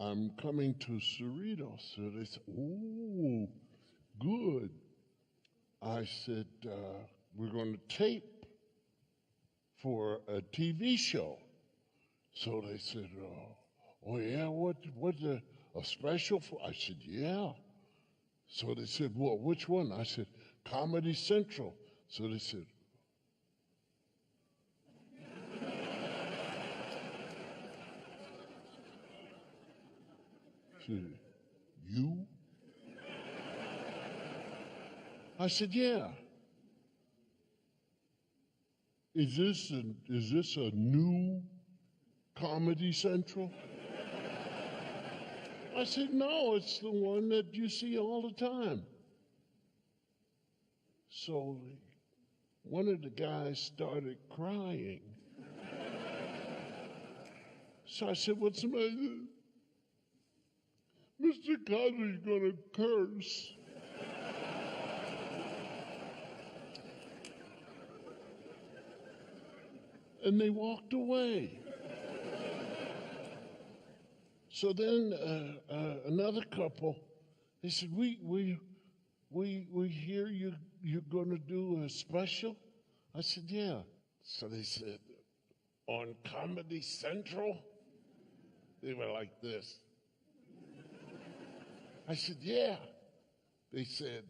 I'm coming to Cerritos. So they said, ooh, good. I said, we're going to tape for a TV show. So they said, oh yeah, what's a special for? I said, yeah. So they said, well, which one? I said, Comedy Central. So they said, you? I said, yeah. Is this a new Comedy Central? I said, no, it's the one that you see all the time. So one of the guys started crying. So I said, what's the matter? Mr. Cosby's gonna curse. And they walked away. So then another couple, they said, we hear you're going to do a special. I said, yeah. So they said, on Comedy Central? They were like this. I said, yeah. They said,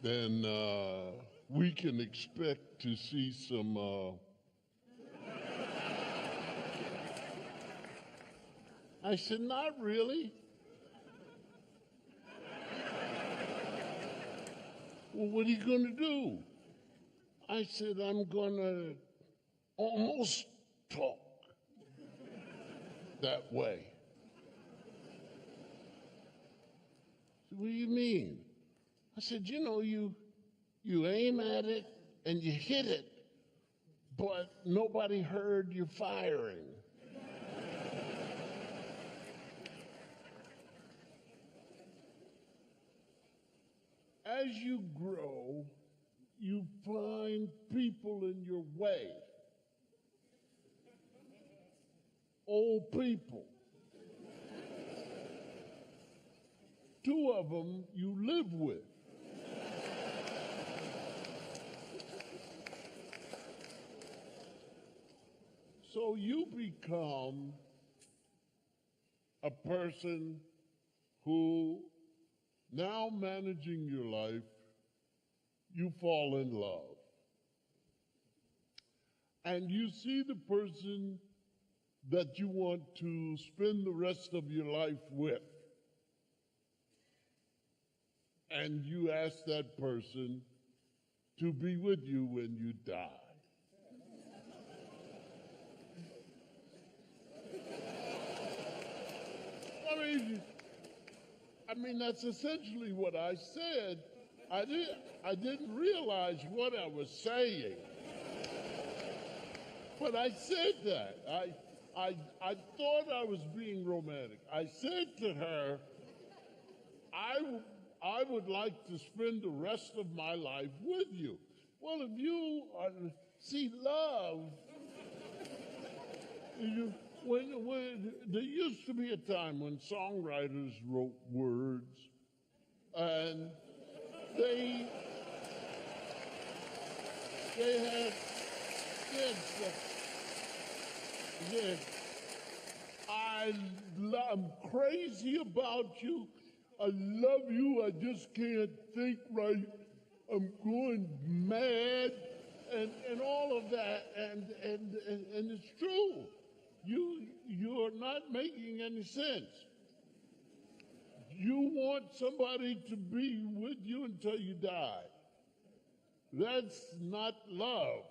then we can expect to see some I said, not really. Well, what are you going to do? I said, I'm going to almost talk that way. So what do you mean? I said, you know, you aim at it and you hit it, but nobody heard you firing. As you grow, you find people in your way. Old people. Two of them you live with. So you become a person who, now managing your life, you fall in love. And you see the person that you want to spend the rest of your life with. And you ask that person to be with you when you die. I mean, that's essentially what I said. I didn't realize what I was saying. But I said that. I thought I was being romantic. I said to her, I would like to spend the rest of my life with you. Well, if you see love, when there used to be a time when songwriters wrote words, and they had stuff. Yeah, I'm crazy about you. I love you. I just can't think right. I'm going mad, and all of that, and it's true. You're not making any sense. You want somebody to be with you until you die. That's not love.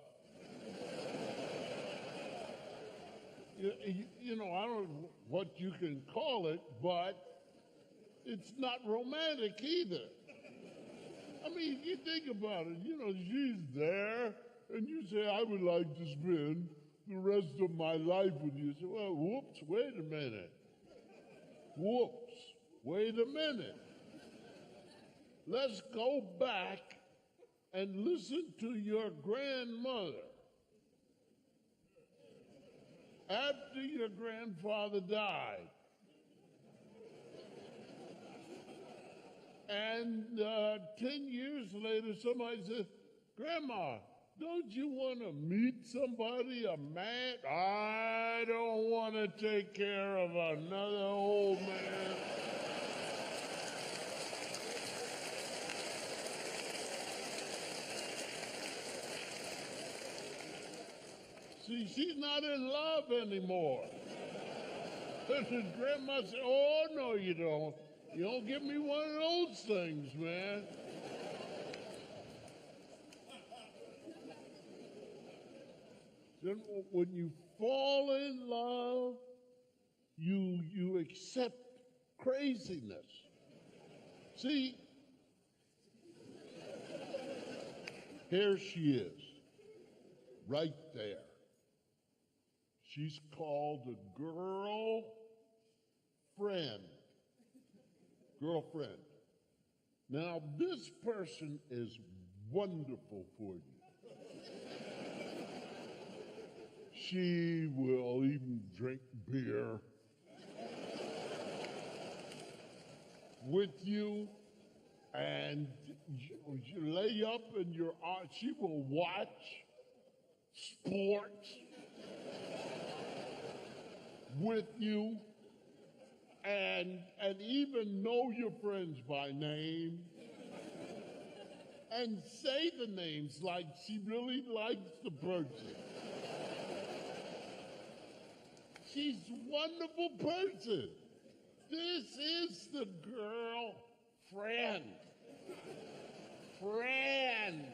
You know, I don't know what you can call it, but it's not romantic either. I mean, you think about it, you know, she's there, and you say, I would like to spend the rest of my life with you. You say, well, whoops, wait a minute. Whoops, wait a minute. Let's go back and listen to your grandmother. after your grandfather died. And 10 years later, somebody said, Grandma, don't you want to meet somebody, a man? I don't want to take care of another old man. See, she's not in love anymore. His grandma said, oh, no, you don't. You don't give me one of those things, man. Then when you fall in love, you accept craziness. See, here she is, right there. She's called a girlfriend. Girlfriend. Now, this person is wonderful for you. She will even drink beer with you, and you lay up in your arms. She will watch sports with you, and even know your friends by name, and say the names like she really likes the person. She's a wonderful person. This is the girlfriend. Friend.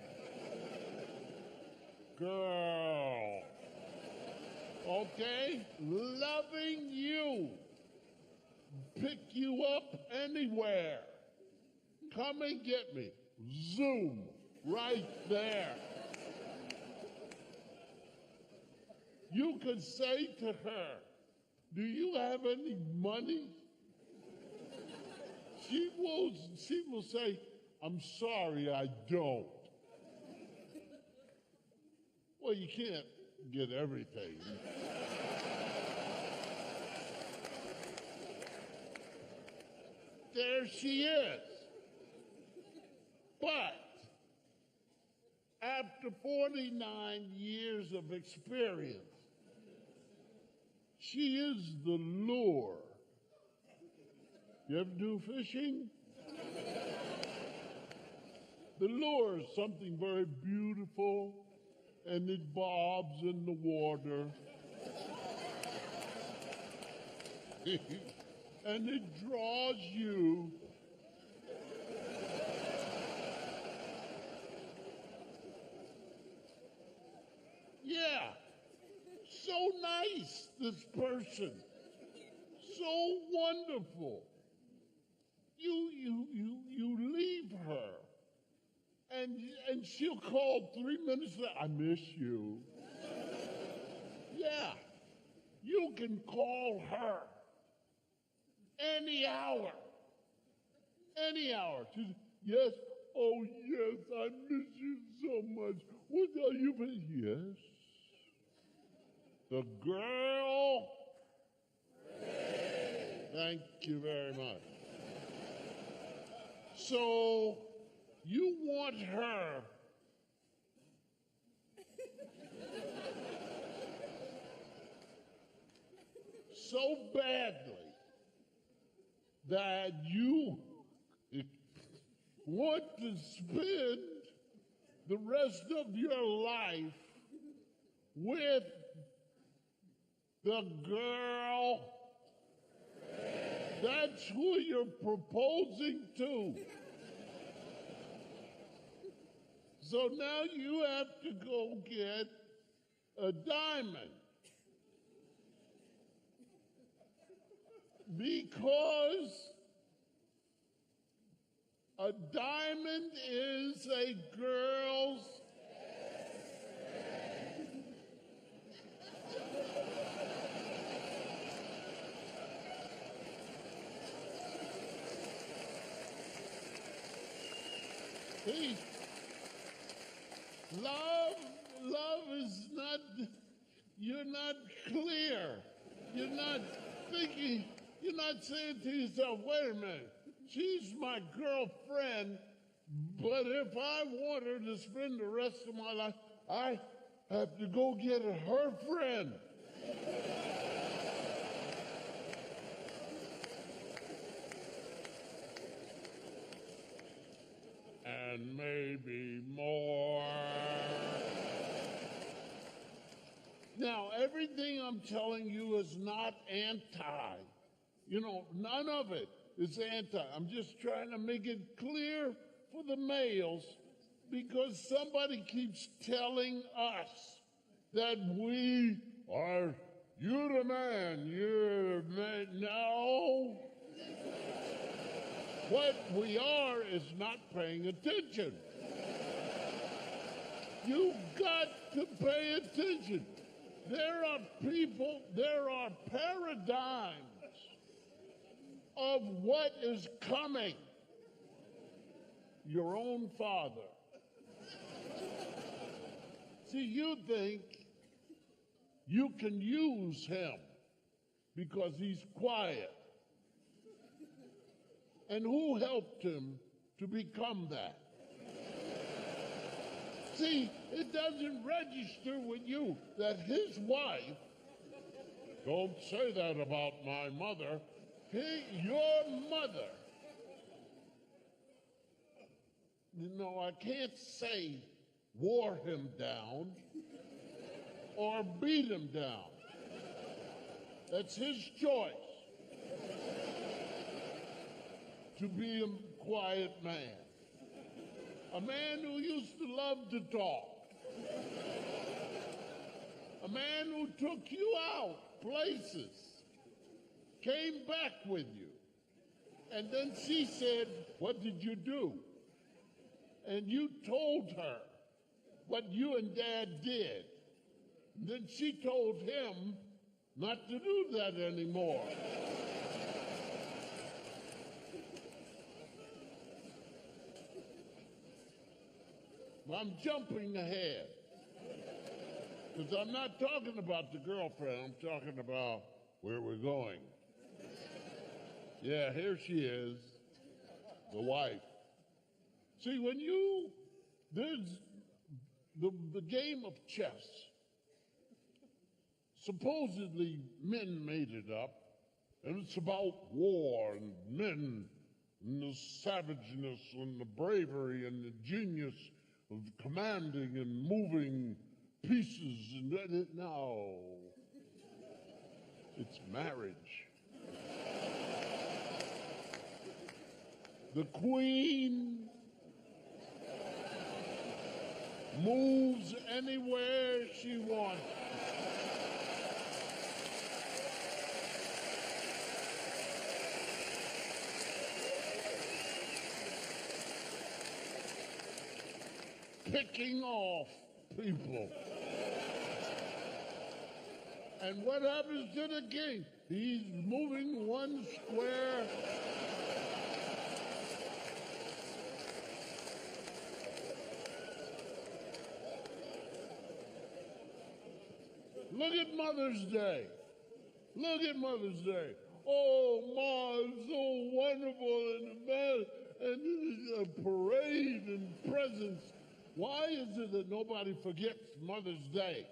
Girl. Okay? Loving you. Pick you up anywhere. Come and get me. Zoom. Right there. You could say to her, do you have any money? She will say, I'm sorry, I don't. Well, you can't get everything. There she is. But after 49 years of experience, she is the lure. You ever do fishing? The lure is something very beautiful, and it bobs in the water. And it draws you. Yeah. So nice, this person. So wonderful. You leave her, and she'll call 3 minutes later, I miss you. Yeah, you can call her any hour. Any hour. She says, yes, oh yes, I miss you so much. What are you? Yes. The girl. Thank you very much. So you want her so badly that you want to spend the rest of your life with the girl. That's who you're proposing to. So now you have to go get a diamond. Because a diamond is a girl's love is not You're not clear. You're not thinking. You're not saying to yourself, wait a minute, she's my girlfriend, but if I want her to spend the rest of my life, I have to go get her friend. And maybe more. Now, everything I'm telling you is not anti. You know, none of it is anti. I'm just trying to make it clear for the males because somebody keeps telling us that we are, you're the man, you're the man. No. What we are is not paying attention. You've got to pay attention. There are people, there are paradigms of what is coming. Your own father. See, you think you can use him because he's quiet. And who helped him to become that? See, it doesn't register with you that his wife, don't say that about my mother, your mother. You know, I can't say wore him down or beat him down. That's his choice to be a quiet man. A man who used to love to talk. A man who took you out places, came back with you. And then she said, what did you do? And you told her what you and Dad did. And then she told him not to do that anymore. I'm jumping ahead. Because I'm not talking about the girlfriend, I'm talking about where we're going. Yeah, here she is, the wife. See, when there's the game of chess. Supposedly men made it up, and it's about war and men and the savageness and the bravery and the genius of commanding and moving pieces and no, it's marriage. The queen moves anywhere she wants. Picking off people. And what happens to the king? He's moving one square. Look at Mother's Day. Look at Mother's Day. Oh, Ma, it's so wonderful and there's a parade and presents. Why is it that nobody forgets Mother's Day?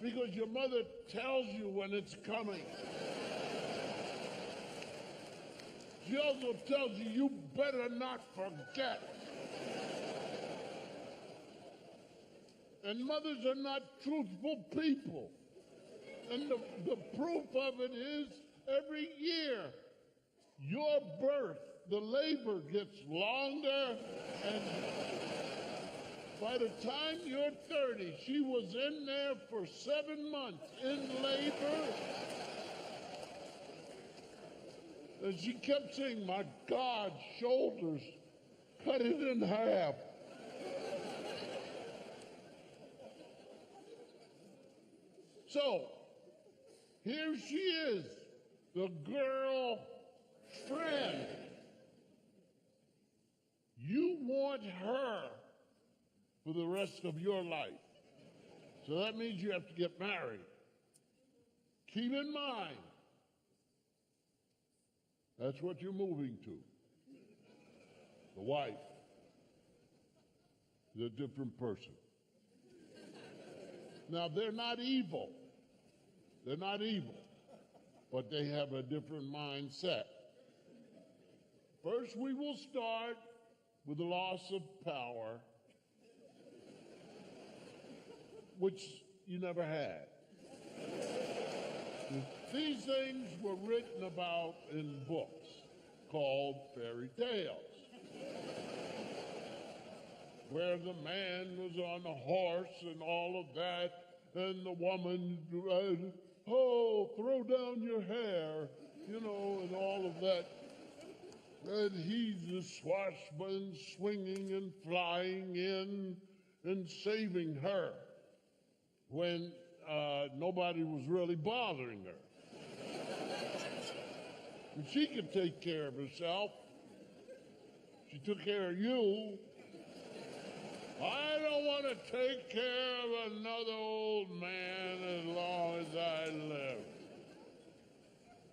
Because your mother tells you when it's coming. She also tells you, you better not forget. And mothers are not truthful people. And the proof of it is every year, your birth, the labor gets longer, and by the time you're 30, she was in there for 7 months in labor. And she kept saying, my God, shoulders, cut it in half. So, here she is, the girl friend. You want her for the rest of your life. So that means you have to get married. Keep in mind, that's what you're moving to. The wife is a different person. Now, they're not evil. They're not evil, but they have a different mindset. First, we will start with the loss of power, which you never had. These things were written about in books called fairy tales, where the man was on a horse and all of that, and the woman, oh, throw down your hair, you know, and all of that. And he's the swashbuckling, swinging and flying in and saving her when nobody was really bothering her. And she could take care of herself. She took care of you. I don't want to take care of another old man as long as I live.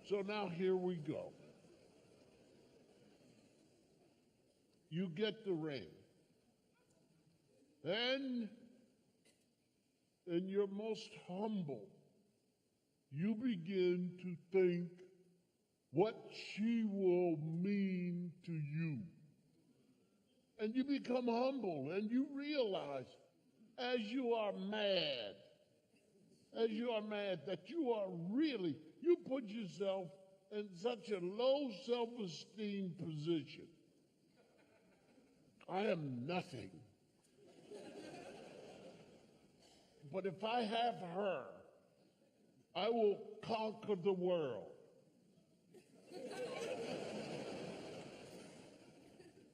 So now here we go. You get the ring. Then, in your most humble, you begin to think what she will mean to you. And you become humble and you realize as you are mad that you are really, you put yourself in such a low self-esteem position. I am nothing. But if I have her, I will conquer the world.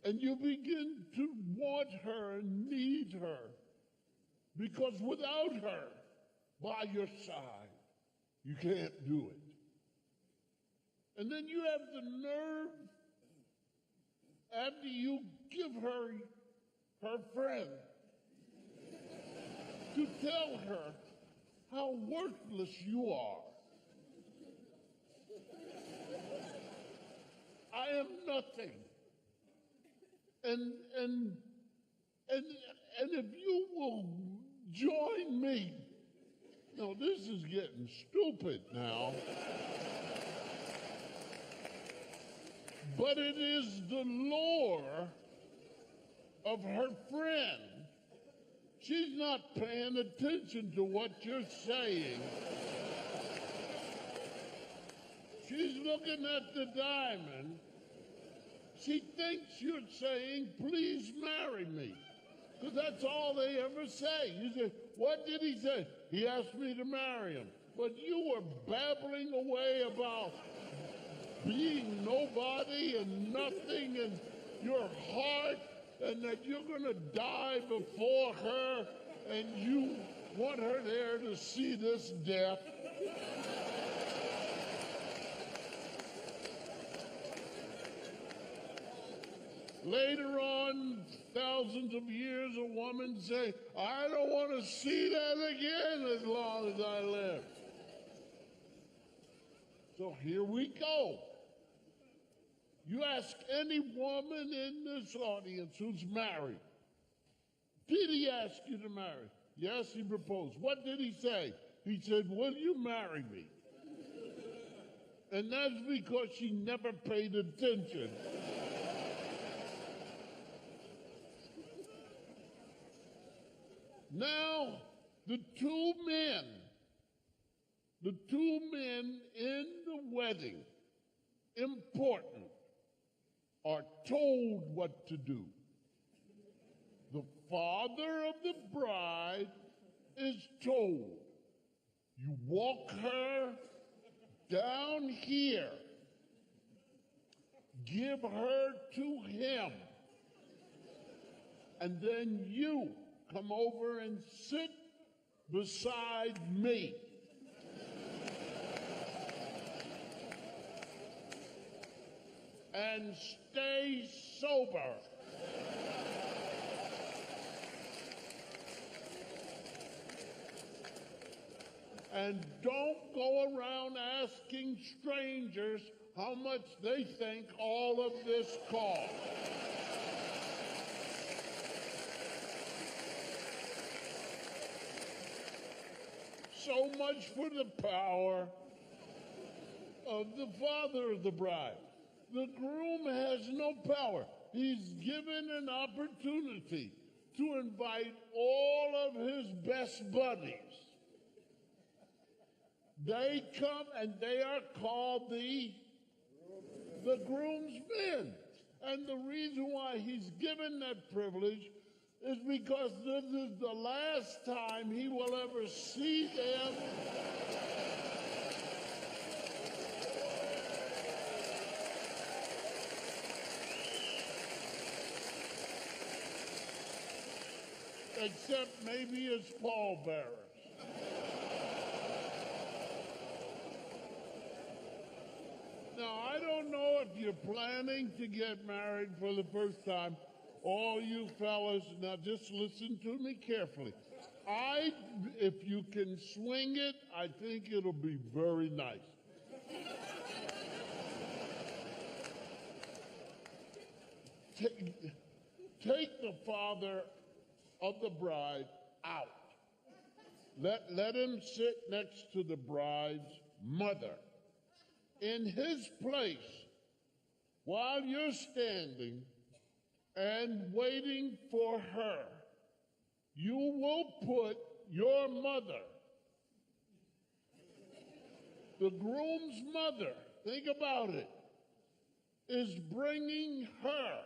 And you begin to want her and need her, because without her by your side, you can't do it. And then you have the nerve, after you give her her friend, to tell her how worthless you are. I am nothing. And if you will join me, now this is getting stupid now, but it is the lure of her friend. She's not paying attention to what you're saying. She's looking at the diamond. She thinks you're saying, please marry me. Because that's all they ever say. You say, what did he say? He asked me to marry him. But you were babbling away about being nobody and nothing and your heart, and that you're going to die before her, and you want her there to see this death. Later on, thousands of years, a woman say, I don't want to see that again as long as I live. So here we go. You ask any woman in this audience who's married, did he ask you to marry? Yes, he proposed. What did he say? He said, will you marry me? And that's because she never paid attention. Now, the two men in the wedding, important, are told what to do. The father of the bride is told, you walk her down here, give her to him, and then you come over and sit beside me. And stay sober. And don't go around asking strangers how much they think all of this costs. So much for the power of the father of the bride. The groom has no power. He's given an opportunity to invite all of his best buddies. They come and they are called the groomsmen. And the reason why he's given that privilege is because this is the last time he will ever see them. Except maybe as pallbearers. Now, I don't know if you're planning to get married for the first time. All you fellas, now just listen to me carefully. If you can swing it, I think it'll be very nice. Take the father of the bride out. Let him sit next to the bride's mother. In his place, while you're standing and waiting for her, you will put your mother, the groom's mother, think about it, is bringing her.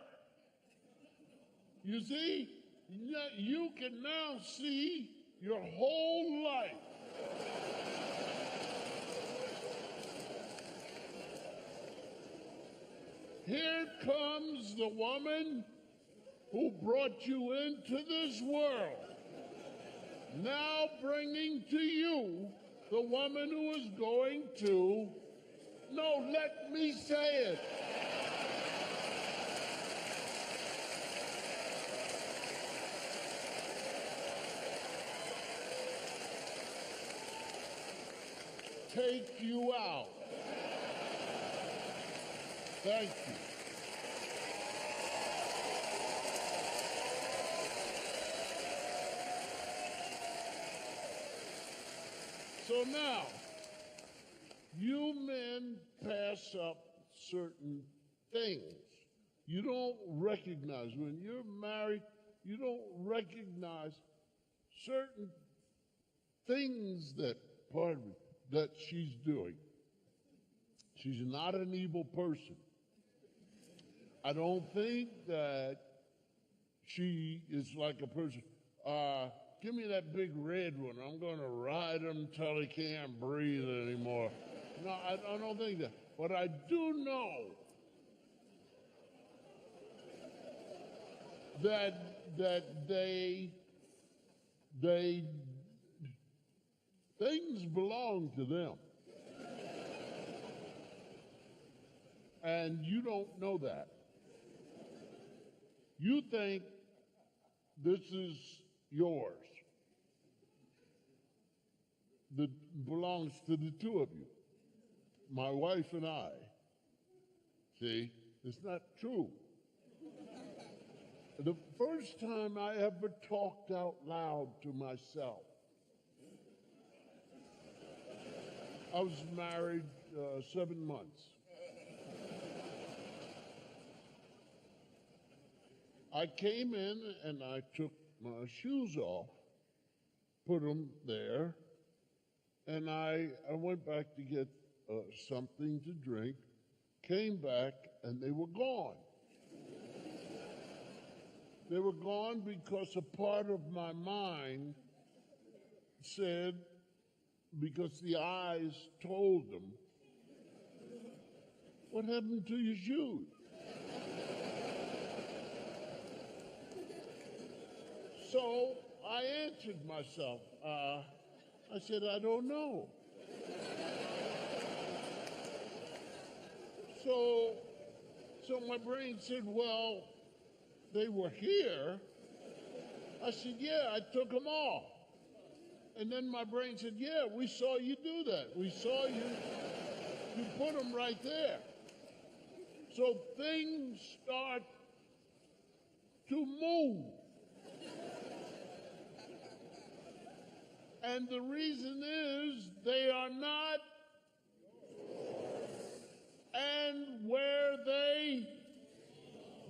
You see, you can now see your whole life. Here comes the woman who brought you into this world, now bringing to you the woman who is going to, no, let me say it. Take you out. Thank you. So now, you men pass up certain things. You don't recognize, when you're married, you don't recognize certain things that she's doing. She's not an evil person. I don't think that she is like a person, give me that big red one. I'm going to ride him until he can't breathe anymore. No, I don't think that. But I do know that things belong to them. And you don't know that. You think this is yours. That belongs to the two of you, my wife and I. See, it's not true. The first time I ever talked out loud to myself, I was married 7 months. I came in and I took my shoes off, put them there, and I went back to get something to drink, came back, and they were gone. They were gone because a part of my mind said, because the eyes told them, what happened to your shoes? So I answered myself. I said, I don't know. So my brain said, well, they were here. I said, yeah, I took them off. And then my brain said, yeah, we saw you do that. We saw you put them right there. So things start to move. And the reason is they are not, and where they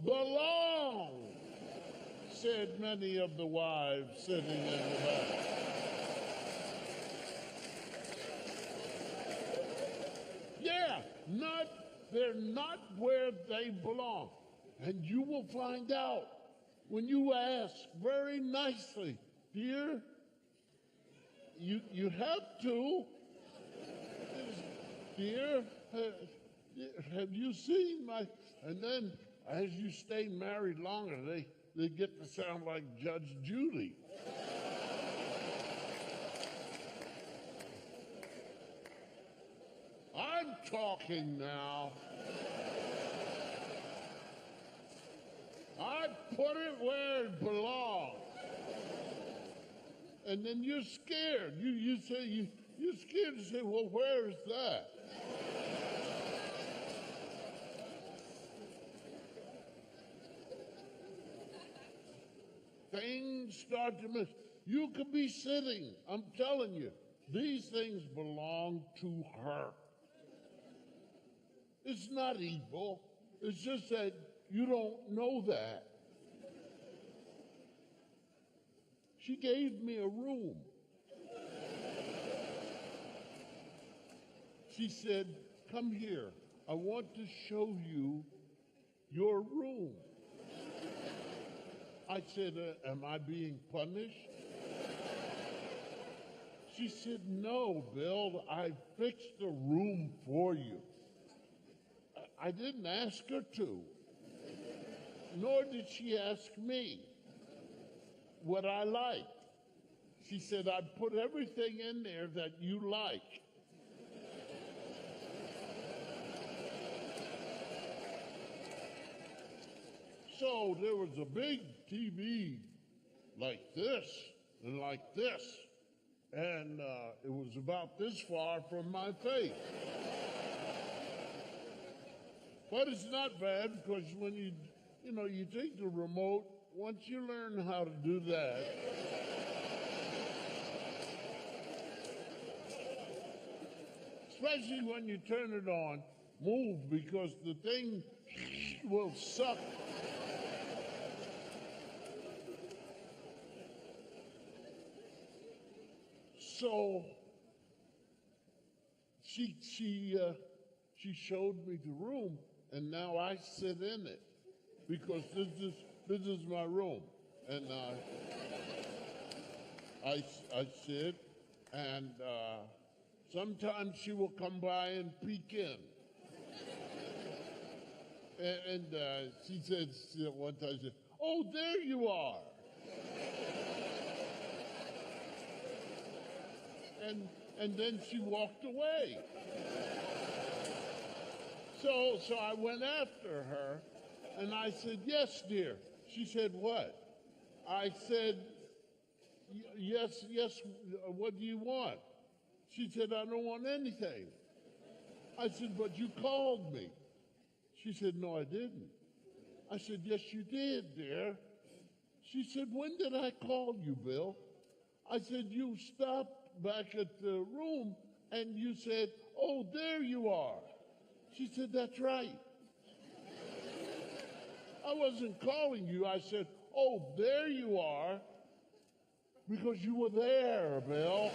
belong, said many of the wives sitting in the back. Yeah, they're not where they belong. And you will find out when you ask very nicely, dear, you have to, dear, have you seen my, and then as you stay married longer, they get to sound like Judge Judy. I'm talking now. I put it where it belongs. And then you're scared. You're scared to say, well, where is that? Things start to miss. You could be sitting, I'm telling you, these things belong to her. It's not evil. It's just that you don't know that. She gave me a room. She said, come here. I want to show you your room. I said, am I being punished? She said, no, Bill, I fixed the room for you. I didn't ask her to, nor did she ask me what I liked. She said, I put everything in there that you like. So there was a big TV like this and like this, and it was about this far from my face. But it's not bad, because when you take the remote, once you learn how to do that, especially when you turn it on, move, because the thing will suck. So she showed me the room, and now I sit in it, because this is my room, and I sit, and sometimes she will come by and peek in, and she said one time, she said, "Oh, there you are." And then she walked away. So I went after her, and I said, "Yes, dear." She said, "What?" I said, yes, what do you want?" She said, "I don't want anything." I said, "But you called me." She said, "No, I didn't." I said, "Yes, you did, dear." She said, "When did I call you, Bill?" I said, "You stopped back at the room and you said, 'Oh, there you are.'" She said, "That's right." I wasn't calling you. I said, "Oh, there you are," because you were there, Bill.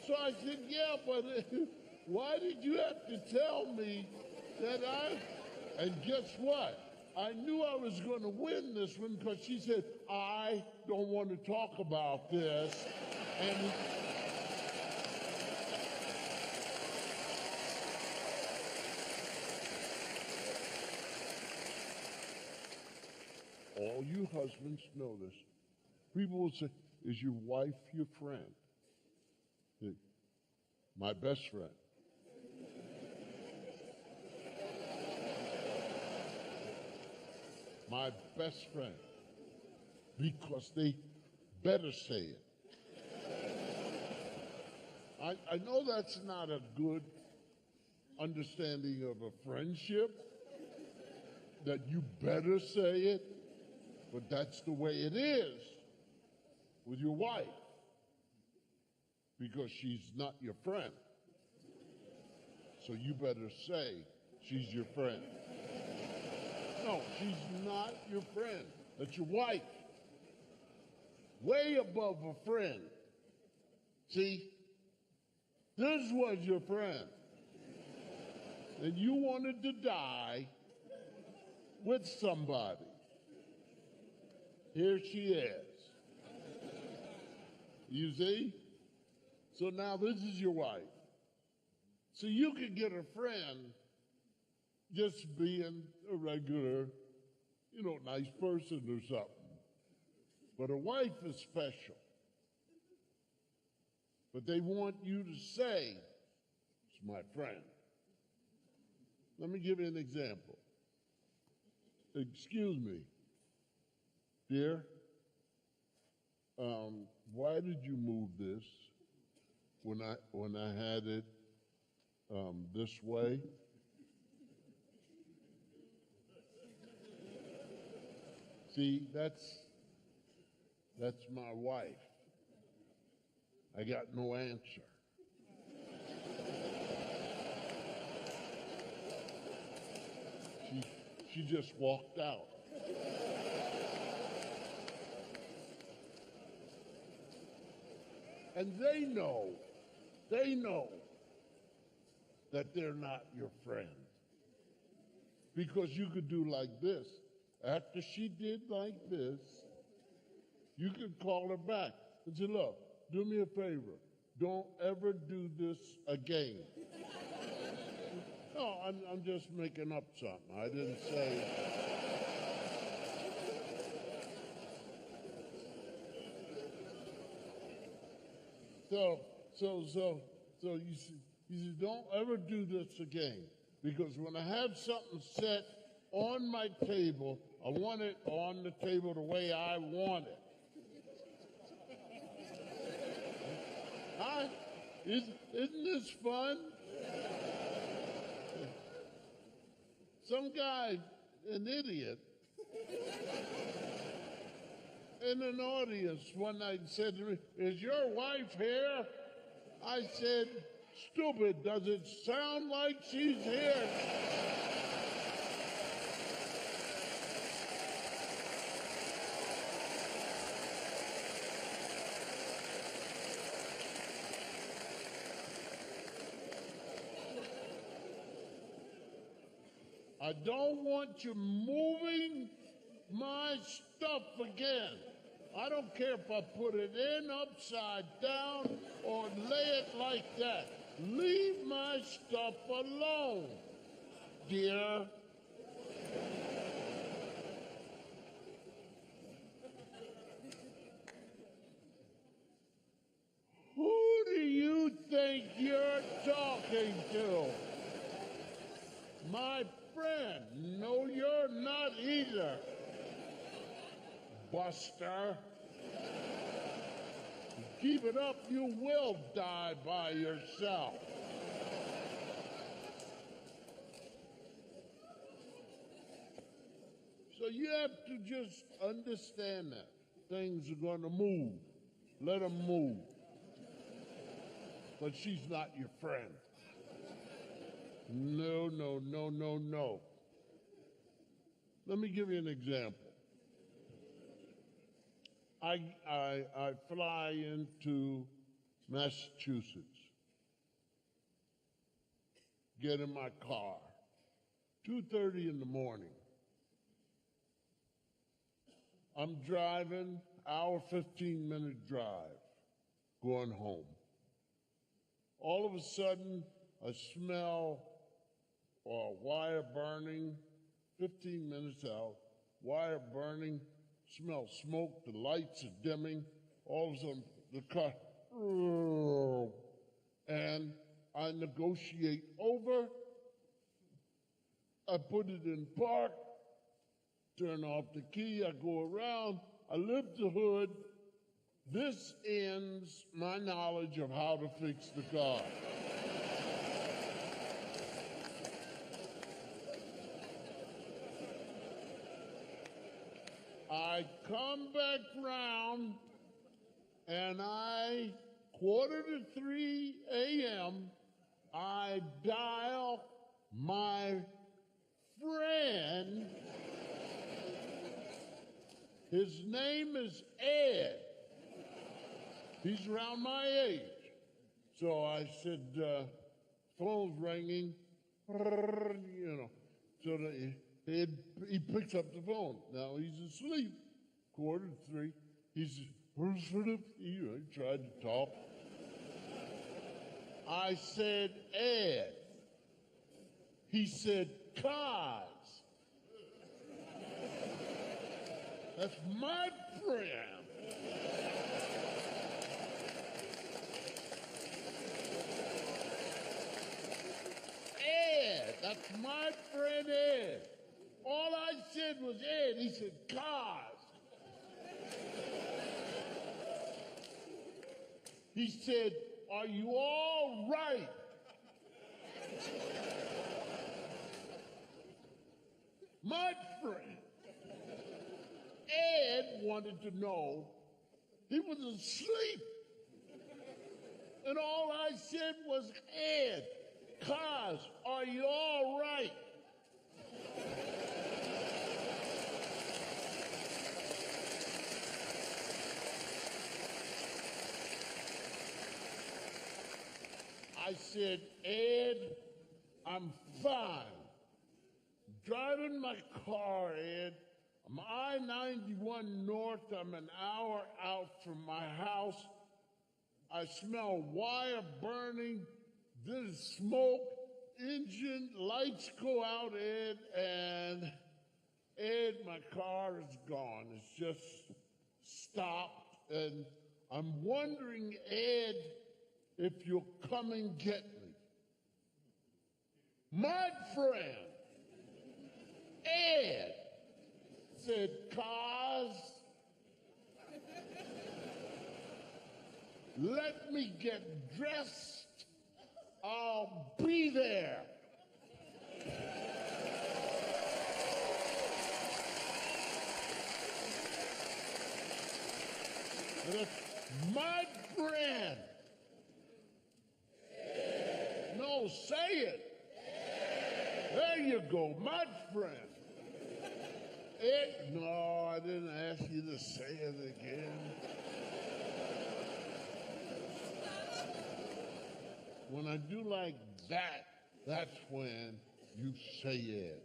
So I said, "Yeah, but why did you have to tell me that and guess what? I knew I was going to win this one, because she said, "I don't want to talk about this." And all you husbands know this. People will say, "Is your wife your friend?" My best friend. My best friend. Because better say it. I know that's not a good understanding of a friendship, that you better say it, but that's the way it is with your wife, because she's not your friend. So you better say she's your friend. No, she's not your friend. That's your wife. Way above a friend. See? This was your friend. And you wanted to die with somebody. Here she is. You see? So now this is your wife. So you could get a friend just being a regular, nice person or something. But a wife is special. But they want you to say, it's my friend. Let me give you an example. Excuse me, dear, why did you move this when I had it this way? See, that's my wife. I got no answer. She just walked out. And they know that they're not your friend. Because you could do like this. After she did like this, you could call her back and say, look, do me a favor. Don't ever do this again. No, I'm just making up something. I didn't say. So you see, don't ever do this again. Because when I have something set on my table, I want it on the table the way I want it. Huh? Isn't this fun? Some guy, an idiot, in an audience one night said to me, is your wife here? I said, stupid, does it sound like she's here? I don't want you moving my stuff again. I don't care if I put it in upside down or lay it like that. Leave my stuff alone, dear. Who do you think you're talking to? My friend. No, you're not either, Buster. Keep it up, you will die by yourself. So you have to just understand that things are going to move. Let them move. But she's not your friend. No, no, no, no, no. Let me give you an example. I fly into Massachusetts, get in my car, 2:30 in the morning. I'm driving, hour, 15-minute drive, going home. All of a sudden, I smell wire burning, 15 minutes out, wire burning, smell smoke, the lights are dimming, all of a sudden the car, and I negotiate over, I put it in park, turn off the key, I go around, I lift the hood, This ends my knowledge of how to fix the car. I come back round and 2:45 a.m., I dial my friend. His name is Ed. He's around my age. So I said, phone's ringing, you know. So he picks up the phone. Now he's asleep, 2:45. He's, he tried to talk. I said, Ed. He said, Cos. That's my friend. Ed, that's my friend Ed. All I said was Ed. He said, Cos. He said, are you all right? My friend Ed wanted to know. He was asleep. And all I said was, Ed, Cos, are you all right? I said, Ed, I'm fine. Driving my car, Ed. I'm I-91 north. I'm an hour out from my house. I smell wire burning. There's smoke. Engine lights go out, Ed. And Ed, my car is gone. It's just stopped. And I'm wondering, Ed, if you'll come and get me. My friend, Ed, said, Cos, let me get dressed. I'll be there. And it's my friend. No, say it. There you go, my friend. Ed, no, I didn't ask you to say it again. When I do like that, that's when you say it.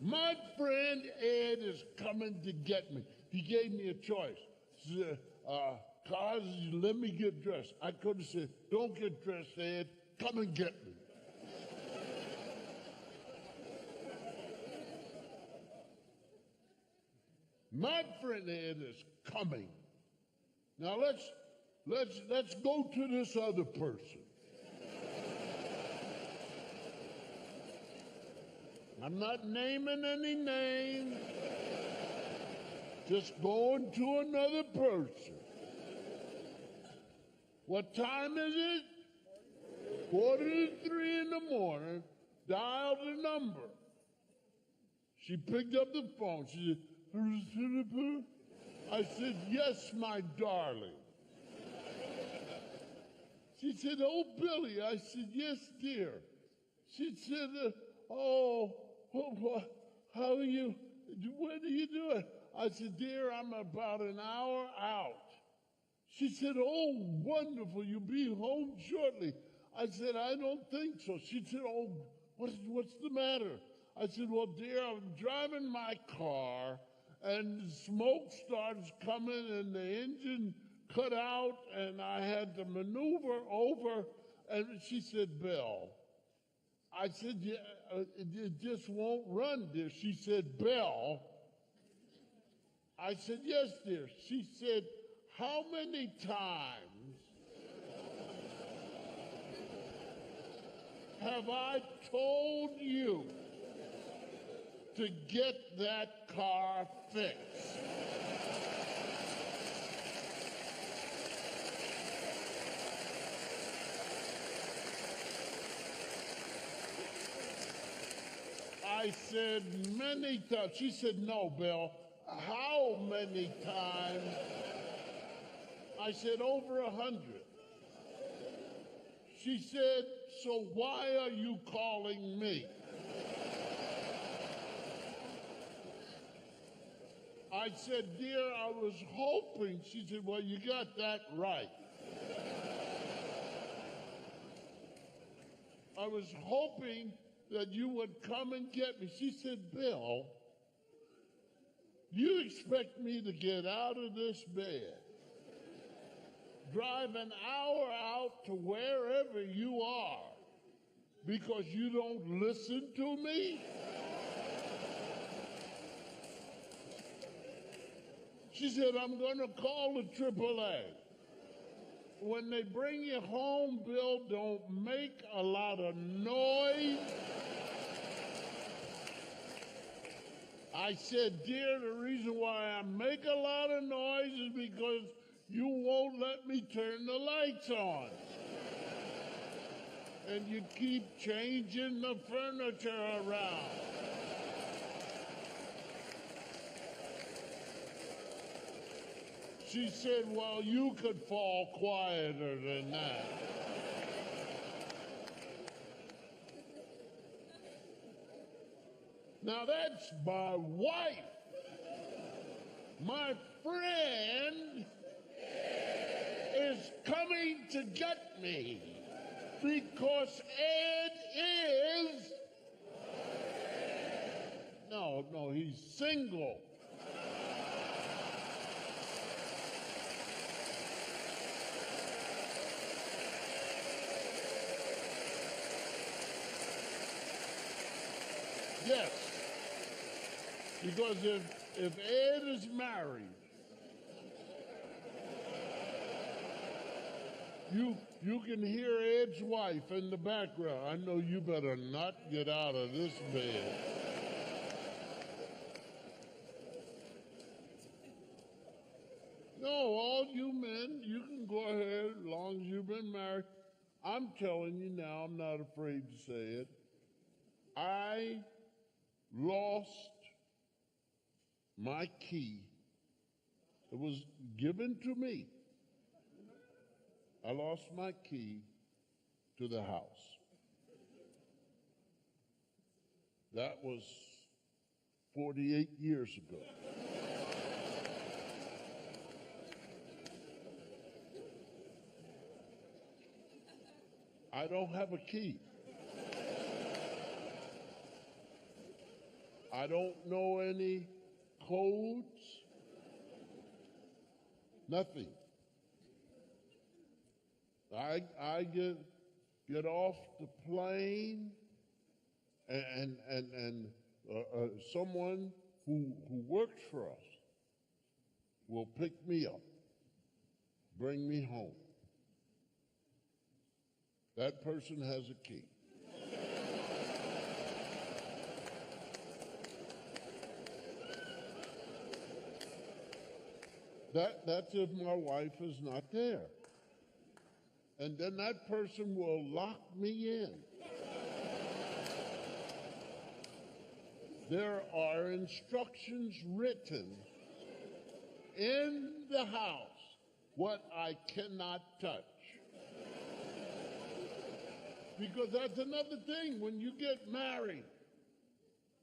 My friend Ed is coming to get me. He gave me a choice. He said, Cos, let me get dressed. I could have said, don't get dressed, Ed. Come and get me. My friend Ed is coming. Now let's go to this other person. I'm not naming any names. Just going to another person. What time is it? 2:45 in the morning. Dialed the number. She picked up the phone. She said, I said, yes, my darling. She said, oh, Billy. I said, yes, dear. She said, how are you? What are you doing? I said, dear, I'm about an hour out. She said, oh, wonderful, you'll be home shortly. I said, I don't think so. She said, oh, what's the matter? I said, well, dear, I'm driving my car, and smoke starts coming, and the engine cut out, and I had to maneuver over. And she said, Bill. I said, yeah, it just won't run, dear. She said, Bill. I said, yes, dear. She said, how many times have I told you to get that car fixed? I said many times. She said, no, Bill. How many times? I said, over 100. She said, so why are you calling me? I said, dear, I was hoping. She said, well, you got that right. I was hoping that you would come and get me. She said, Bill, you expect me to get out of this bed, drive an hour out to wherever you are because you don't listen to me? She said, I'm going to call the AAA. When they bring you home, Bill, don't make a lot of noise. I said, dear, the reason why I make a lot of noise is because you won't let me turn the lights on. And you keep changing the furniture around. She said, well, you could fall quieter than that. Now that's my wife. My friend is coming to get me because Ed is... No, he's single. Yes, because if Ed is married, you can hear Ed's wife in the background. I know you better not get out of this bed. No, all you men, you can go ahead as long as you've been married. I'm telling you now, I'm not afraid to say it. I lost my key. It was given to me. I lost my key to the house. That was 48 years ago. I don't have a key. I don't know any codes, nothing. I get off the plane and someone who works for us will pick me up, bring me home. That person has a key. That's if my wife is not there. And then that person will lock me in. There are instructions written in the house what I cannot touch. Because that's another thing. When you get married,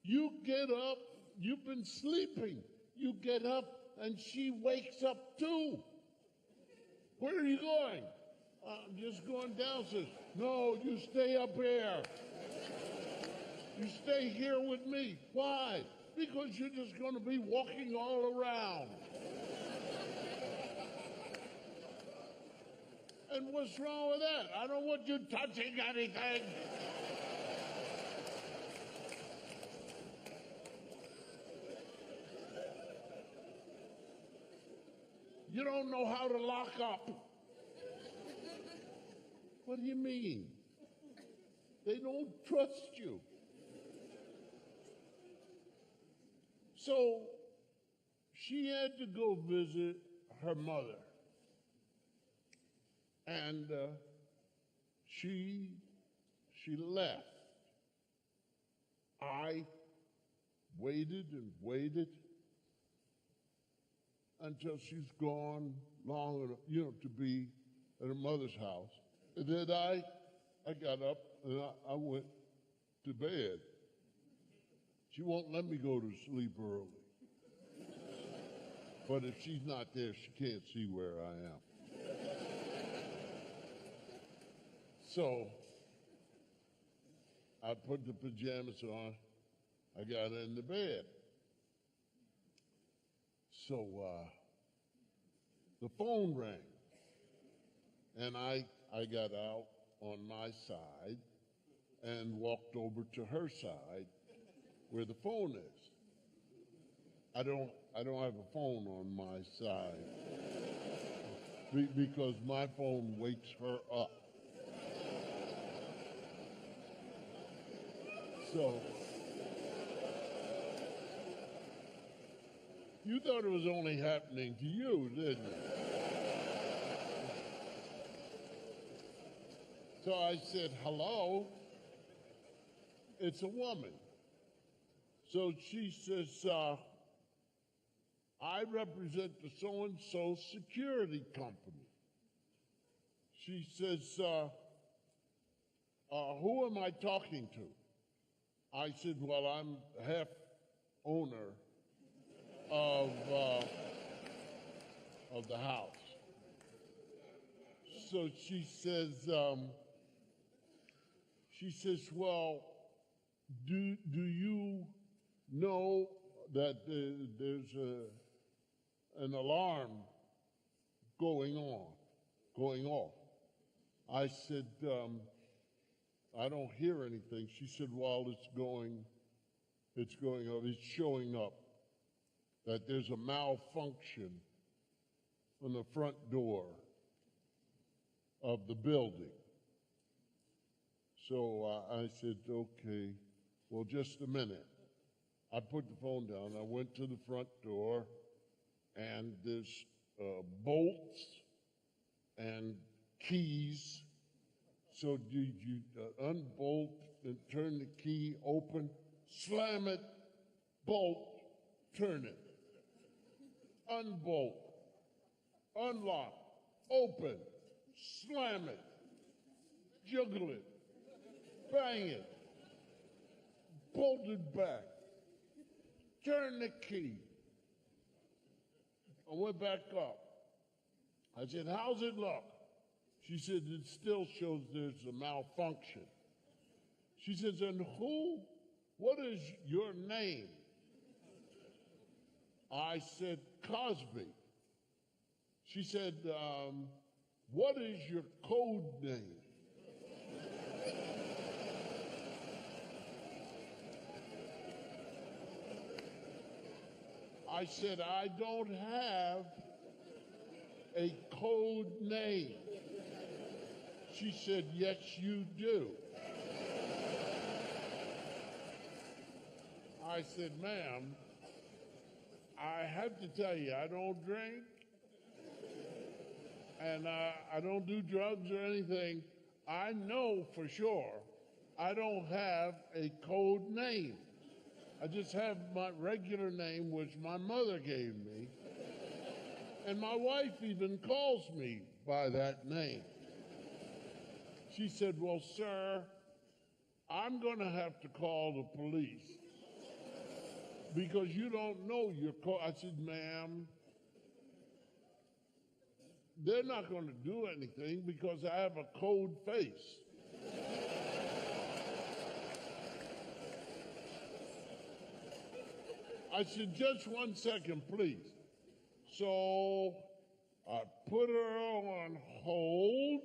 you get up, you've been sleeping, you get up, and she wakes up too. Where are you going? I'm just going downstairs. No, you stay up here. You stay here with me. Why? Because you're just going to be walking all around. And what's wrong with that? I don't want you touching anything. You don't know how to lock up. What do you mean? They don't trust you. So she had to go visit her mother. And she left. I waited and waited until she's gone long enough, to be at her mother's house. And then I got up and I went to bed. She won't let me go to sleep early. But if she's not there, she can't see where I am. So I put the pajamas on. I got in the bed. So the phone rang. And I got out on my side and walked over to her side where the phone is. I don't have a phone on my side because my phone wakes her up. So you thought it was only happening to you, didn't you? So I said, hello, it's a woman. So she says, I represent the so-and-so security company. She says, who am I talking to? I said, well, I'm half owner of the house. So she says, well, do you know that there's an alarm going off? I said, I don't hear anything. She said, well, it's going up. It's showing up that there's a malfunction on the front door of the building. So I said, okay, well, just a minute. I put the phone down. I went to the front door, and there's bolts and keys. So you unbolt and turn the key, open, slam it, bolt, turn it. Unbolt, unlock, open, slam it, juggle it, bang it, bolt it back, turn the key. I went back up. I said, how's it look? She said, it still shows there's a malfunction. She says, and what is your name? I said, Cosby. She said, what is your code name? I said, I don't have a code name. She said, yes, you do. I said, ma'am, I have to tell you, I don't drink, and I don't do drugs or anything. I know for sure I don't have a code name. I just have my regular name, which my mother gave me. And my wife even calls me by that name. She said, well, sir, I'm going to have to call the police because you don't know your code. I said, ma'am, they're not going to do anything because I have a code face. I said, just 1 second, please. So I put her on hold,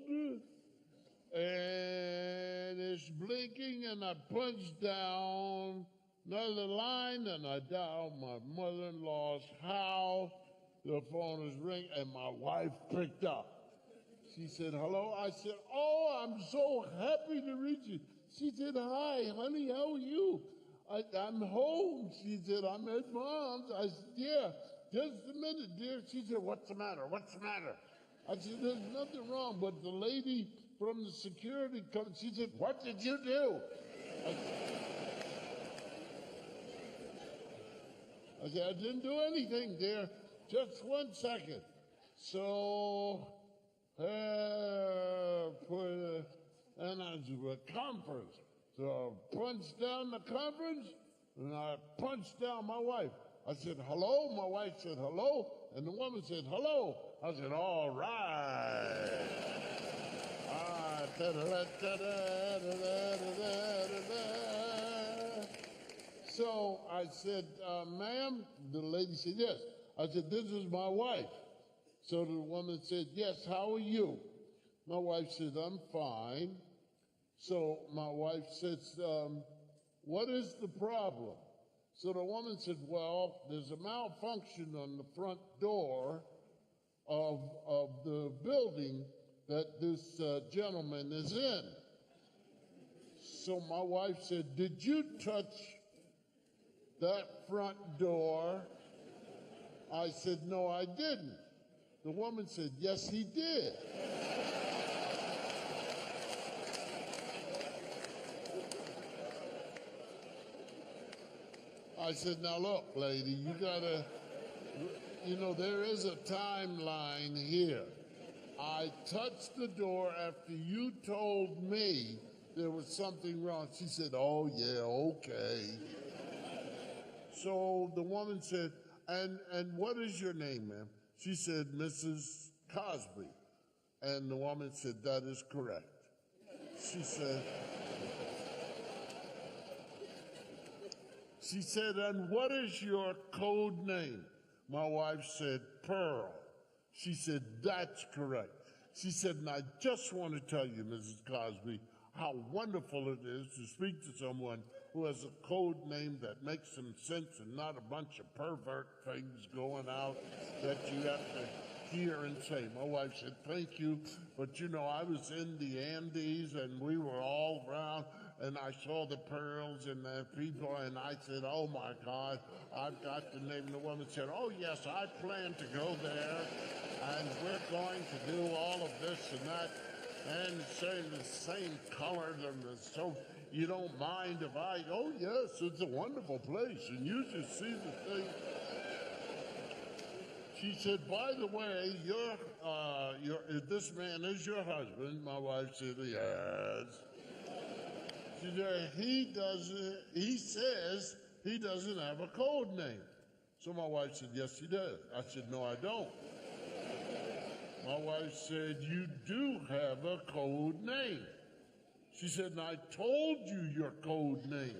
and it's blinking, and I punch down another line, and I dial my mother-in-law's house. The phone is ringing, and my wife picked up. She said, hello? I said, oh, I'm so happy to reach you. She said, hi, honey, how are you? I'm home. She said, I'm at mom's. I said, yeah, just a minute, dear. She said, what's the matter? What's the matter? I said, there's nothing wrong. But the lady from the security comes. She said, what did you do? I said, I didn't do anything, dear. Just 1 second. So, and I was a conference. So I punched down the conference, and I punched down my wife. I said, hello? My wife said, hello? And the woman said, hello. I said, all right. So I said, ma'am, the lady said, yes. I said, this is my wife. So the woman said, yes, how are you? My wife said, I'm fine. So my wife says, what is the problem? So the woman said, well, there's a malfunction on the front door of the building that this gentleman is in. So my wife said, did you touch that front door? I said, no, I didn't. The woman said, yes, he did. I said, now look, lady, you gotta, there is a timeline here. I touched the door after you told me there was something wrong. She said, oh, yeah, okay. So the woman said, and what is your name, ma'am? She said, Mrs. Cosby. And the woman said, that is correct. She said, and what is your code name? My wife said, Pearl. She said, that's correct. She said, and I just want to tell you, Mrs. Cosby, how wonderful it is to speak to someone who has a code name that makes some sense and not a bunch of pervert things going out that you have to hear and say. My wife said, thank you, but I was in the Andes and we were all around and I saw the pearls and the people and I said, oh my God, I've got the name. And the woman said, oh yes, I plan to go there and we're going to do all of this and that and saying the same colors and so you don't mind if oh yes, it's a wonderful place and you should see the thing. She said, by the way, this man is your husband. My wife said, yes. She said, he says he doesn't have a code name. So my wife said, yes, he does. I said, no, I don't. My wife said, you do have a code name. She said, and I told you your code name.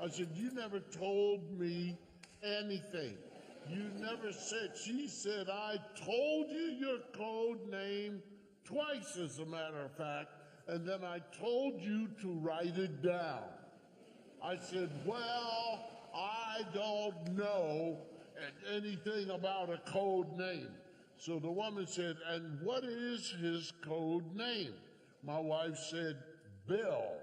I said, you never told me anything. You never said. She said, I told you your code name twice, as a matter of fact, and then I told you to write it down. I said, well, I don't know anything about a code name. So the woman said, and what is his code name? My wife said, Bill.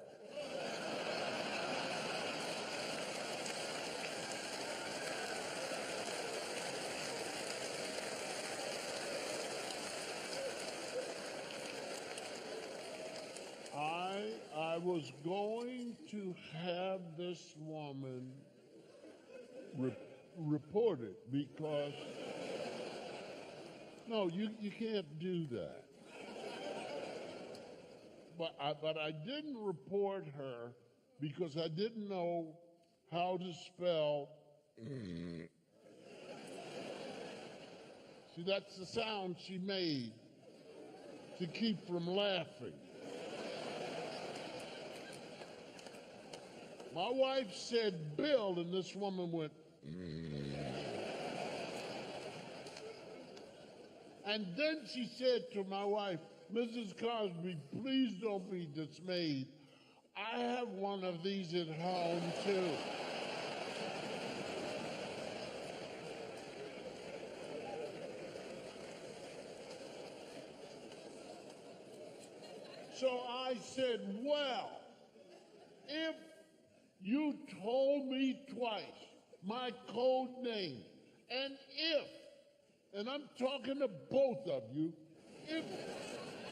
I was going to have this woman reported because, no, you can't do that. But I didn't report her because I didn't know how to spell. See, that's the sound she made to keep from laughing. My wife said Bill, and this woman went, And then she said to my wife, Mrs. Cosby, please don't be dismayed. I have one of these at home, too. So I said, well, You told me twice my code name. And if, and I'm talking to both of you, if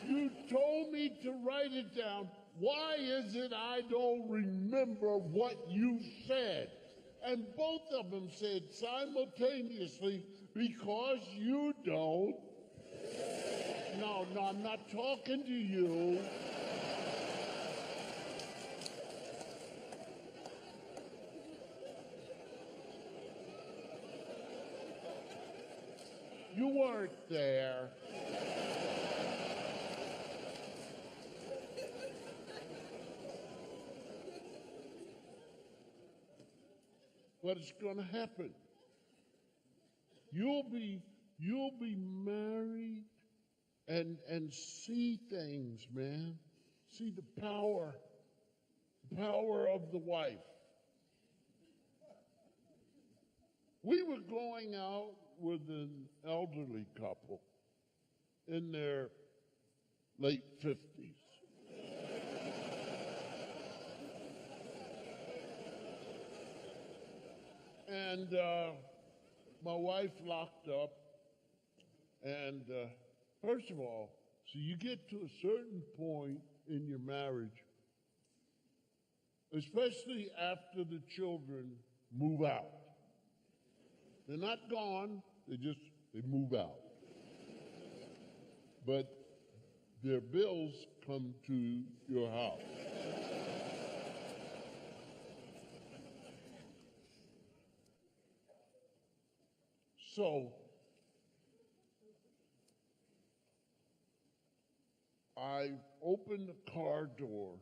you told me to write it down, why is it I don't remember what you said? And both of them said simultaneously, because you don't. No, I'm not talking to you. You weren't there. What's going to happen? You'll be married and see things, man. See the power of the wife. We were going out with an elderly couple in their late 50s. And my wife locked up, and first of all, so you get to a certain point in your marriage, especially after the children move out. They're not gone, they move out. But their bills come to your house. So I opened the car door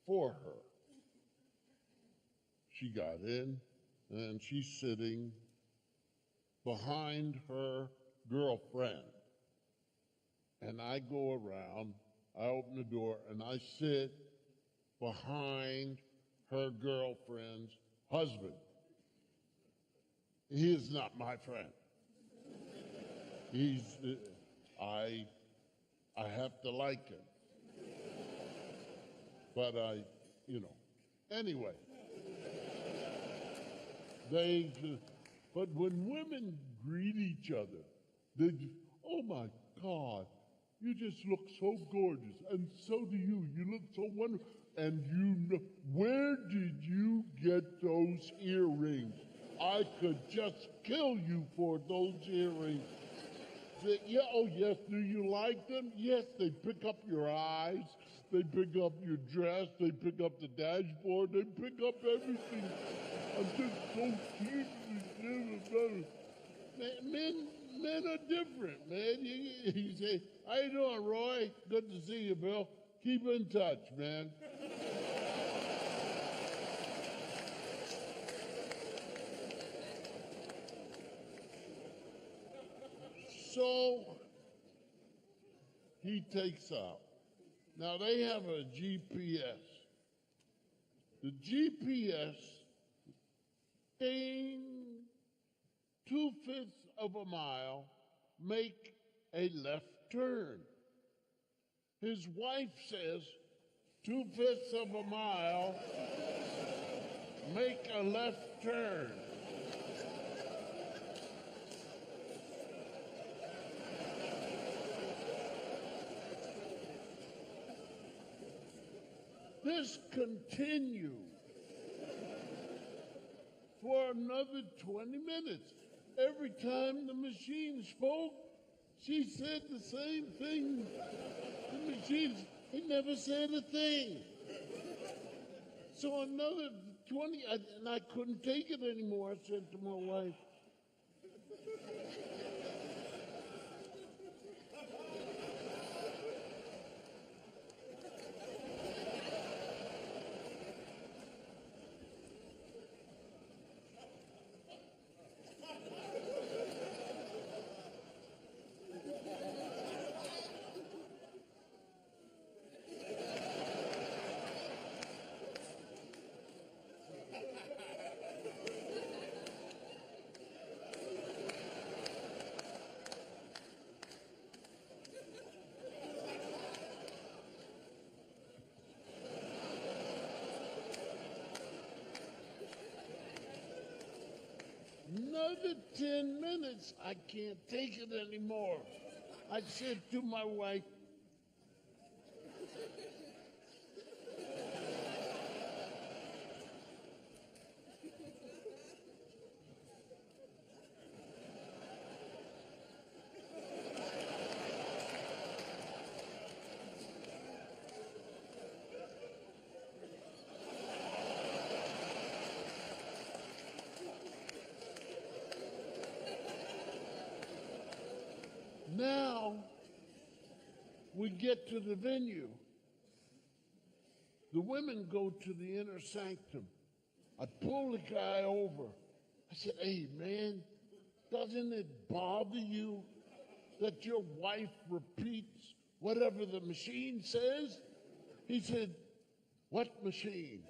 for her. She got in, and she's sitting behind her girlfriend. And I go around, I open the door, and I sit behind her girlfriend's husband. He is not my friend. I have to like him. But anyway. But when women greet each other, oh my God, you just look so gorgeous, and so do you. You look so wonderful. And where did you get those earrings? I could just kill you for those earrings. Yes, do you like them? Yes, they pick up your eyes, they pick up your dress, they pick up the dashboard, they pick up everything. I'm just so cute. Men are different, man. You say, how you doing, Roy? Good to see you, Bill. Keep in touch, man. So he takes out. Now they have a GPS. The GPS, in 2/5 of a mile, make a left turn. His wife says, 2/5 of a mile, make a left turn. This continued for another 20 minutes. Every time the machine spoke, she said the same thing. The machine, he never said a thing. So another 20, and I couldn't take it anymore. I said to my wife, Another 10 minutes, I can't take it anymore. I said to my wife, now we get to the venue. The women go to the inner sanctum. I pull the guy over. I said, hey, man, doesn't it bother you that your wife repeats whatever the machine says? He said, what machine?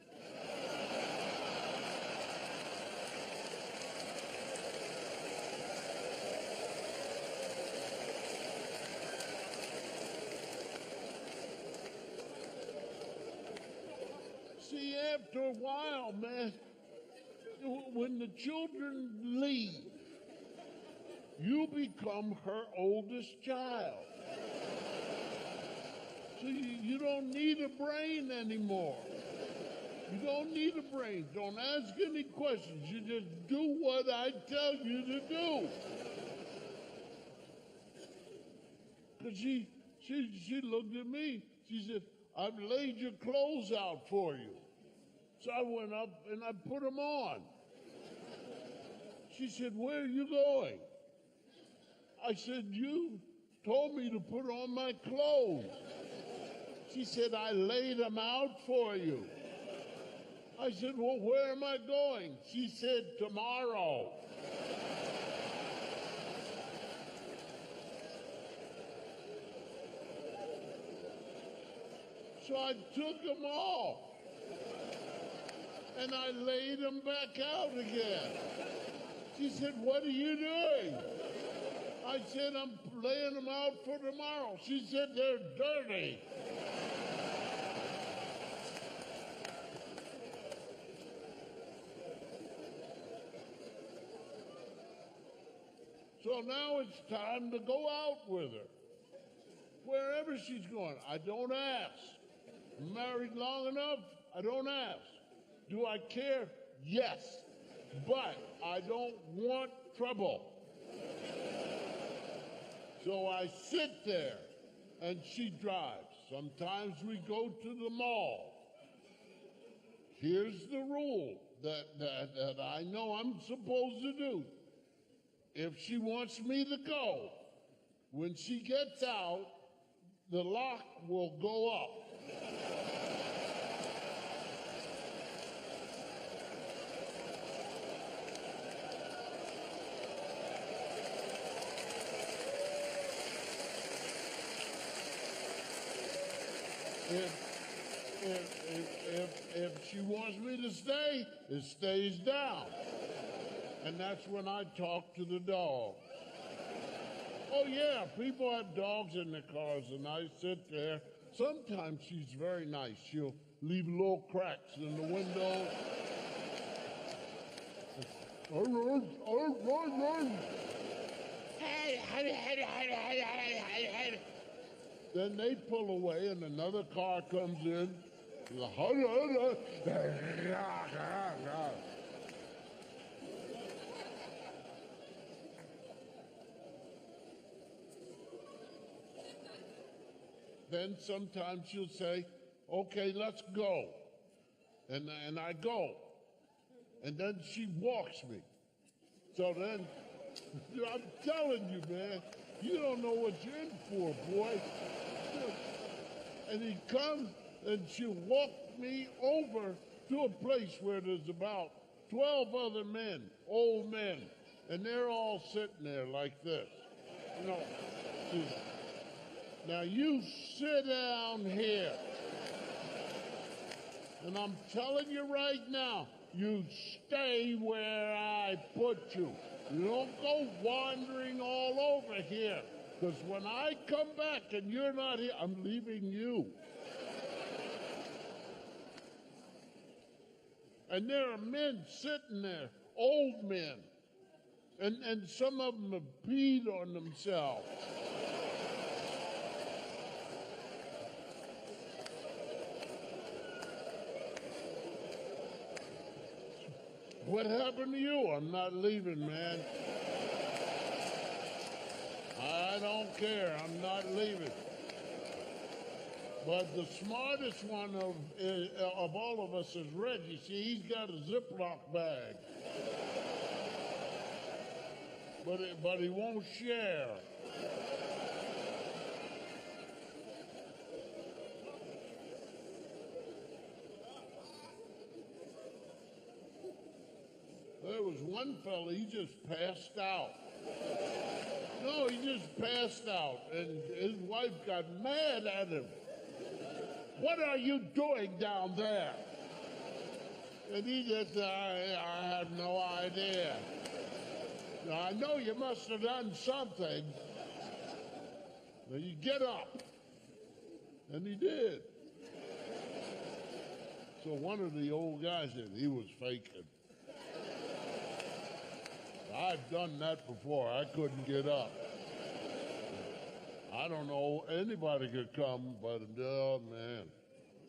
See, after a while, man, when the children leave, you become her oldest child. So you don't need a brain anymore. You don't need a brain. Don't ask any questions. You just do what I tell you to do. Because she looked at me. She said, I've laid your clothes out for you. So I went up and I put them on. She said, where are you going? I said, you told me to put on my clothes. She said, I laid them out for you. I said, well, where am I going? She said, tomorrow. So I took them off. And I laid them back out again. She said, what are you doing? I said, I'm laying them out for tomorrow. She said, they're dirty. So now it's time to go out with her. Wherever she's going, I don't ask. I'm married long enough, I don't ask. Do I care? Yes. But I don't want trouble. So I sit there and she drives. Sometimes we go to the mall. Here's the rule that I know I'm supposed to do. If she wants me to go, when she gets out, the lock will go up. If she wants me to stay, it stays down. And that's when I talk to the dog. Oh yeah, people have dogs in their cars and I sit there. Sometimes she's very nice. She'll leave little cracks in the window. Then they pull away and another car comes in. Then sometimes she'll say, okay, let's go. And I go. And then she walks me. So then, I'm telling you, man, you don't know what you're in for, boy. And he comes and she'll walk me over to a place where there's about 12 other men, old men, and they're all sitting there like this. You know, now you sit down here. And I'm telling you right now, you stay where I put you. You don't go wandering all over here. Because when I come back and you're not here, I'm leaving you. And there are men sitting there, old men, And some of them have peed on themselves. What happened to you? I'm not leaving, man. I don't care. I'm not leaving. But the smartest one of all of us is Reggie. See, he's got a Ziploc bag. But he won't share. There was one fella, he just passed out. No, he just passed out, and his wife got mad at him. What are you doing down there? And he just, I have no idea. Now, I know you must have done something. Now you get up. And he did. So one of the old guys said he was faking. I've done that before. I couldn't get up. I don't know anybody could come, but oh man,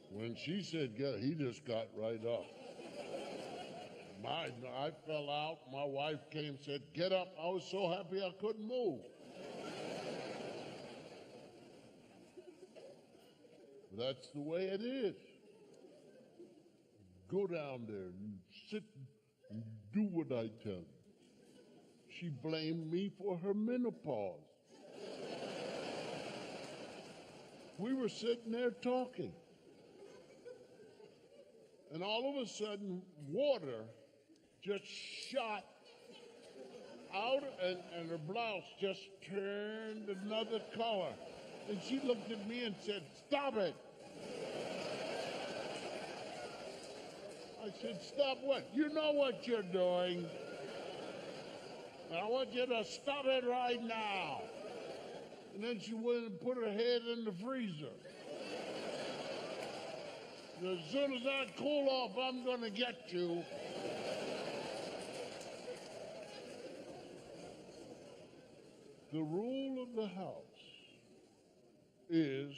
when she said get, he just got right up. I fell out. My wife came and said, get up. I was so happy I couldn't move. That's the way it is. Go down there and sit and do what I tell you. She blamed me for her menopause. We were sitting there talking. And all of a sudden, water just shot out and her blouse just turned another color. And she looked at me and said, stop it. I said, stop what? You know what you're doing. And I want you to stop it right now. And then she went and put her head in the freezer. As soon as I cool off, I'm going to get you. The rule of the house is,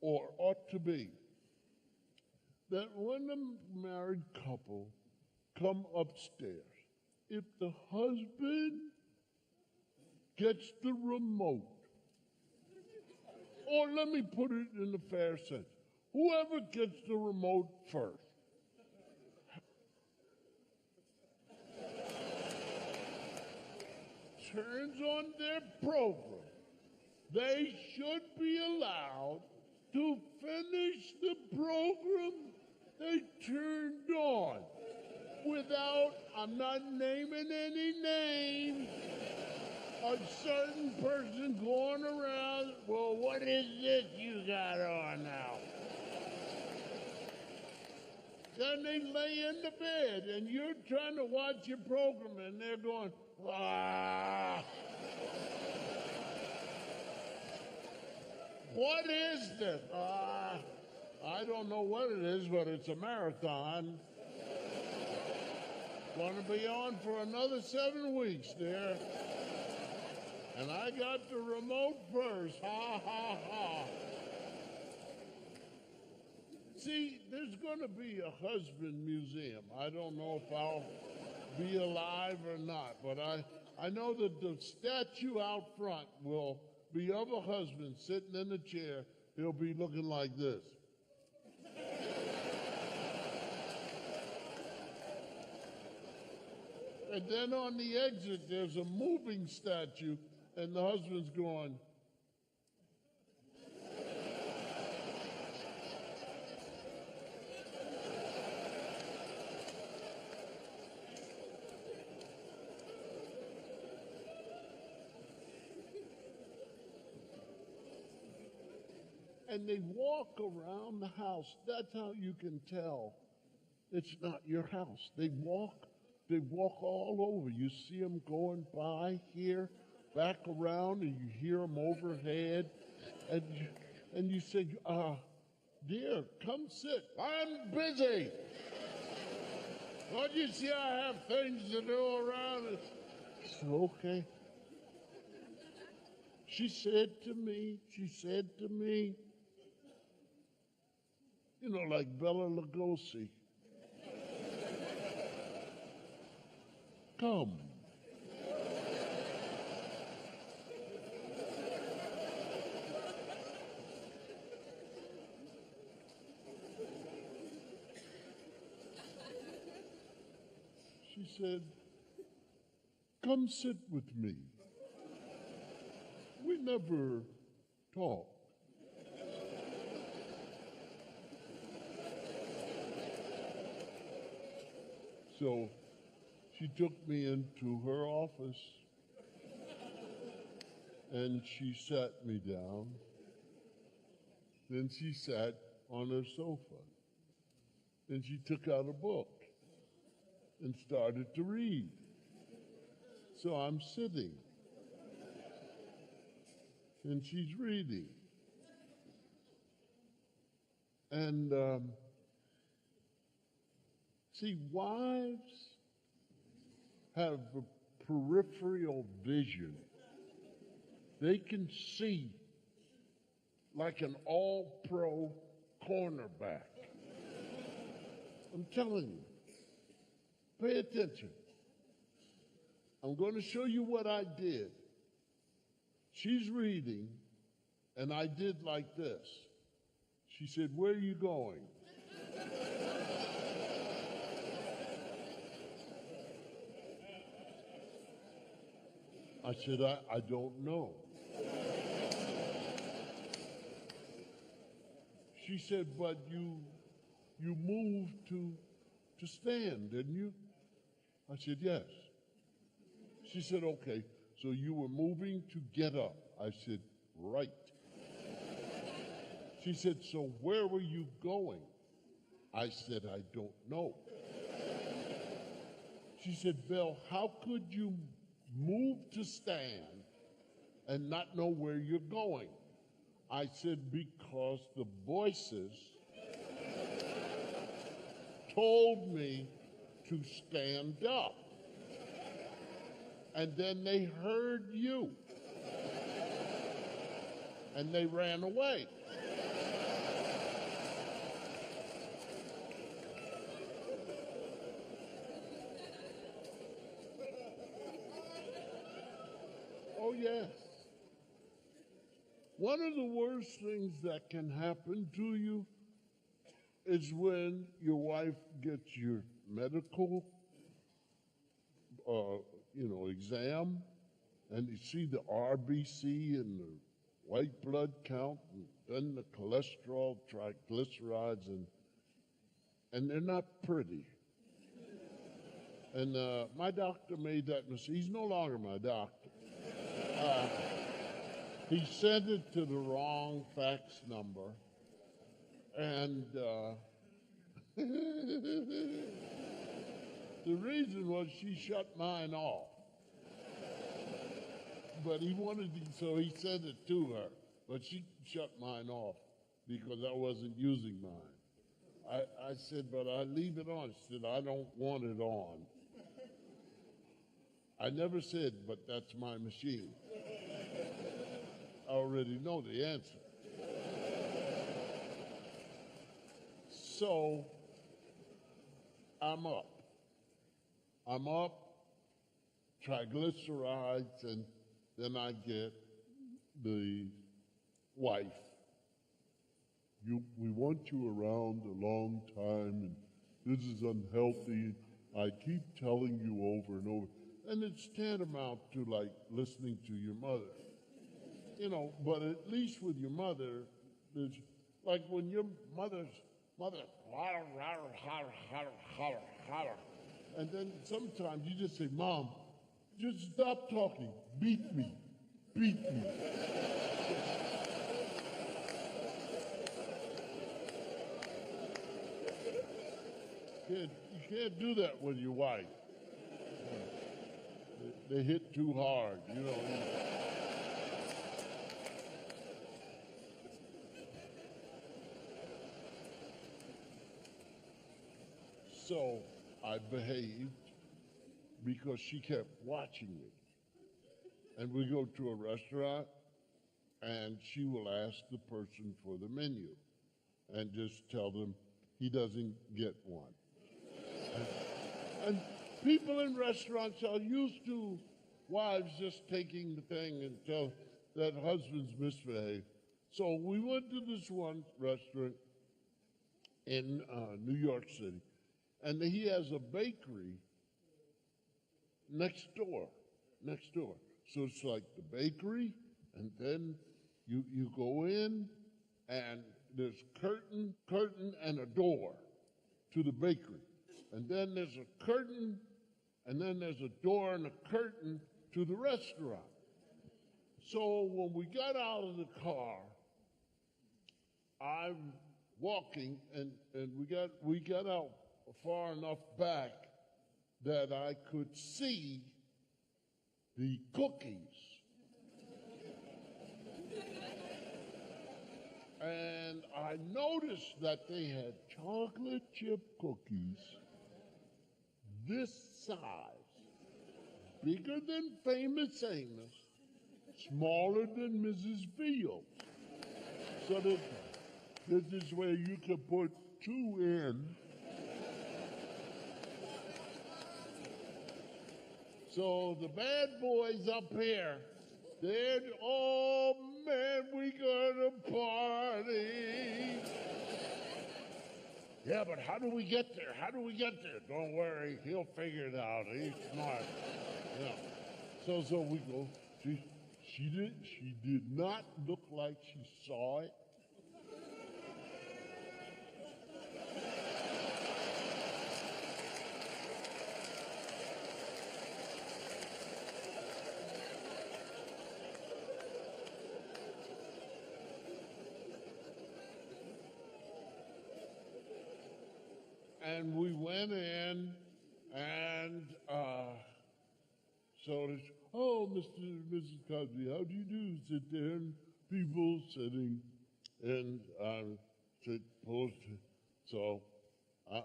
or ought to be, that when a married couple come upstairs, if the husband gets the remote, or let me put it in a fair sense, whoever gets the remote first turns on their program, they should be allowed to finish the program they turned on without, I'm not naming any names, a certain person going around, well, what is this you got on now? Then they lay in the bed and you're trying to watch your program and they're going, ah. What is this? I don't know what it is, but it's a marathon. Going to be on for another 7 weeks, dear. And I got the remote first. Ha, ha, ha. See, there's going to be a husband museum. I don't know if I'll be alive or not, but I know that the statue out front will be of a husband sitting in a chair. He'll be looking like this. And then on the exit, there's a moving statue, and the husband's going. And they walk around the house. That's how you can tell it's not your house. They walk all over. You see them going by here, back around, and you hear them overhead. And you say, dear, come sit. I'm busy. Don't you see I have things to do around? Okay. She said to me, like Bela Lugosi, come. She said, come sit with me. We never talked. So she took me into her office and she sat me down. Then she sat on her sofa. Then she took out a book and started to read. So I'm sitting and she's reading. And see, wives have a peripheral vision. They can see like an all-pro cornerback. I'm telling you, pay attention. I'm going to show you what I did. She's reading, and I did like this. She said, where are you going? I said, I don't know. She said, but you moved to stand, didn't you? I said, yes. She said, okay, so you were moving to get up. I said, right. She said, so where were you going? I said, I don't know. She said, Bill, how could you move to stand and not know where you're going? I said, because the voices told me to stand up. And then they heard you. And they ran away. Oh, yes. One of the worst things that can happen to you is when your wife gets your medical, exam, and you see the RBC and the white blood count, and then the cholesterol, triglycerides, and they're not pretty. And my doctor made that mistake. He's no longer my doctor. He sent it to the wrong fax number, and the reason was she shut mine off. But he wanted to, so he sent it to her, but she shut mine off because I wasn't using mine. I said, but I leave it on. She said, I don't want it on. I never said, but that's my machine. I already know the answer. So I'm up. Triglycerides, and then I get the wife. We want you around a long time, and this is unhealthy. I keep telling you over and over. And it's tantamount to like listening to your mother. But at least with your mother, there's like when your mother, and then sometimes you just say, Mom, just stop talking, beat me. You can't do that with your wife. They hit too hard, So I behaved because she kept watching me. And we go to a restaurant, and she will ask the person for the menu and just tell them he doesn't get one. And people in restaurants are used to wives just taking the thing and tell that husbands misbehave. So we went to this one restaurant in New York City, and he has a bakery next door. So it's like the bakery, and then you go in, and there's curtain, and a door to the bakery. And then there's a curtain, and then there's a door and a curtain to the restaurant. So when we got out of the car, I'm walking, and we got out far enough back that I could see the cookies. And I noticed that they had chocolate chip cookies this size, bigger than Famous Amos, smaller than Mrs. Fields. So this is where you could put two in. So the bad boys up here, they're, oh man, we gonna party. Yeah, but how do we get there? Don't worry, he'll figure it out. He's smart. Yeah. So we go. She did not look like she saw it. And we went in, and so it's, oh, Mr. and Mrs. Cosby, how do you do? Sit there, and people sitting, and supposed to, so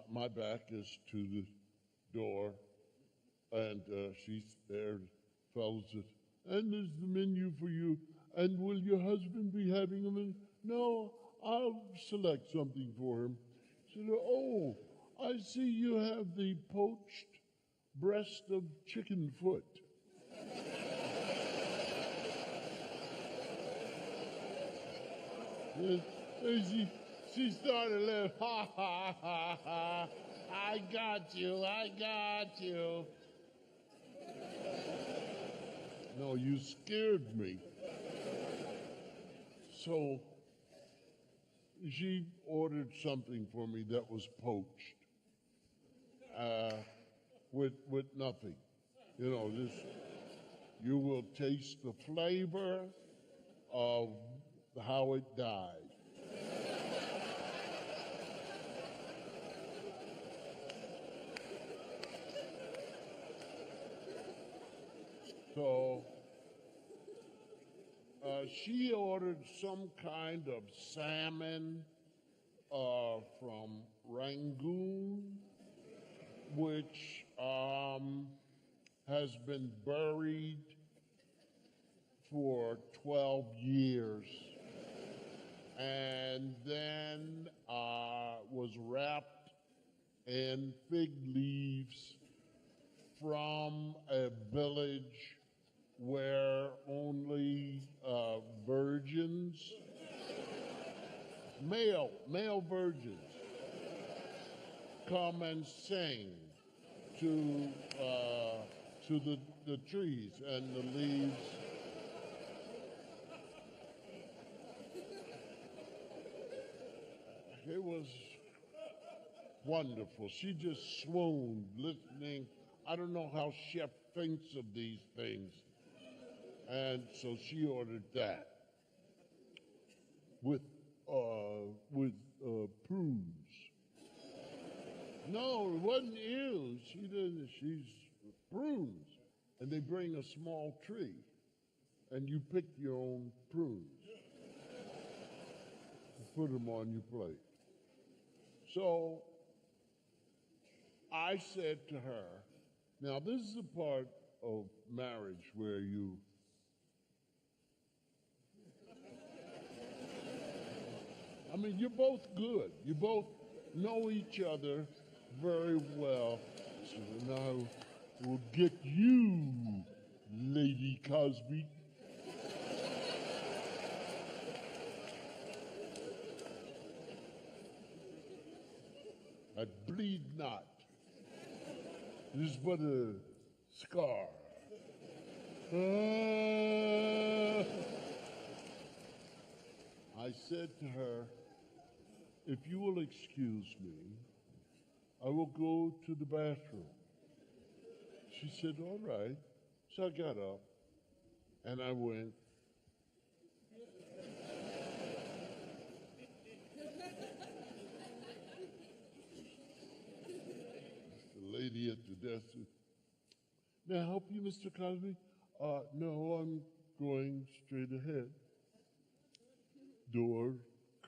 my back is to the door, and she's there, fellows says, and there's the menu for you, and will your husband be having a menu? No, I'll select something for him. She said, oh, I see you have the poached breast of chicken foot. She started laughing, ha, ha, ha, ha. I got you. No, you scared me. So she ordered something for me that was poached. With nothing. You know, you will taste the flavor of how it died. So she ordered some kind of salmon from Rangoon, which has been buried for 12 years, and then was wrapped in fig leaves from a village where only virgins, male virgins, come and sing to the trees and the leaves. It was wonderful. She just swooned listening. I don't know how Chef thinks of these things. And so she ordered that with prunes. No, it wasn't eels. She didn't. She's prunes. And they bring a small tree, and you pick your own prunes. Put them on your plate. So I said to her, now this is the part of marriage where you I mean, you're both good. You both know each other very well. So now we'll get you, Lady Cosby. I bleed not. This is but a scar. I said to her, if you will excuse me, I will go to the bathroom. She said, all right. So I got up and I went. The lady at the desk said, may I help you, Mr. Cosby? No, I'm going straight ahead. Door,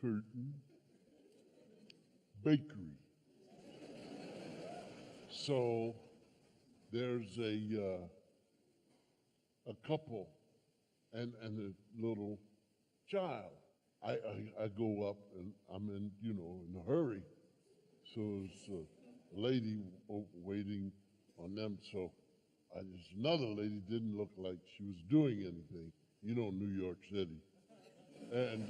curtain, bakery. So there's a couple and a little child. I go up and I'm in a hurry. So it's a lady waiting on them. So this another lady didn't look like she was doing anything. New York City. And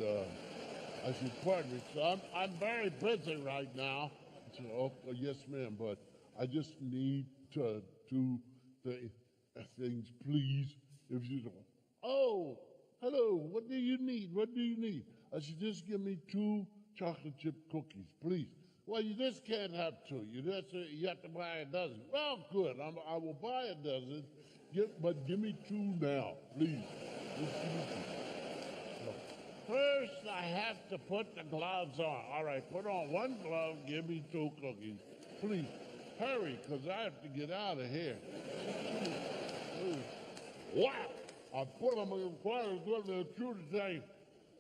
I said, pardon me, so I'm very busy right now. She said, oh, yes, ma'am, but I just need to do things, please. If you don't, oh, hello, what do you need? What do you need? I said, just give me 2 chocolate chip cookies, please. Well, you just can't have 2. You have to buy a dozen. Well, good, I will buy a dozen, but give me 2 now, please. Just give me 2. First, I have to put the gloves on. All right, put on 1 glove, give me 2 cookies. Please, hurry, because I have to get out of here. Wow! I put them in quite a good true today.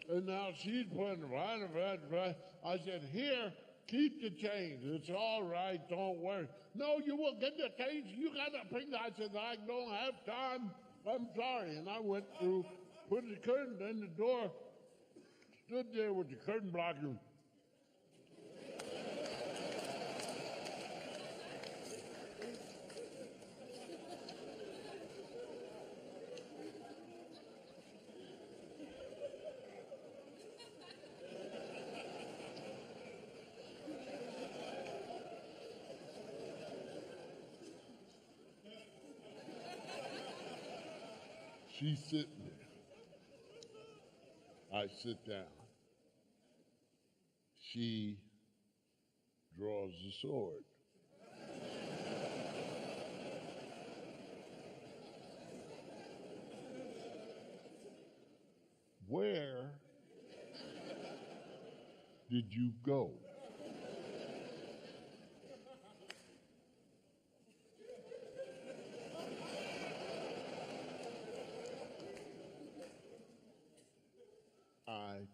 And now she's putting right. I said, here, keep the change. It's all right, don't worry. No, you will get the change. You got to bring that. I said, I don't have time. I'm sorry. And I went through, put the curtain in the door, stood there with the curtain blocking. She's sitting there. I sit down. She draws the sword. Where did you go? I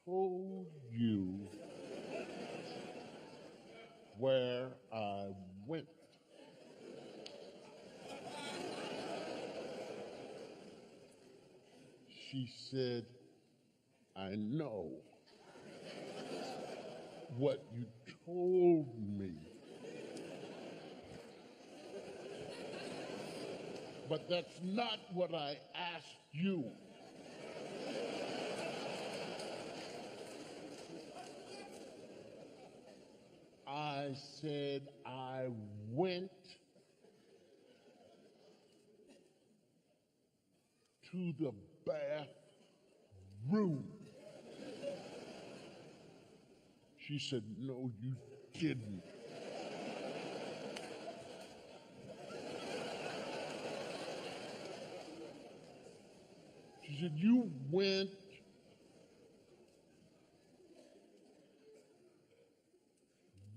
told you where I went. She said, I know what you told me. But that's not what I asked you. I said I went to the bathroom. She said, no, you didn't. She said, you went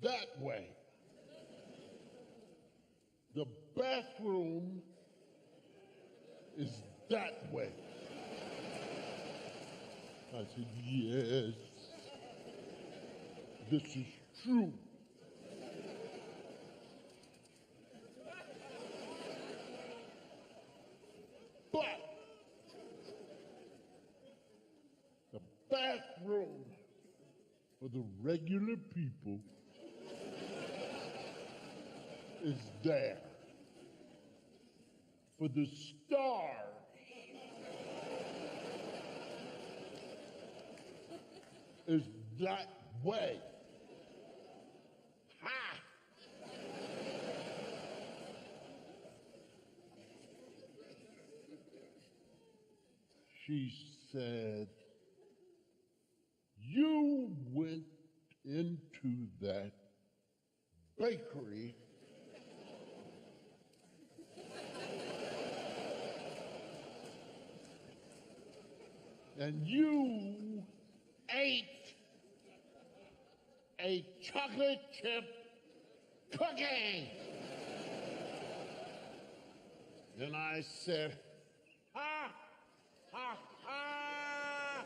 that way. The bathroom is that way. I said, yes, this is true. But the bathroom for the regular people is there. For the stars is that way. Ha! She said, you went into that bakery and you ate a chocolate chip cookie. And I said, ha, ha, ha,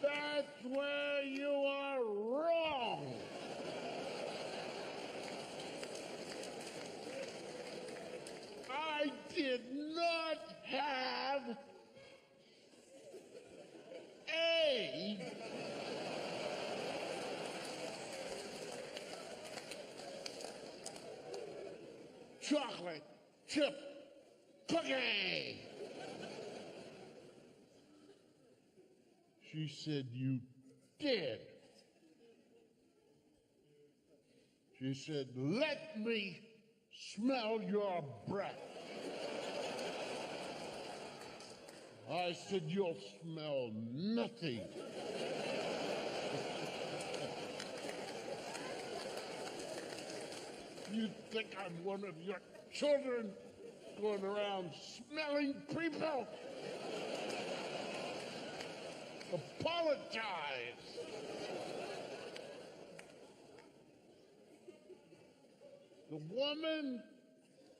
that's where you are wrong. I did not have a chocolate chip cookie. She said, you did. She said, let me smell your breath. I said, you'll smell nothing. You think I'm one of your children going around smelling people? Apologize. The woman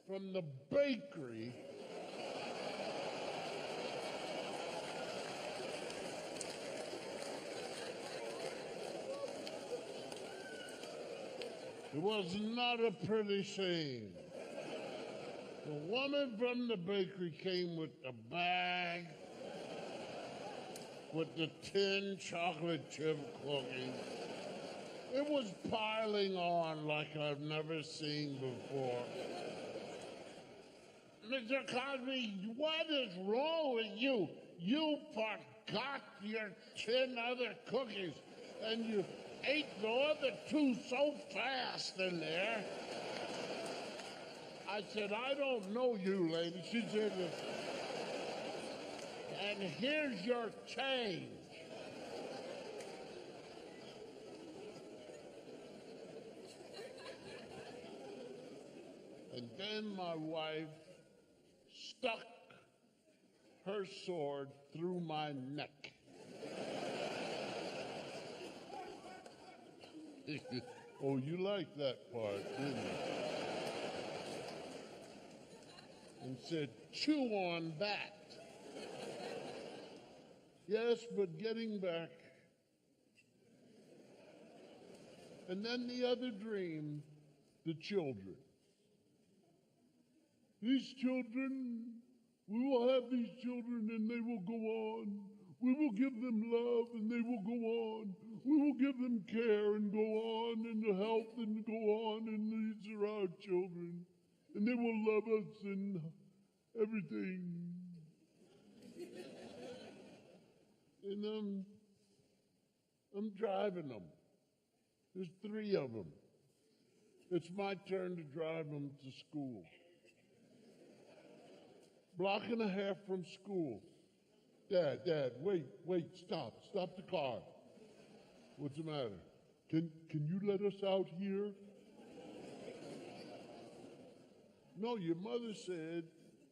from the bakery it was not a pretty scene. The woman from the bakery came with a bag with the 10 chocolate chip cookies. It was piling on like I've never seen before. Mr. Cosby, what is wrong with you? You forgot your 10 other cookies, and you ate the other 2 so fast in there. I said, I don't know you, lady. She said, and here's your change. And then my wife stuck her sword through my neck. Oh, you liked that part, didn't you? And said, chew on that. Yes, but getting back. And then the other dream, the children. These children, we will have these children and they will go on. We will give them love and they will go on. We will give them care and go on and health and go on, and these are our children. And they will love us and everything. And I'm driving them. There's 3 of them. It's my turn to drive them to school. Block and a half from school. Dad, wait, stop the car. What's the matter? Can you let us out here? No, your mother said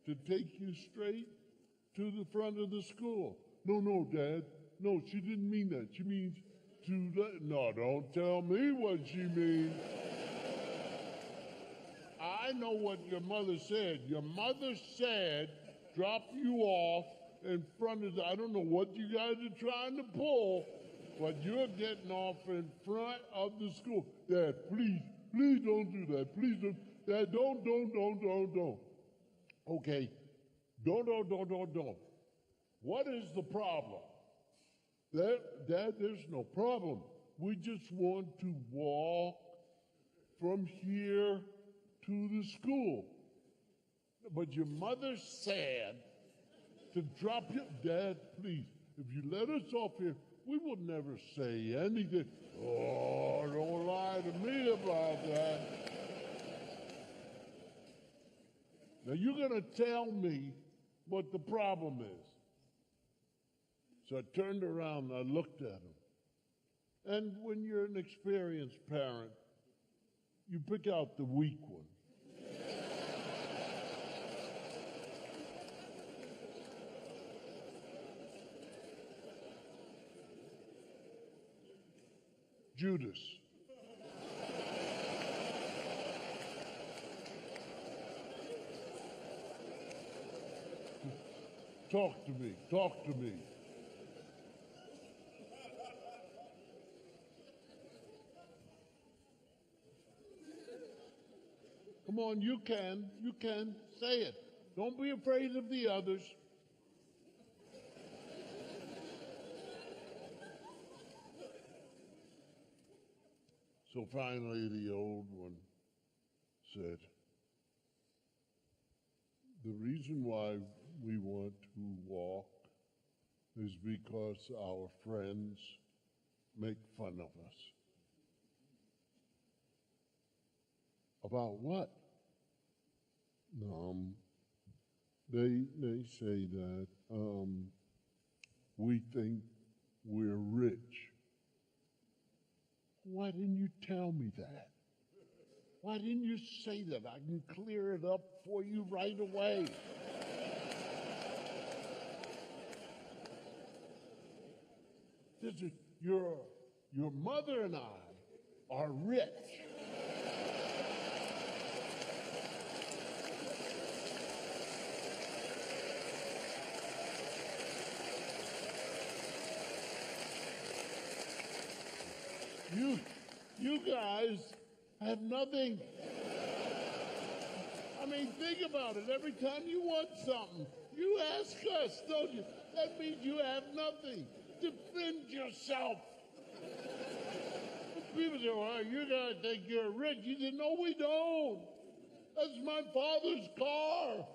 to take you straight to the front of the school. No, Dad. No, she didn't mean that. She means to let... No, don't tell me what she means. I know what your mother said. Your mother said drop you off in front of the... I don't know what you guys are trying to pull, but you're getting off in front of the school. Dad, please don't do that. Please don't. Dad, don't. Okay. Don't. What is the problem? Dad, there's no problem. we just want to walk from here to the school. But your mother said to drop you. Dad, please, if you let us off here, we will never say anything. Oh, don't lie to me about that. Now you're going to tell me what the problem is. So I turned around and I looked at him. And when you're an experienced parent, you pick out the weak one. Judas. Talk to me, talk to me. Come on, you can say it. Don't be afraid of the others. So finally the old one said, the reason why we want to walk is because our friends make fun of us. About what? They say that we think we're rich. Why didn't you tell me that? Why didn't you say that? I can clear it up for you right away. Your mother and I are rich. You guys have nothing. I mean, think about it. Every time you want something, you ask us, don't you? That means you have nothing. Defend yourself. People say, well, you guys think you're rich. You say, no, we don't. That's my father's car.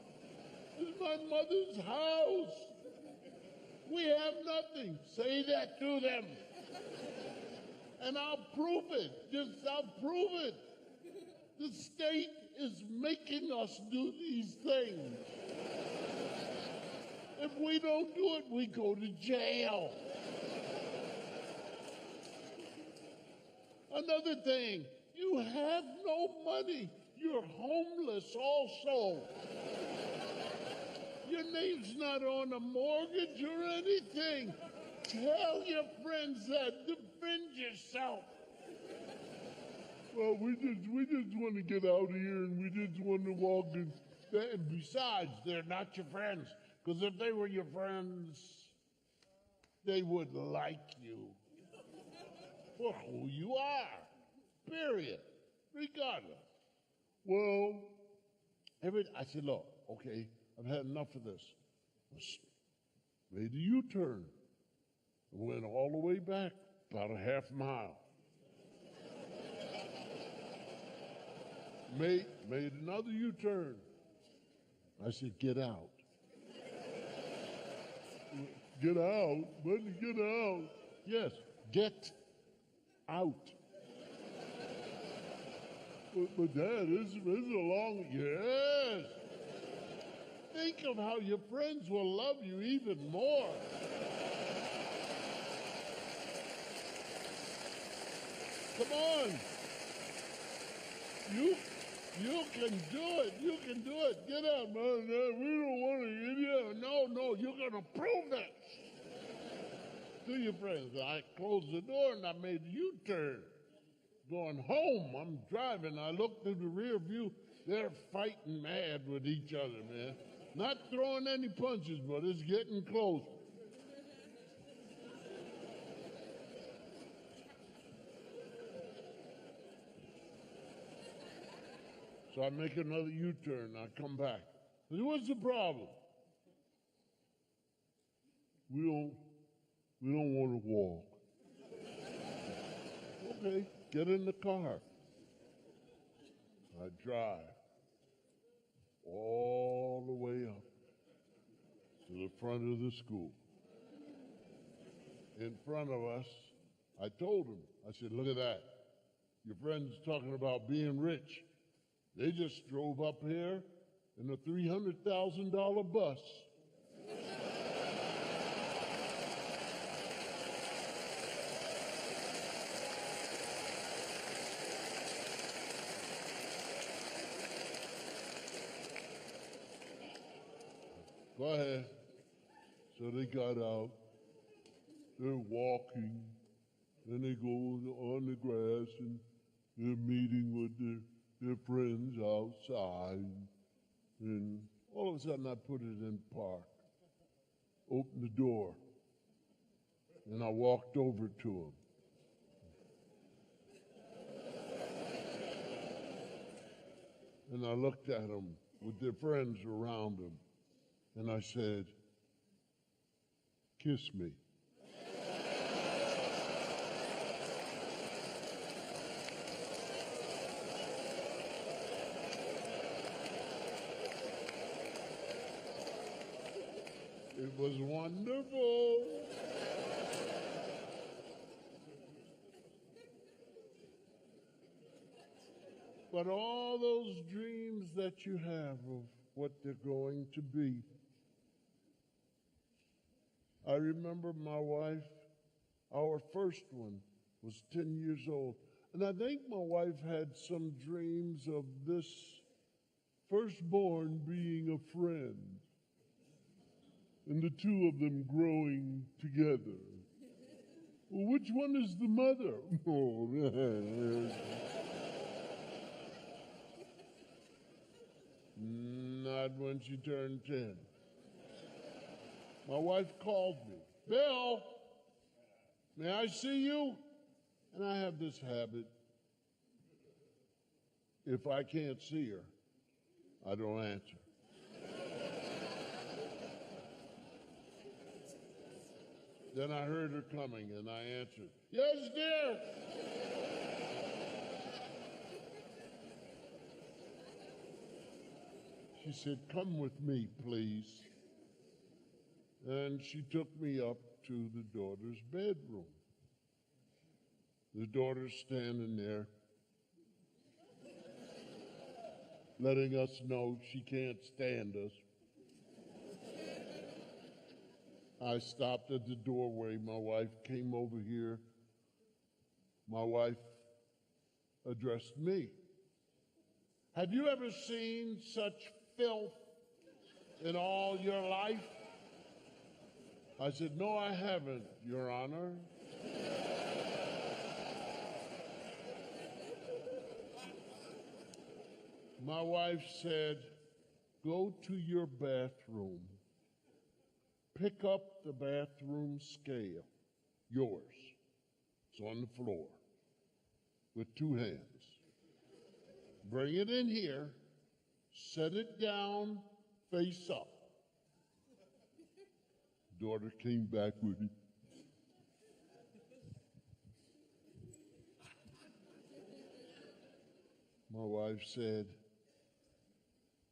This is my mother's house. We have nothing. Say that to them. And I'll prove it. I'll prove it. The state is making us do these things. If we don't do it, we go to jail. Another thing, you have no money. You're homeless also. Your name's not on a mortgage or anything. Tell your friends that. Defend yourself. Well, we just want to get out of here and we just want to walk in. And besides, they're not your friends. Because if they were your friends, they would like you for who you are. Period. Regardless. Well, I said, look, okay, I've had enough of this. Made a U-turn. Went all the way back, about a half mile. Made another U-turn. I said, get out. Get out? What? Get out? Yes, get out. But Dad, this is a long, yes. Think of how your friends will love you even more. Come on. You can do it. You can do it. Get out, man. We don't want to get you. No, you're going to prove it. To your friends. I closed the door and I made a U-turn. Going home, I'm driving. I looked through the rear view. They're fighting mad with each other, man. Not throwing any punches, but it's getting close. So I make another U-turn. I come back. I said, what's the problem? We don't want to walk. okay, get in the car. I drive all the way up to the front of the school. In front of us, I told him, I said, look at that. Your friend's talking about being rich. They just drove up here in a $300,000 bus. Go ahead. So they got out. They're walking. Then they go on the grass and they're meeting with their friends outside. And all of a sudden I put it in park. Opened the door. And I walked over to them. And I looked at them with their friends around them. And I said, kiss me. It was wonderful. But all those dreams that you have of what they're going to be. I remember my wife, our first one, was 10 years old. And I think my wife had some dreams of this firstborn being a friend. And the two of them growing together. Well, which one is the mother? Oh, not when she turned 10. My wife called me. Bill, may I see you? And I have this habit. If I can't see her, I don't answer. Then I heard her coming and I answered, yes, dear. She said, come with me, please. And she took me up to the daughter's bedroom. The daughter's standing there, letting us know she can't stand us. I stopped at the doorway. My wife came over here. My wife addressed me. Have you ever seen such filth in all your life? I said, no, I haven't, Your Honor. My wife said, go to your bathroom. Pick up the bathroom scale, yours. It's on the floor with two hands. Bring it in here, set it down, face up. Daughter came back with it. My wife said,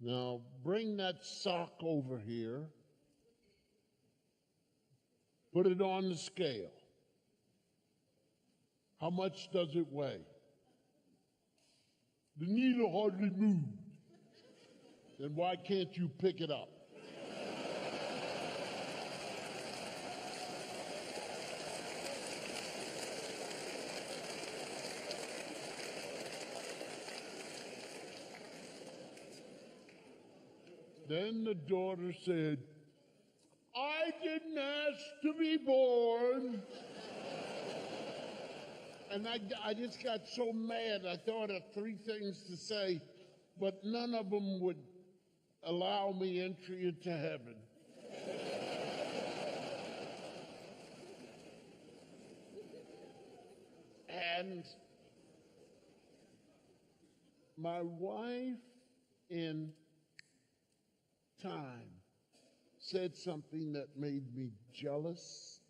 now bring that sock over here. Put it on the scale. How much does it weigh? The needle hardly moved. Then why can't you pick it up? Then the daughter said, I didn't ask to be born. And I just got so mad. I thought of 3 things to say, but none of them would allow me entry into heaven. And my wife, in time, said something that made me jealous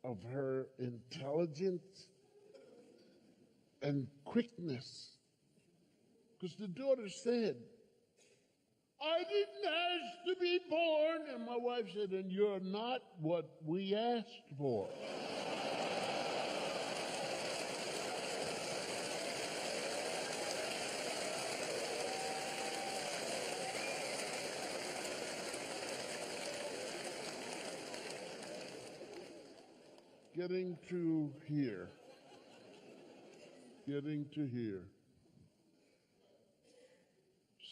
of her intelligence and quickness. Because the daughter said, I didn't ask to be born. And my wife said, and you're not what we asked for. Getting to here.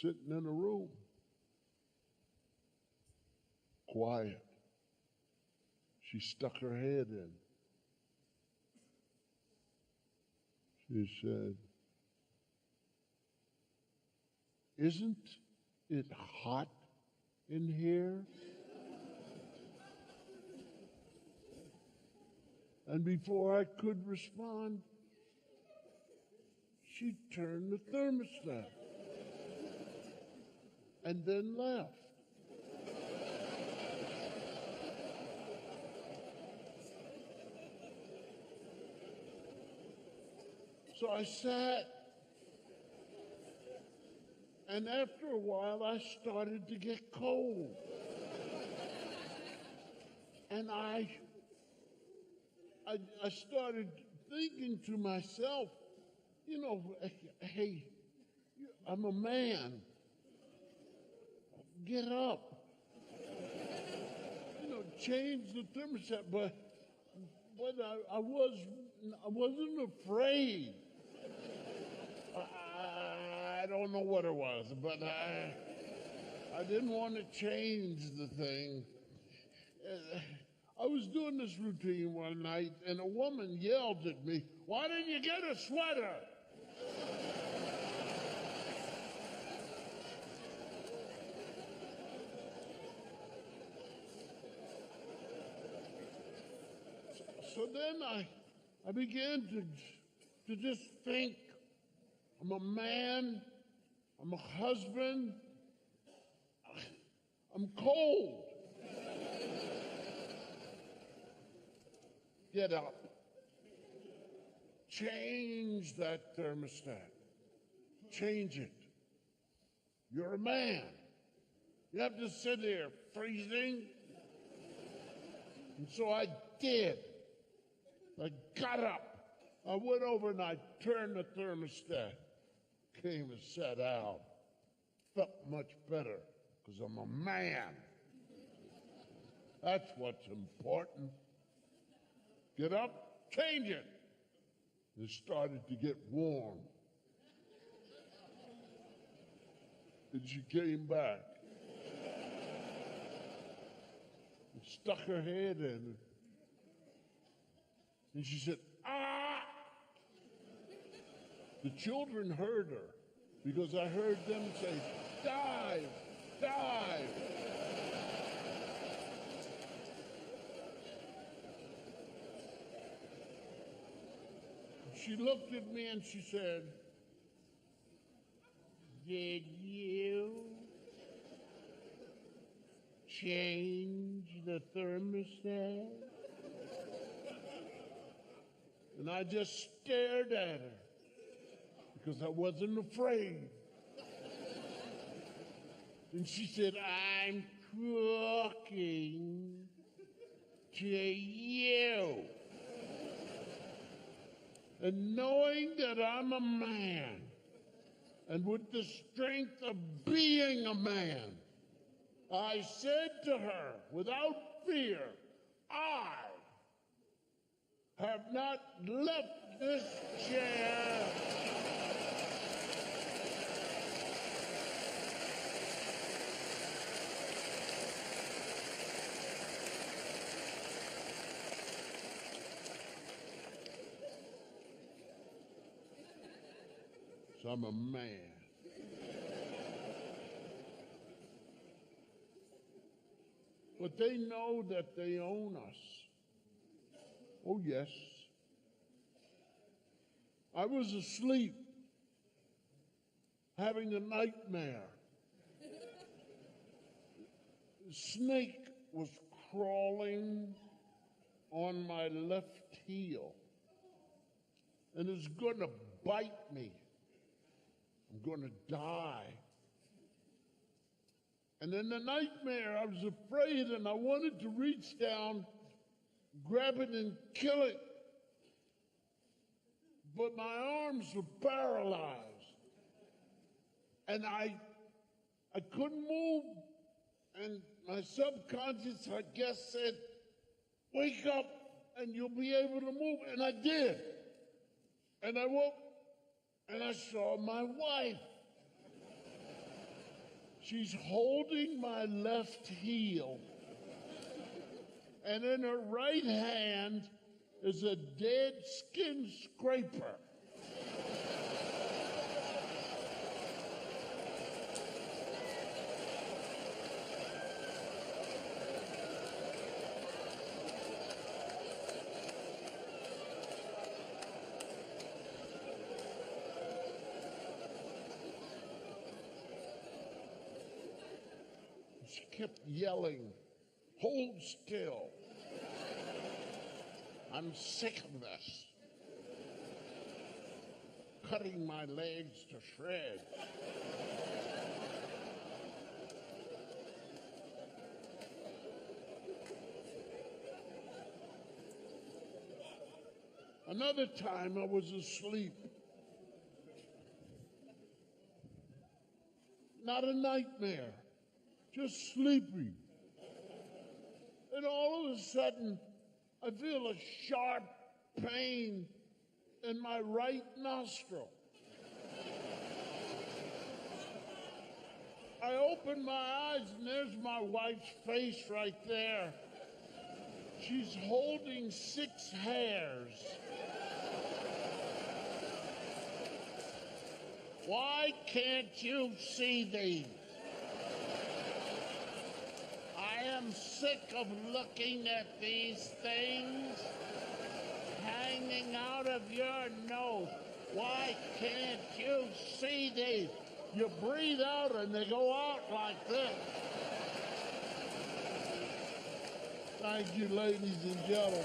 Sitting in a room. Quiet. She stuck her head in. She said, isn't it hot in here? And before I could respond, she turned the thermostat and then left. So I sat, and after a while I started to get cold. And I started thinking to myself, you know, hey, I'm a man. Get up. You know, change the thermostat. But I wasn't afraid. I don't know what it was, but I didn't want to change the thing. I was doing this routine one night, and a woman yelled at me, why didn't you get a sweater? So then I began to just think, I'm a man, I'm a husband, I'm cold. Get up. Change that thermostat. Change it. You're a man. You have to sit there freezing. And so I did. I got up. I went over and I turned the thermostat. Came and sat down. Felt much better because I'm a man. That's what's important. Get up, change it. It started to get warm. And she came back. And stuck her head in. And she said, ah! The children heard her because I heard them say, dive, dive. She looked at me and she said, did you change the thermostat? And I just stared at her because I wasn't afraid. And she said, I'm talking to you. And knowing that I'm a man, and with the strength of being a man, I said to her, without fear, I have not left this chair so I'm a man. But they know that they own us. Oh, yes. I was asleep, having a nightmare. A snake was crawling on my left heel and is going to bite me. I'm going to die. And in the nightmare, I was afraid and I wanted to reach down, grab it and kill it. But my arms were paralyzed. And I couldn't move. And my subconscious, I guess, said, wake up and you'll be able to move. And I did. And I woke and I saw my wife. She's holding my left heel. And in her right hand is a dead skin scraper. She kept yelling, hold still. I'm sick of this. Cutting my legs to shreds. Another time I was asleep. Not a nightmare, just sleeping. And all of a sudden, I feel a sharp pain in my right nostril. I open my eyes and there's my wife's face right there. She's holding 6 hairs. Why can't you see these? I am sick of looking at these things hanging out of your nose. Why can't you see these? You breathe out and they go out like this. Thank you, ladies and gentlemen.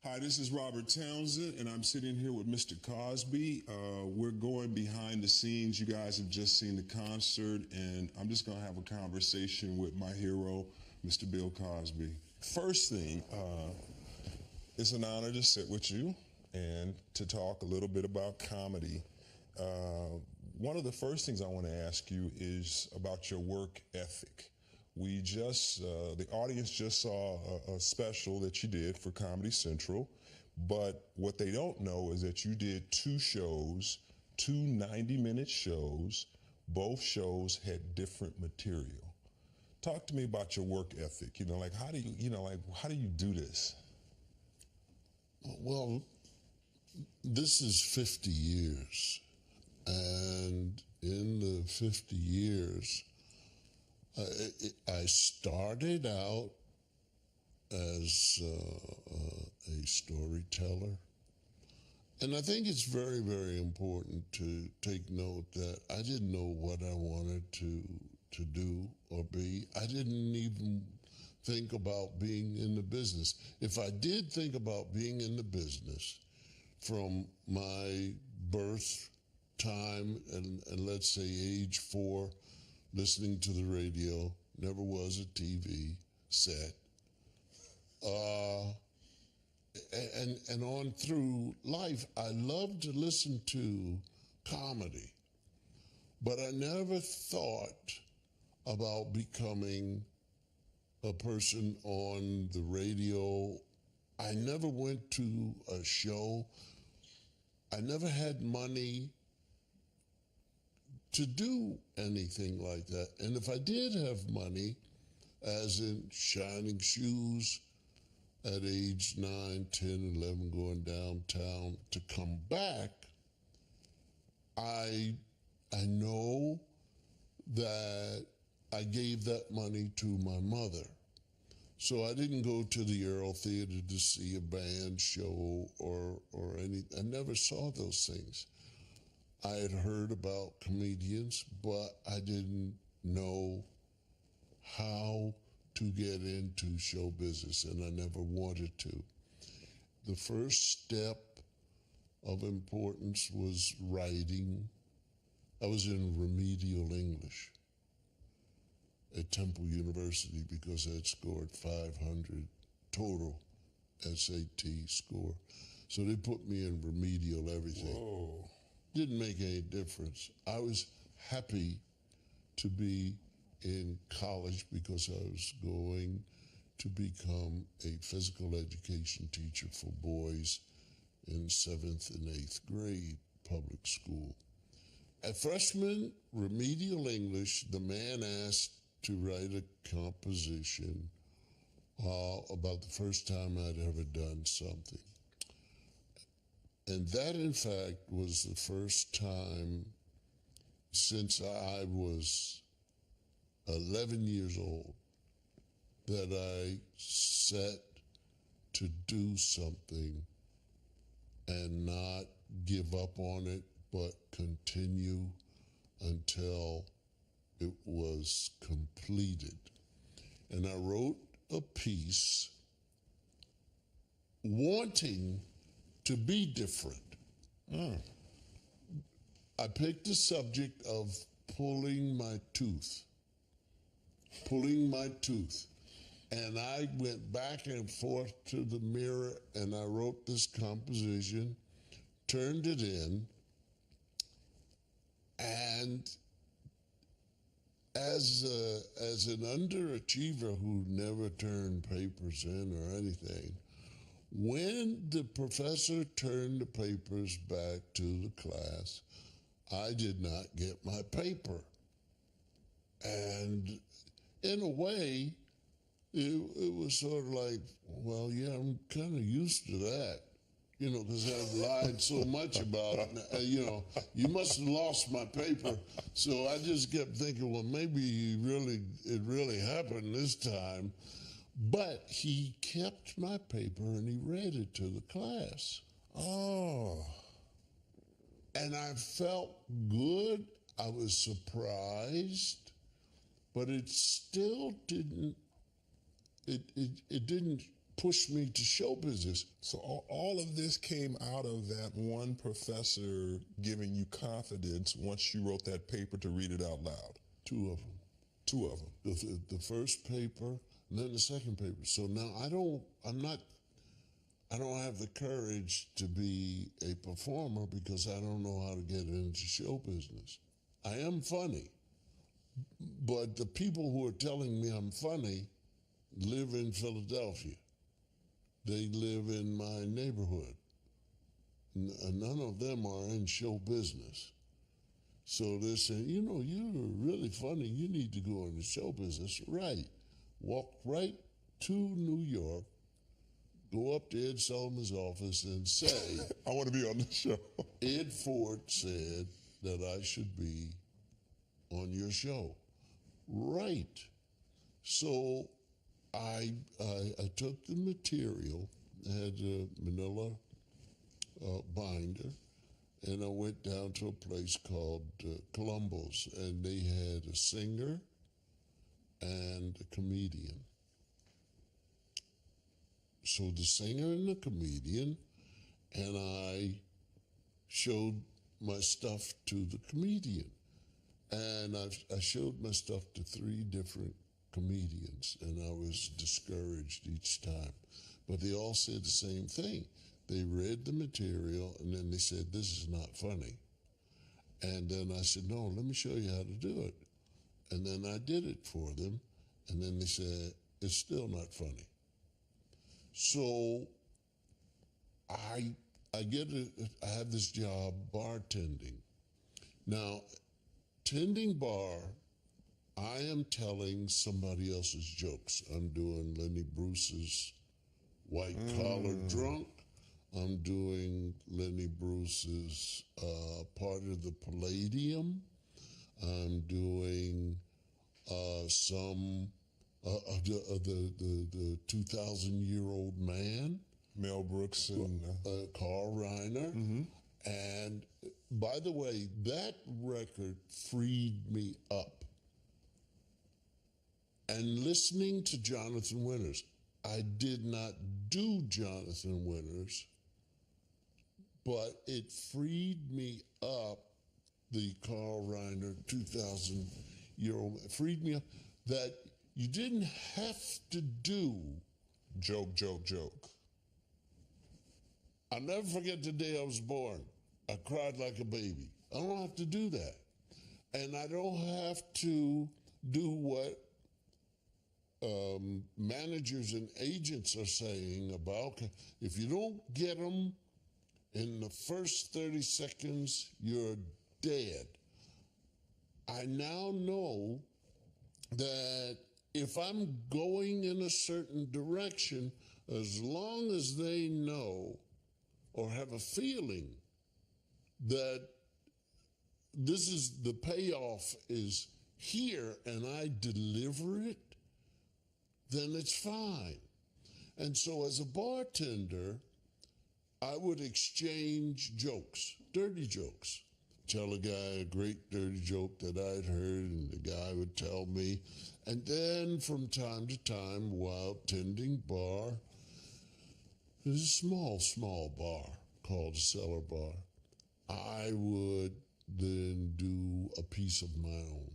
Hi, this is Robert Townsend, and I'm sitting here with Mr. Cosby. We're going behind the scenes. You guys have just seen the concert, and I'm just going to have a conversation with my hero, Mr. Bill Cosby. First thing, it's an honor to sit with you and to talk a little bit about comedy. One of the first things I want to ask you is about your work ethic. We just, the audience just saw a special that you did for Comedy Central, but what they don't know is that you did 2 shows, 2 90-minute shows. Both shows had different material. Talk to me about your work ethic. You know, like how do you do this? Well, this is 50 years. And in the 50 years, I started out as a storyteller. And I think it's very, very important to take note that I didn't know what I wanted to do or be. I didn't even think about being in the business. If I did think about being in the business from my birth time and let's say age 4, listening to the radio, never was a TV set, and on through life, I love to listen to comedy, but I never thought about becoming a person on the radio. I never went to a show. I never had money to do anything like that. And if I did have money, as in shining shoes at age 9, 10, 11, going downtown to come back, I know that I gave that money to my mother. So I didn't go to the Earl Theater to see a band show or any. I never saw those things. I had heard about comedians, but I didn't know how to get into show business, and I never wanted to. The first step of importance was writing. I was in remedial English at Temple University because I had scored 500 total SAT score. So they put me in remedial everything. Whoa. Didn't make any difference. I was happy to be in college because I was going to become a physical education teacher for boys in 7th and 8th grade public school. At freshman remedial English, the man asked to write a composition about the first time I'd ever done something. And that, in fact, was the first time since I was 11 years old that I set to do something and not give up on it, but continue until it was completed. And I wrote a piece wanting to be different. I picked the subject of pulling my tooth. And I went back and forth to the mirror and I wrote this composition, turned it in, and as an underachiever who never turned papers in or anything, when the professor turned the papers back to the class, I did not get my paper. And in a way, it was sort of like, well, yeah, I'm kind of used to that, you know, because I've lied so much about it. You know, you must have lost my paper. So I just kept thinking, well, maybe it really happened this time. But he kept my paper and he read it to the class. Oh. And I felt good. I was surprised, but it still didn't, it didn't push me to show business. So all of this came out of that one professor giving you confidence once you wrote that paper to read it out loud? Two of them. Two of them. The first paper and then the second paper. So now I don't have the courage to be a performer because I don't know how to get into show business. I am funny, but the people who are telling me I'm funny live in Philadelphia. They live in my neighborhood. None of them are in show business. So they're saying, you know, you're really funny. You need to go in the show business. Right. Walk right to New York, go up to Ed Sullivan's office and say, I want to be on the show. Ed Ford said that I should be on your show. Right. So I took the material, had a manila binder, and I went down to a place called Columbo's, and they had a singer and a comedian. So the singer and the comedian, and I showed my stuff to the comedian. And I showed my stuff to 3 different comedians, and I was discouraged each time. But they all said the same thing. They read the material, and then they said, this is not funny. And then I said, no, let me show you how to do it. And then I did it for them, and then they said, it's still not funny. So I have this job bartending. Now, tending bar, I am telling somebody else's jokes. I'm doing Lenny Bruce's White Collar Drunk. I'm doing Lenny Bruce's part of the Palladium. I'm doing some of the 2,000-year-old man. Mel Brooks and Carl Reiner. Mm-hmm. And by the way, that record freed me up. And listening to Jonathan Winters, I did not do Jonathan Winters, but it freed me up, the Carl Reiner 2,000-year-old, freed me up that you didn't have to do joke, joke, joke. I'll never forget the day I was born. I cried like a baby. I don't have to do that. And I don't have to do what managers and agents are saying about, if you don't get them in the first 30 seconds, you're dead. I now know that if I'm going in a certain direction, as long as they know or have a feeling that this is the payoff is here and I deliver it, then it's fine. And so as a bartender, I would exchange jokes, dirty jokes. Tell a guy a great dirty joke that I'd heard, and the guy would tell me. And then from time to time, while tending bar, there's a small bar called a cellar bar. I would then do a piece of my own,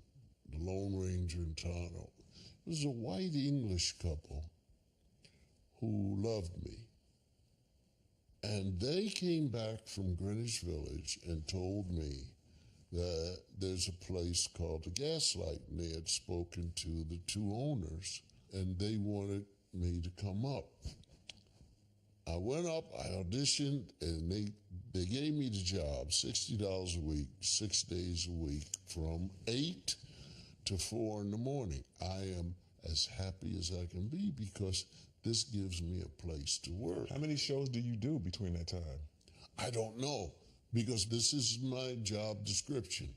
The Lone Ranger in Toronto. It was a white English couple who loved me. And they came back from Greenwich Village and told me that there's a place called the Gaslight, and they had spoken to the 2 owners, and they wanted me to come up. I went up, I auditioned, and they gave me the job, $60 a week, 6 days a week, from 8 to 4 in the morning. I am as happy as I can be because this gives me a place to work. How many shows do you do between that time? I don't know, because this is my job description,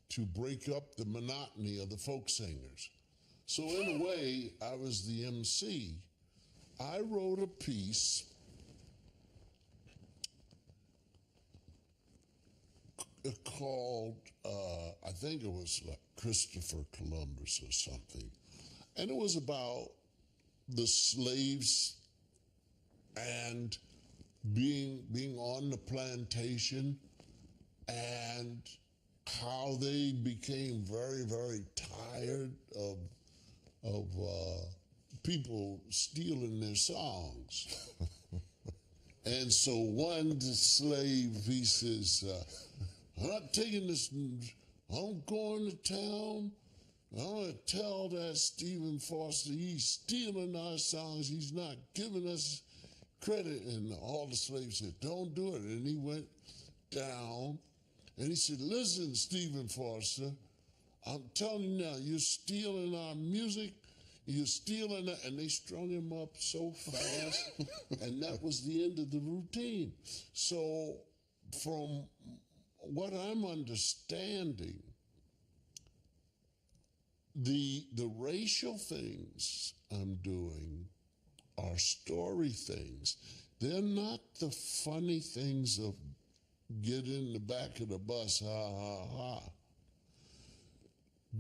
to break up the monotony of the folk singers. So in a way, I was the MC. I wrote a piece called, I think it was like Christopher Columbus or something. And it was about the slaves and being on the plantation and how they became very, very tired of people stealing their songs. And so one slave, he says, I'm not taking this, I'm going to town. I'm going to tell that Stephen Foster he's stealing our songs. He's not giving us credit. And all the slaves said, don't do it. And he went down And he said, listen, Stephen Foster, I'm telling you now, you're stealing our music. You're stealing it. And they strung him up so fast. And that was the end of the routine. So from what I'm understanding, the racial things I'm doing are story things. They're not the funny things of get in the back of the bus, ha, ha, ha.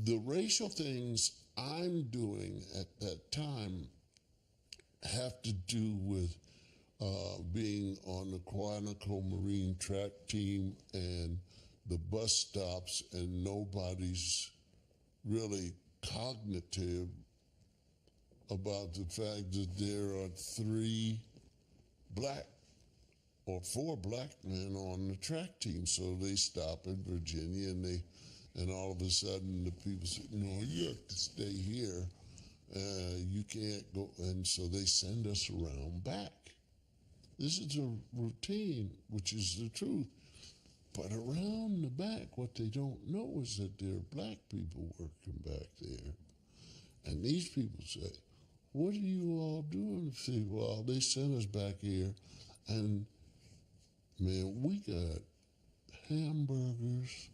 The racial things I'm doing at that time have to do with being on the Quantico Marine track team and the bus stops, and nobody's really cognitive about the fact that there are 3 black or 4 black men on the track team. So they stop in Virginia, and all of a sudden the people say, no, you have to stay here. You can't go. And so they send us around back. This is a routine, which is the truth. But around the back, what they don't know is that there are black people working back there. And these people say, what are you all doing? Say, well, they sent us back here, and man, we got hamburgers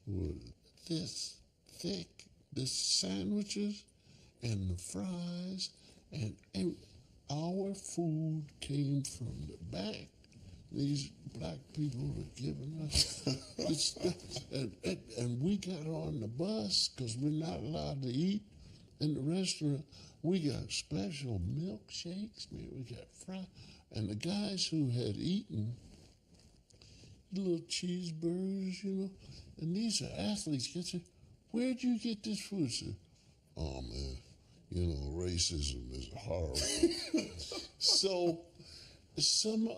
with this thick, the sandwiches and the fries, and our food came from the back. These black people were giving us this stuff, and we got on the bus because we're not allowed to eat in the restaurant. We got special milkshakes, man. We got fries, and the guys who had eaten little cheeseburgers, you know, and these are athletes. Get you, where'd you get this food? Sir? Oh man, you know, racism is horrible. So some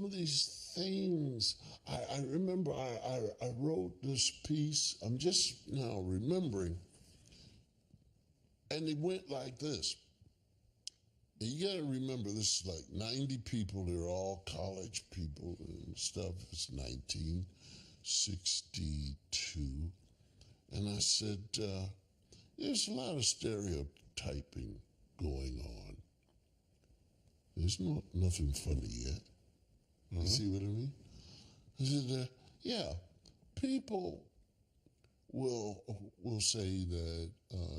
of these things, I remember I wrote this piece, I'm just now remembering, and it went like this. You gotta remember, this is like 90 people, they're all college people and stuff. It's 1962. And I said, there's a lot of stereotyping going on. There's nothing funny yet. You see what I mean? I said, yeah, people will say that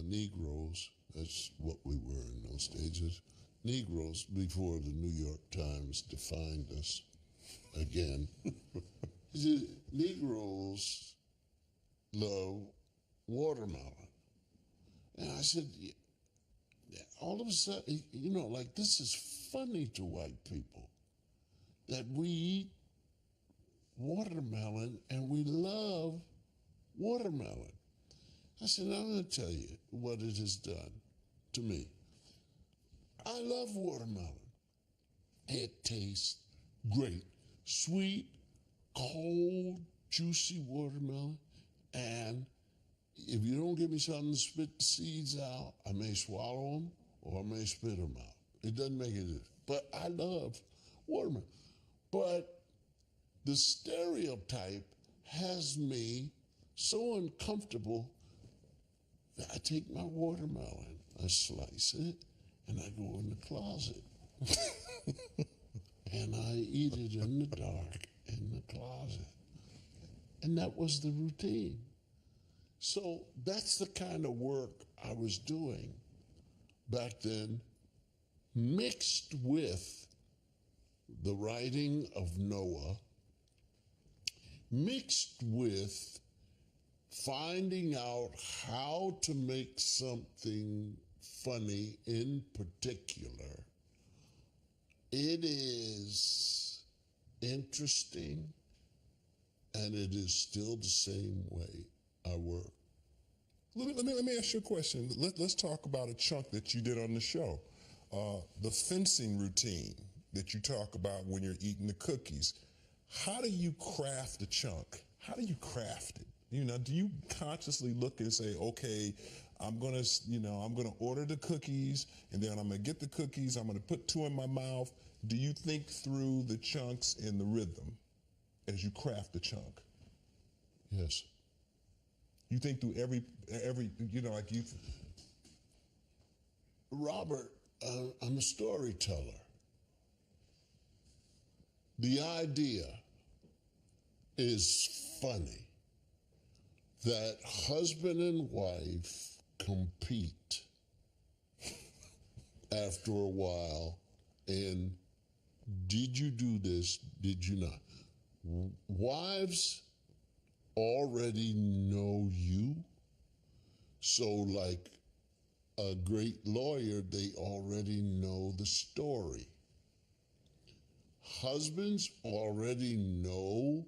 Negroes, that's what we were in those days, Negroes, before the New York Times defined us again, he said, Negroes love watermelon. And I said, all of a sudden, you know, like, this is funny to white people that we eat watermelon and we love watermelon. I said, I'm going to tell you what it has done to me. I love watermelon. It tastes great. Sweet, cold, juicy watermelon. And if you don't give me something to spit the seeds out, I may swallow them or I may spit them out. It doesn't make any difference. But I love watermelon. But the stereotype has me so uncomfortable that I take my watermelon, I slice it, and I go in the closet. And I eat it in the dark in the closet. And that was the routine. So that's the kind of work I was doing back then, mixed with the writing of Noah, mixed with finding out how to make something funny in particular. It is interesting, and it is still the same way I work. Let me ask you a question. Let's talk about a chunk that you did on the show. The fencing routine that you talk about when you're eating the cookies. How do you craft a chunk? How do you craft it? You know, do you consciously look and say, okay, I'm gonna order the cookies, and then I'm gonna get the cookies, I'm gonna put 2 in my mouth. Do you think through the chunks and the rhythm? as you craft the chunk? Yes. You think through every like you. Robert, I'm a storyteller. The idea is funny that husband and wife compete after a while, and did you do this? Did you not? Wives already know you, so like a great lawyer, they already know the story. Husbands already know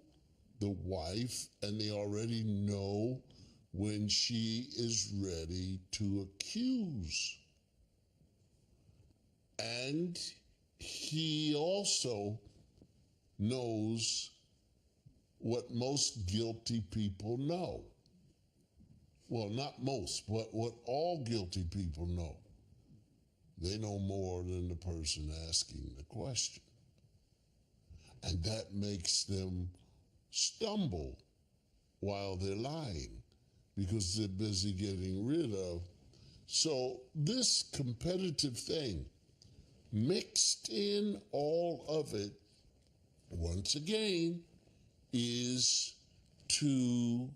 the wife, and they already know when she is ready to accuse. And he also knows what most guilty people know. Well, not most, but what all guilty people know. They know more than the person asking the question. And that makes them stumble while they're lying because they're busy getting rid of. So this competitive thing, mixed in all of it, once again, is to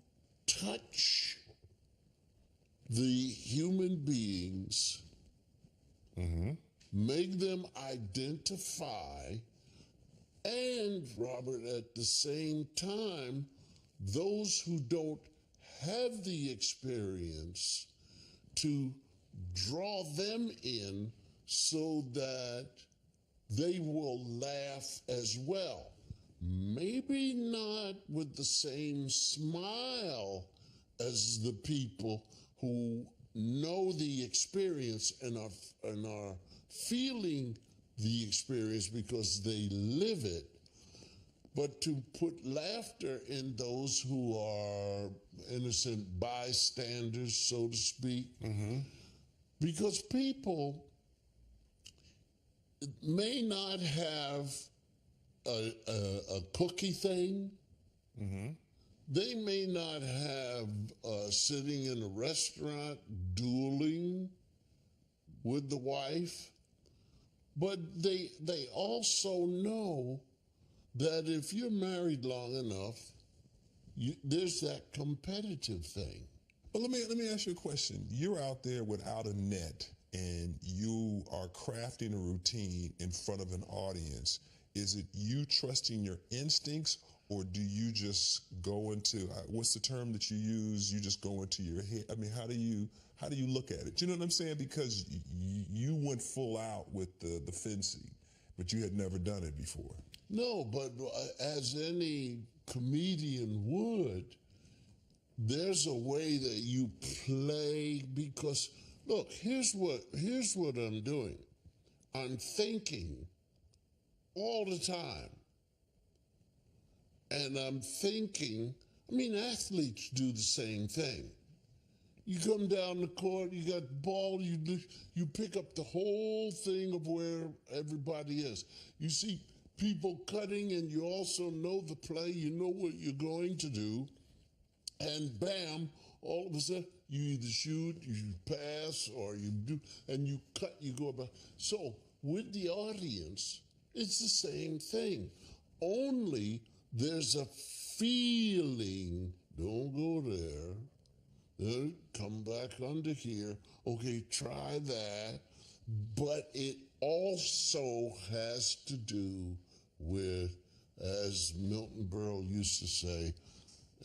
touch the human beings, make them identify, and, Robert, at the same time, those who don't have the experience, to draw them in so that they will laugh as well. Maybe not with the same smile as the people who know the experience and are feeling the experience because they live it, but to put laughter in those who are innocent bystanders, so to speak, because people may not have a cookie thing. They may not have sitting in a restaurant dueling with the wife, but they also know that if you're married long enough, there's that competitive thing. Well, let me ask you a question. You're out there without a net, and you are crafting a routine in front of an audience. Is it you trusting your instincts, or do you just go into what's the term that you use? You just go into your head. I mean, how do you look at it? Do you know what I'm saying? Because you went full out with the fencing, but you had never done it before. No, but as any comedian would, there's a way that you play, because look, here's what I'm doing. I'm thinking all the time. And I'm thinking, I mean, athletes do the same thing. You come down the court, you got the ball, you pick up the whole thing of where everybody is. You see people cutting, and you also know the play, you know what you're going to do, and bam, all of a sudden, you either shoot, you pass, or you do, and you cut, you go about. So with the audience, it's the same thing. Only there's a feeling, don't go there, then come back under here, okay, try that, but it also has to do with, as Milton Berle used to say,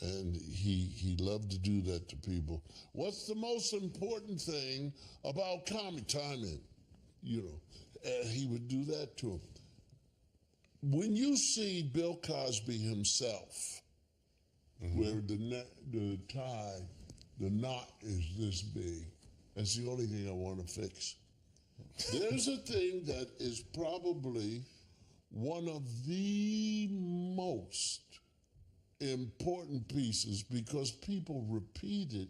and he loved to do that to people, what's the most important thing about comedy? Timing, you know, he would do that to him. When you see Bill Cosby himself, where the tie, the knot is this big, that's the only thing I want to fix. There's a thing that is probably one of the most important pieces, because people repeat it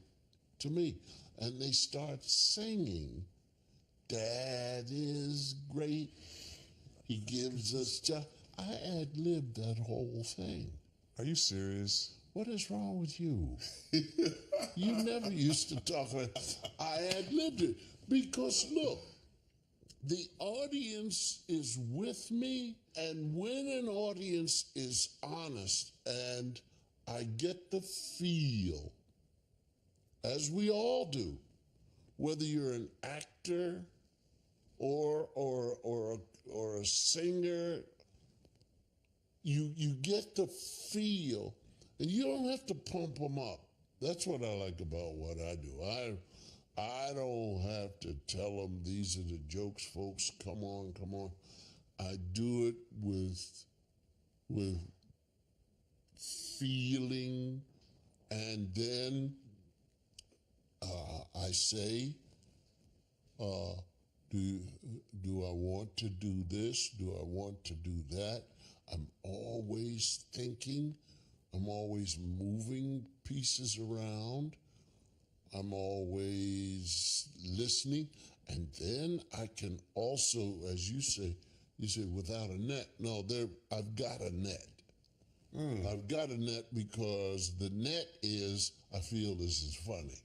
to me and they start singing, "Dad is great, he gives us joy." I ad-libbed that whole thing. Are you serious? What is wrong with you? You never used to talk. I ad-libbed it because look, the audience is with me, and when an audience is honest and I get the feel, as we all do, whether you're an actor or a singer, you get the feel, and you don't have to pump them up. That's what I like about what I do. I don't have to tell them these are the jokes, folks. Come on, come on. I do it with feeling, and then I say, do I want to do this? Do I want to do that? I'm always thinking. I'm always moving pieces around. I'm always listening. And then I can also, as you say without a net. No, I've got a net. I've got a net because the net is, I feel this is funny.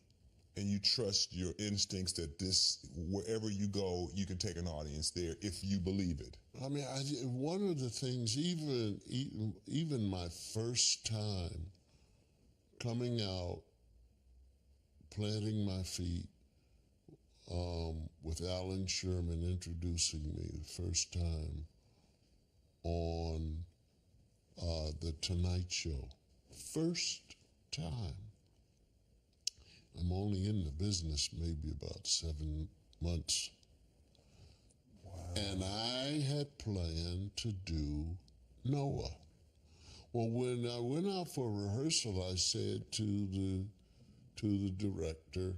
And you trust your instincts that this, wherever you go, you can take an audience there if you believe it. I mean, one of the things, even my first time coming out, planting my feet with Alan Sherman introducing me the first time on The Tonight Show. First time. I'm only in the business maybe about 7 months. Wow. And I had planned to do Noah. Well, when I went out for rehearsal, I said to the director,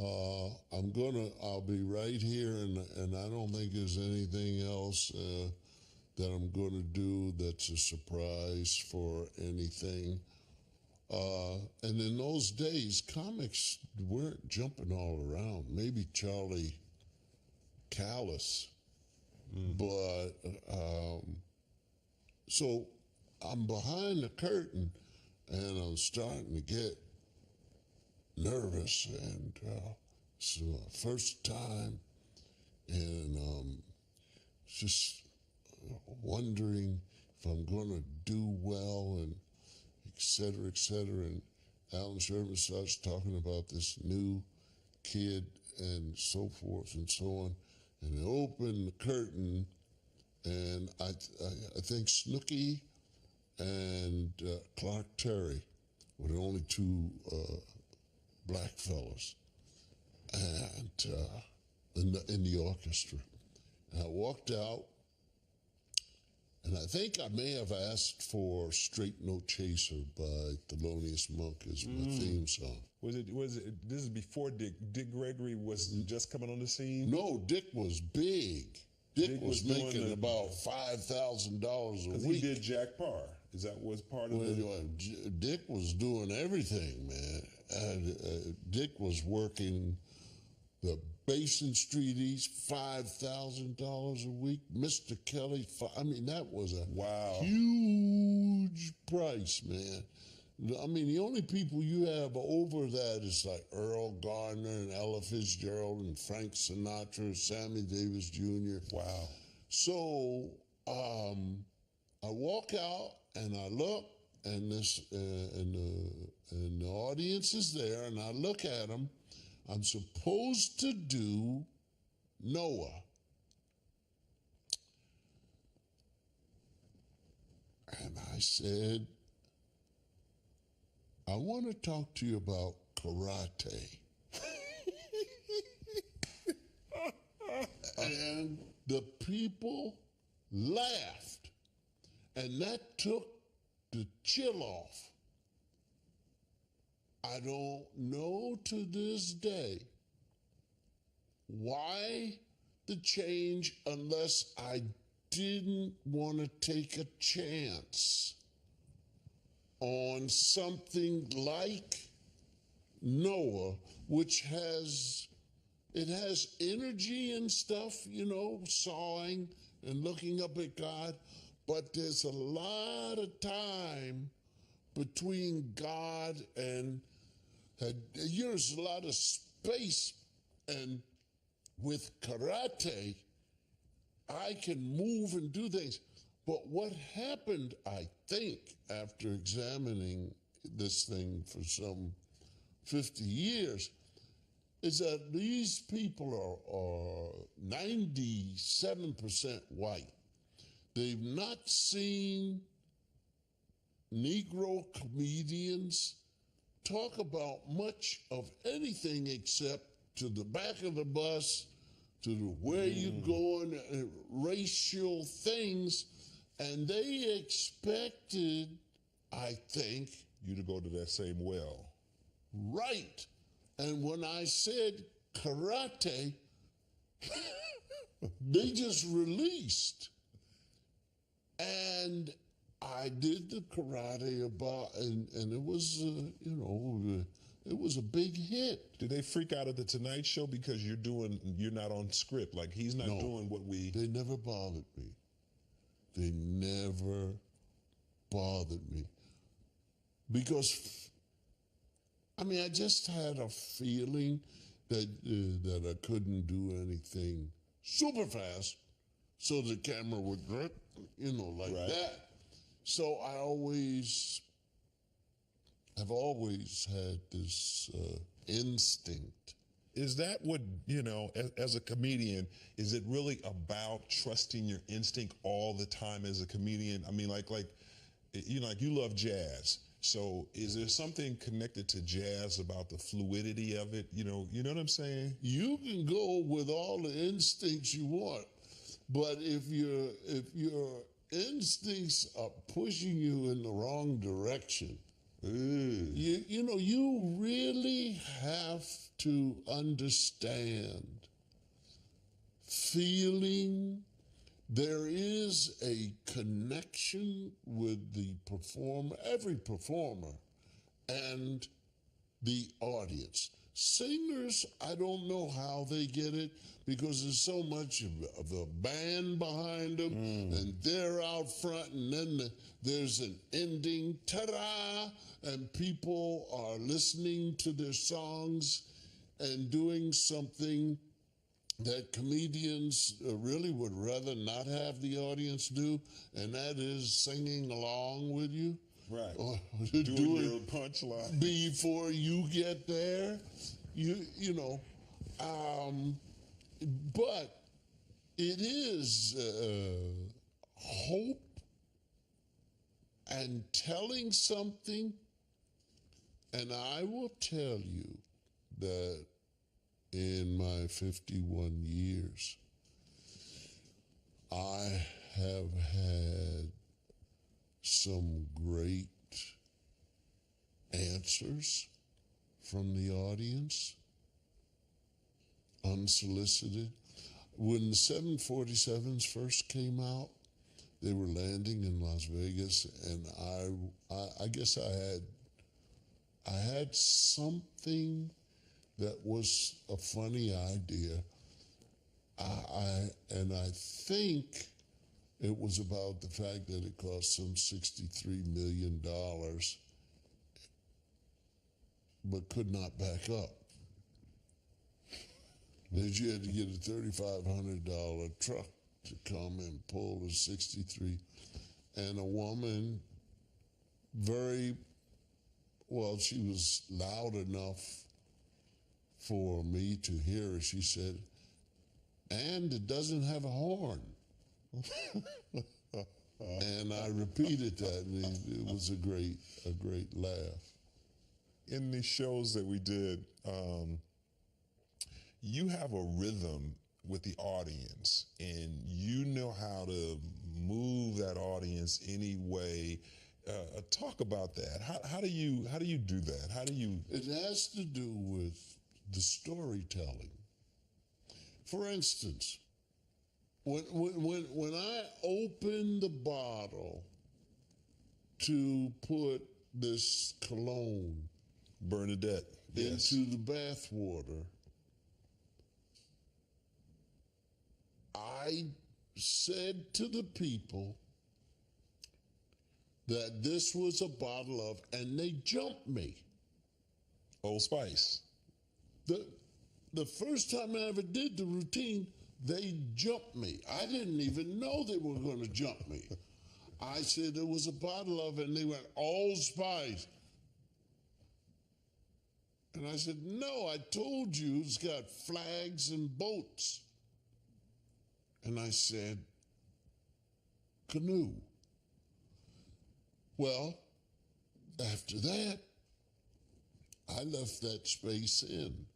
I'll be right here, and I don't think there's anything else that I'm going to do that's a surprise for anything. And in those days, comics weren't jumping all around. Maybe Charlie Callis. But, so I'm behind the curtain, and I'm starting to get nervous, and it's my first time, and just wondering if I'm going to do well, and et cetera, and Alan Sherman starts talking about this new kid and so forth and so on, and they open the curtain, and I think Snooki and Clark Terry were the only two black fellas, and in the orchestra. And I walked out, and I think I may have asked for "Straight No Chaser" by Thelonious Monk as my theme song. Was it? This is before Dick. Dick Gregory was just coming on the scene. No, Dick was big. Dick was making about $5,000 a week. He did Jack Parr. Is that was part of it? Dick was doing everything, man. And, Dick was working the Basin Street East, $5,000 a week. Mr. Kelly, I mean, that was a huge price, man. I mean, the only people you have over that is like Earl Gardner and Ella Fitzgerald and Frank Sinatra, Sammy Davis Jr. Wow. So I walk out and I look, and and the audience is there, and I look at them. I'm supposed to do Noah. And I said, I want to talk to you about karate. And the people laughed. And that took the chill off. I don't know to this day why the change unless I didn't want to take a chance on something like Noah, which has energy and stuff, you know, sawing and looking up at God, but there's a lot of time between God and, there's a lot of space. And with karate, I can move and do things. But what happened, I think, after examining this thing for some 50 years, is that these people are 97% white. They've not seen Negro comedians talk about much of anything except to the back of the bus, to the where you going, racial things, and they expected, I think, You to go to that same well. right. And when I said karate, they just released. And I did the karate and it was, it was a big hit. Did they freak out at the Tonight Show because you're not on script? Like he's not doing what we. They never bothered me. They never bothered me. Because, I just had a feeling that I couldn't do anything super fast, so the camera would, like that. So I've always had this instinct. Is that what, as a comedian, is it really about trusting your instinct all the time as a comedian? Like you love jazz. So is there something connected to jazz about the fluidity of it? You know what I'm saying? You can go with all the instincts you want, but if your instincts are pushing you in the wrong direction, you really have to understand feeling. There is a connection with the performer, every performer, and the audience. Singers, I don't know how they get it because there's so much of the band behind them, and they're out front, and then there's an ending, ta-da, and people are listening to their songs and doing something that comedians really would rather not have the audience do, and that is singing along with you. Right. Or doing your punchline before you get there. But it is hope and telling something, and I will tell you that in my 51 years, I have had some great answers from the audience, unsolicited. When the 747s first came out, they were landing in Las Vegas, and I guess I had something that was a funny idea. And I think it was about the fact that it cost some $63 million, but could not back up. That you had to get a $3,500 truck to come and pull the 63. And a woman, she was loud enough for me to hear her. She said, "And it doesn't have a horn." And I repeated that, and it was a great laugh. In the shows that we did, you have a rhythm with the audience, and you know how to move that audience any way. Talk about that. How do you do that? How do you? It has to do with the storytelling. For instance, when I open the bottle to put this cologne, Bernadette, yes, into the bath water, I said to the people, that this was a bottle of, and they jumped me. Old Spice. The first time I ever did the routine, they jumped me. I didn't even know they were going to jump me. I said there was a bottle of it, and they went, Old Spice. And I said, no, I told you it's got flags and boats. And I said, canoe. Well, after that, I left that space in.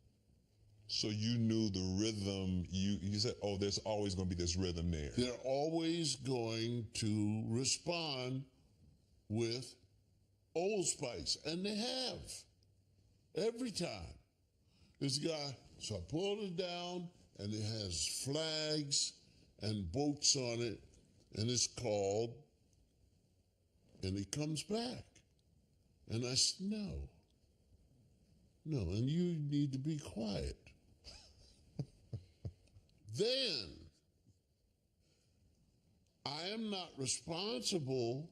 So you knew the rhythm. You said, oh, there's always going to be this rhythm there. They're always going to respond with Old Spice. And they have. Every time. This guy, so I pulled it down, and it has flags and boats on it, and it's called, and he comes back. And I said, no, and you need to be quiet. Then, I am not responsible.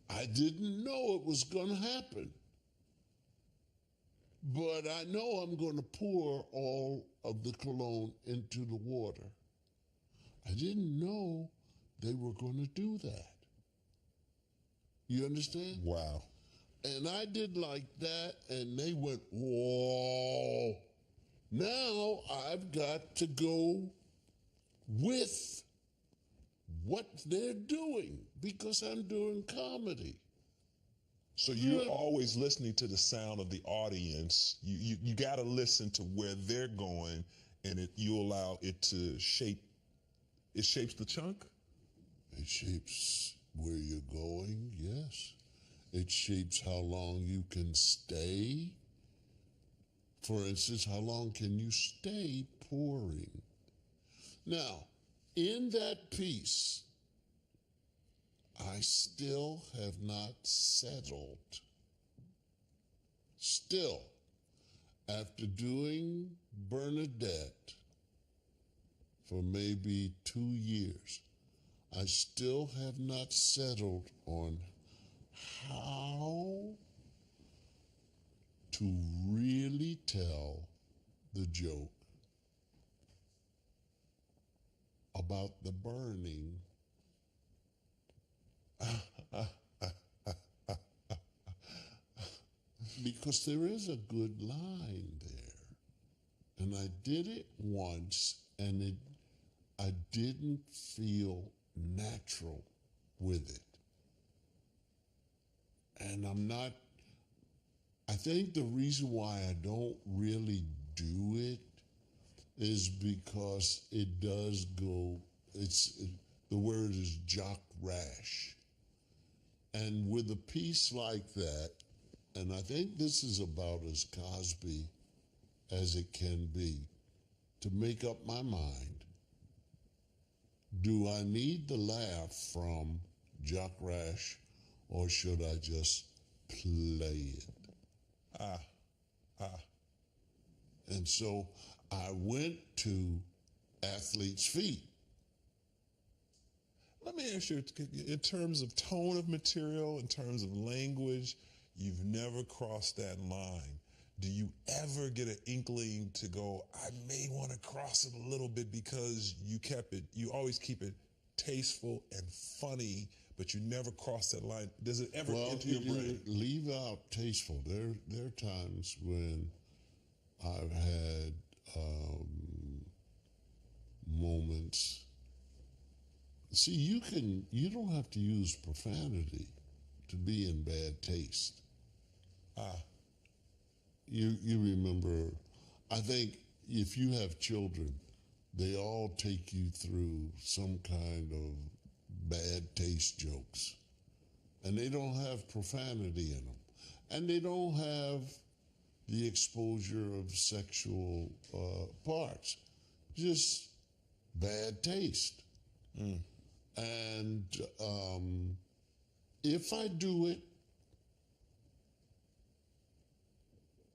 I didn't know it was going to happen. But I know I'm going to pour all of the cologne into the water. I didn't know they were going to do that. You understand? Wow. And I did like that, and they went, whoa. Now I've got to go with what they're doing because I'm doing comedy. So you're always listening to the sound of the audience. You got to listen to where they're going, and you allow it to shape. It shapes the chunk? It shapes where you're going, yes. It shapes how long you can stay. For instance, how long can you stay pouring? Now, in that piece, I still have not settled. Still, after doing Bernadette for maybe 2 years, I still have not settled on how to really tell the joke about the burning. Because there is a good line there. And I did it once, and I didn't feel natural with it. And I think the reason why I don't really do it is because it does go, the word is jock rash. And with a piece like that, and I think this is about as Cosby as it can be, to make up my mind, do I need the laugh from jock rash, or should I just play it? And so I went to Athlete's Feet. Let me ask you, in terms of tone of material, in terms of language, you've never crossed that line. Do you ever get an inkling to go, I may want to cross it a little bit because you always keep it tasteful and funny, but you never cross that line? Does it ever enter your brain? Leave out tasteful. There are times when I've had moments. See, you don't have to use profanity to be in bad taste. You remember, I think if you have children, they all take you through some kind of bad taste jokes. And they don't have profanity in them. And they don't have the exposure of sexual parts. Just bad taste. And if I do it,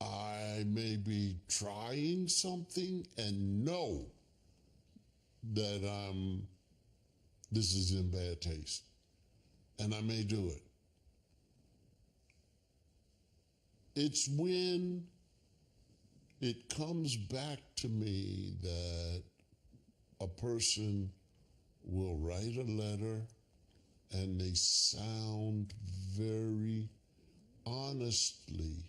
I may be trying something and know that this is in bad taste. And I may do it. It's when it comes back to me that a person will write a letter and they sound very honestly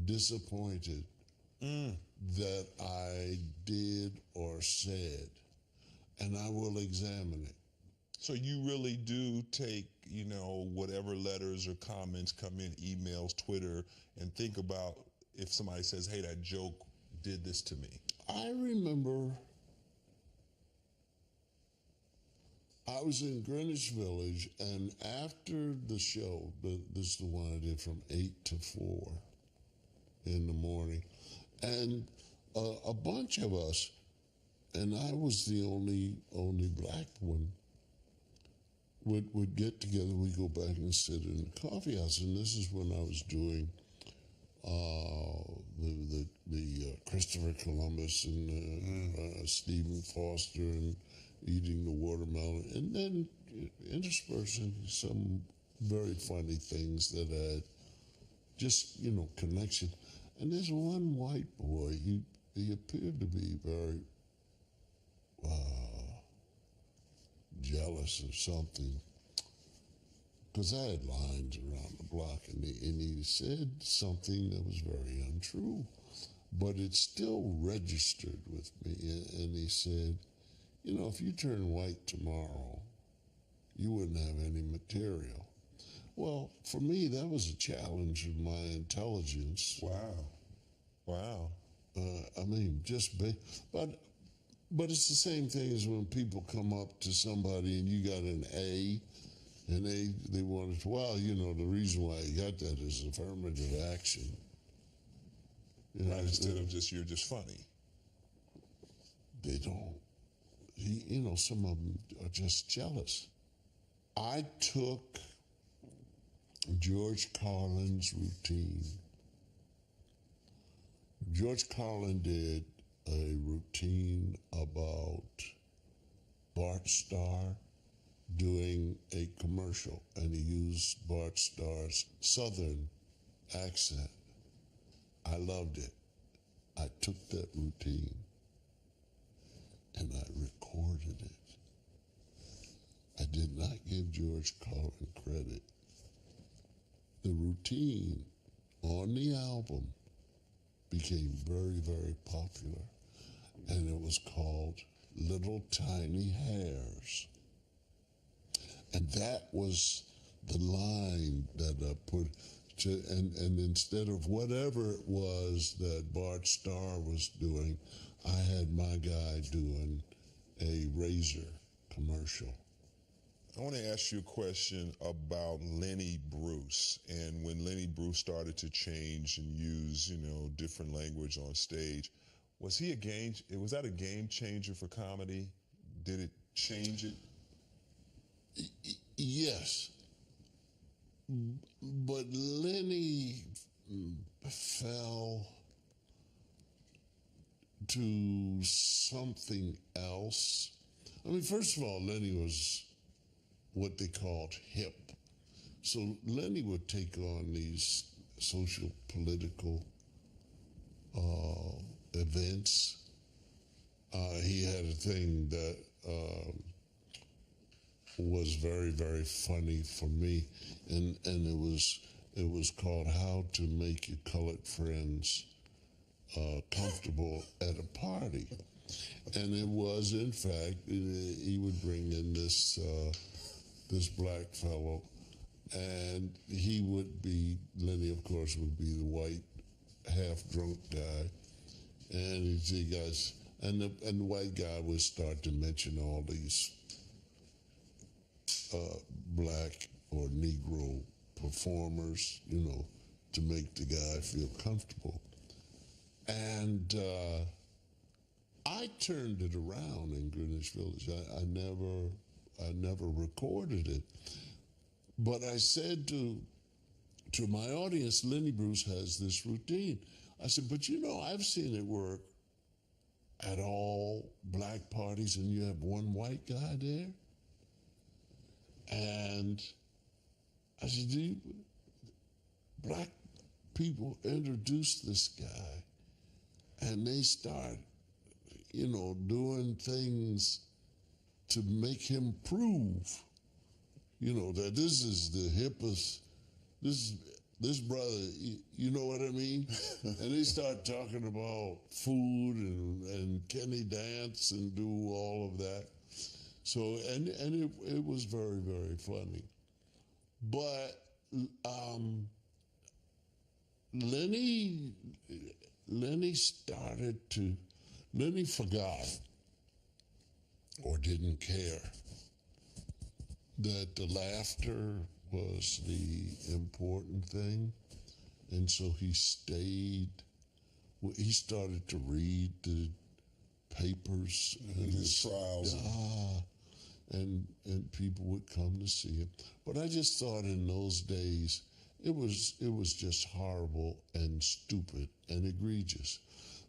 disappointed that I did or said, and I will examine it. So you really do take, you know, whatever letters or comments come in, emails, Twitter, and think about if somebody says, hey, that joke did this to me. I remember I was in Greenwich Village, and after the show, this is the one I did from 8 to 4 in the morning, and a bunch of us, and I was the only black one, would get together. We go back and sit in the coffee house, and this is when I was doing the Christopher Columbus and Stephen Foster and eating the watermelon, and then interspersing some very funny things that had just, you know, connection. And there's one white boy, he appeared to be very jealous of something, because I had lines around the block, and he said something that was very untrue, but it still registered with me. And he said, you know, if you turn white tomorrow, you wouldn't have any material. Well, for me, that was a challenge of my intelligence. Wow. I mean, but it's the same thing as when people come up to somebody and you got an A, and they wanted to, well, you know, the reason why you got that is affirmative action. You know, right, instead of just, you're just funny. They don't. You know, some of them are just jealous. I took George Carlin's routine. George Carlin did a routine about Bart Starr doing a commercial, and he used Bart Starr's Southern accent. I loved it. I took that routine and I recorded it. I did not give George Carlin credit. The routine on the album became very, very popular, and it was called Little Tiny Hairs. And that was the line that I put to, and instead of whatever it was that Bart Starr was doing, I had my guy doing a razor commercial. I want to ask you a question about Lenny Bruce, and when Lenny Bruce started to change and use, you know, different language on stage, was that a game changer for comedy? Did it change it? Yes, but Lenny fell to something else. I mean, first of all, Lenny was what they called hip. So Lenny would take on these social, political events. He had a thing that was very, very funny for me, and it was called How to Make Your Colored Friends Comfortable at a Party. And it was, in fact, he would bring in this black fellow, and he would be, Lenny, of course, would be the white, half-drunk guy, and he'd say, guys, and the white guy would start to mention all these black or Negro performers, you know, to make the guy feel comfortable. And I turned it around in Greenwich Village. I never recorded it, but I said to my audience, Lenny Bruce has this routine. I said, but you know, I've seen it work at all black parties, and you have one white guy there. And I said, black people introduce this guy, and they start, doing things to make him prove, that this is the hippest, this brother, you know what I mean? And they start talking about food and can he dance and do all of that. So, and it was very, very funny. But Lenny forgot or didn't care that the laughter was the important thing. And so he stayed. He started to read the papers and his trials. And people would come to see him. But I just thought in those days it was just horrible and stupid and egregious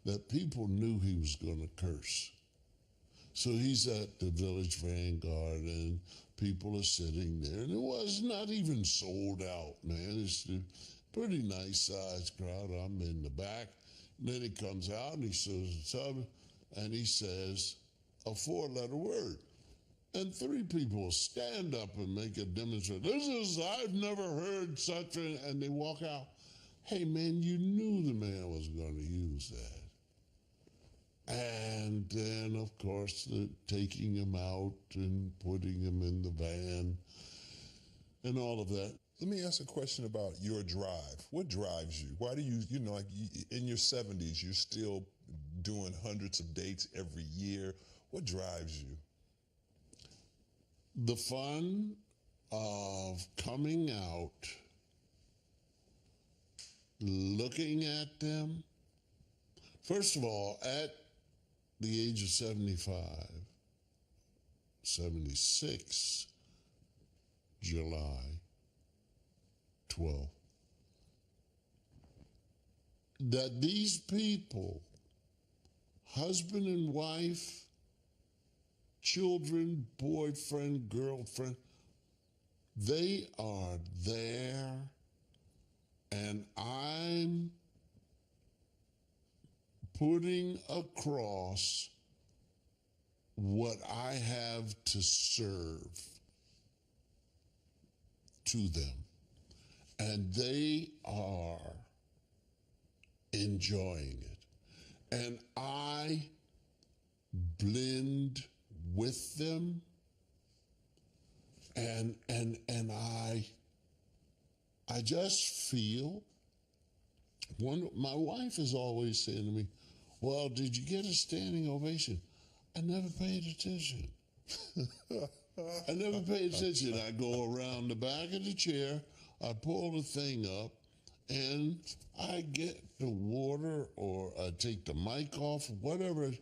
that people knew he was going to curse. So he's at the Village Vanguard and people are sitting there, and it was not even sold out, man. It's a pretty nice sized crowd. I'm in the back. And then he comes out and he says, and he says a 4-letter word. And 3 people stand up and make a demonstration. I've never heard such a, and they walk out. Hey, man, you knew the man was going to use that. And then, of course, taking him out and putting him in the van and all of that. Let me ask a question about your drive. What drives you? Why do you like in your 70s, you're still doing hundreds of dates every year. What drives you? The fun of coming out, looking at them. First of all, at the age of 75, 76, July 12th, that these people, husband and wife, children, boyfriend, girlfriend, they are there, and I'm putting across what I have to serve to them. And they are enjoying it. And I blend with them, and I just feel, my wife is always saying to me, well, did you get a standing ovation? I never paid attention. I never paid attention. I go around the back of the chair, I pull the thing up, and I get the water or I take the mic off, whatever,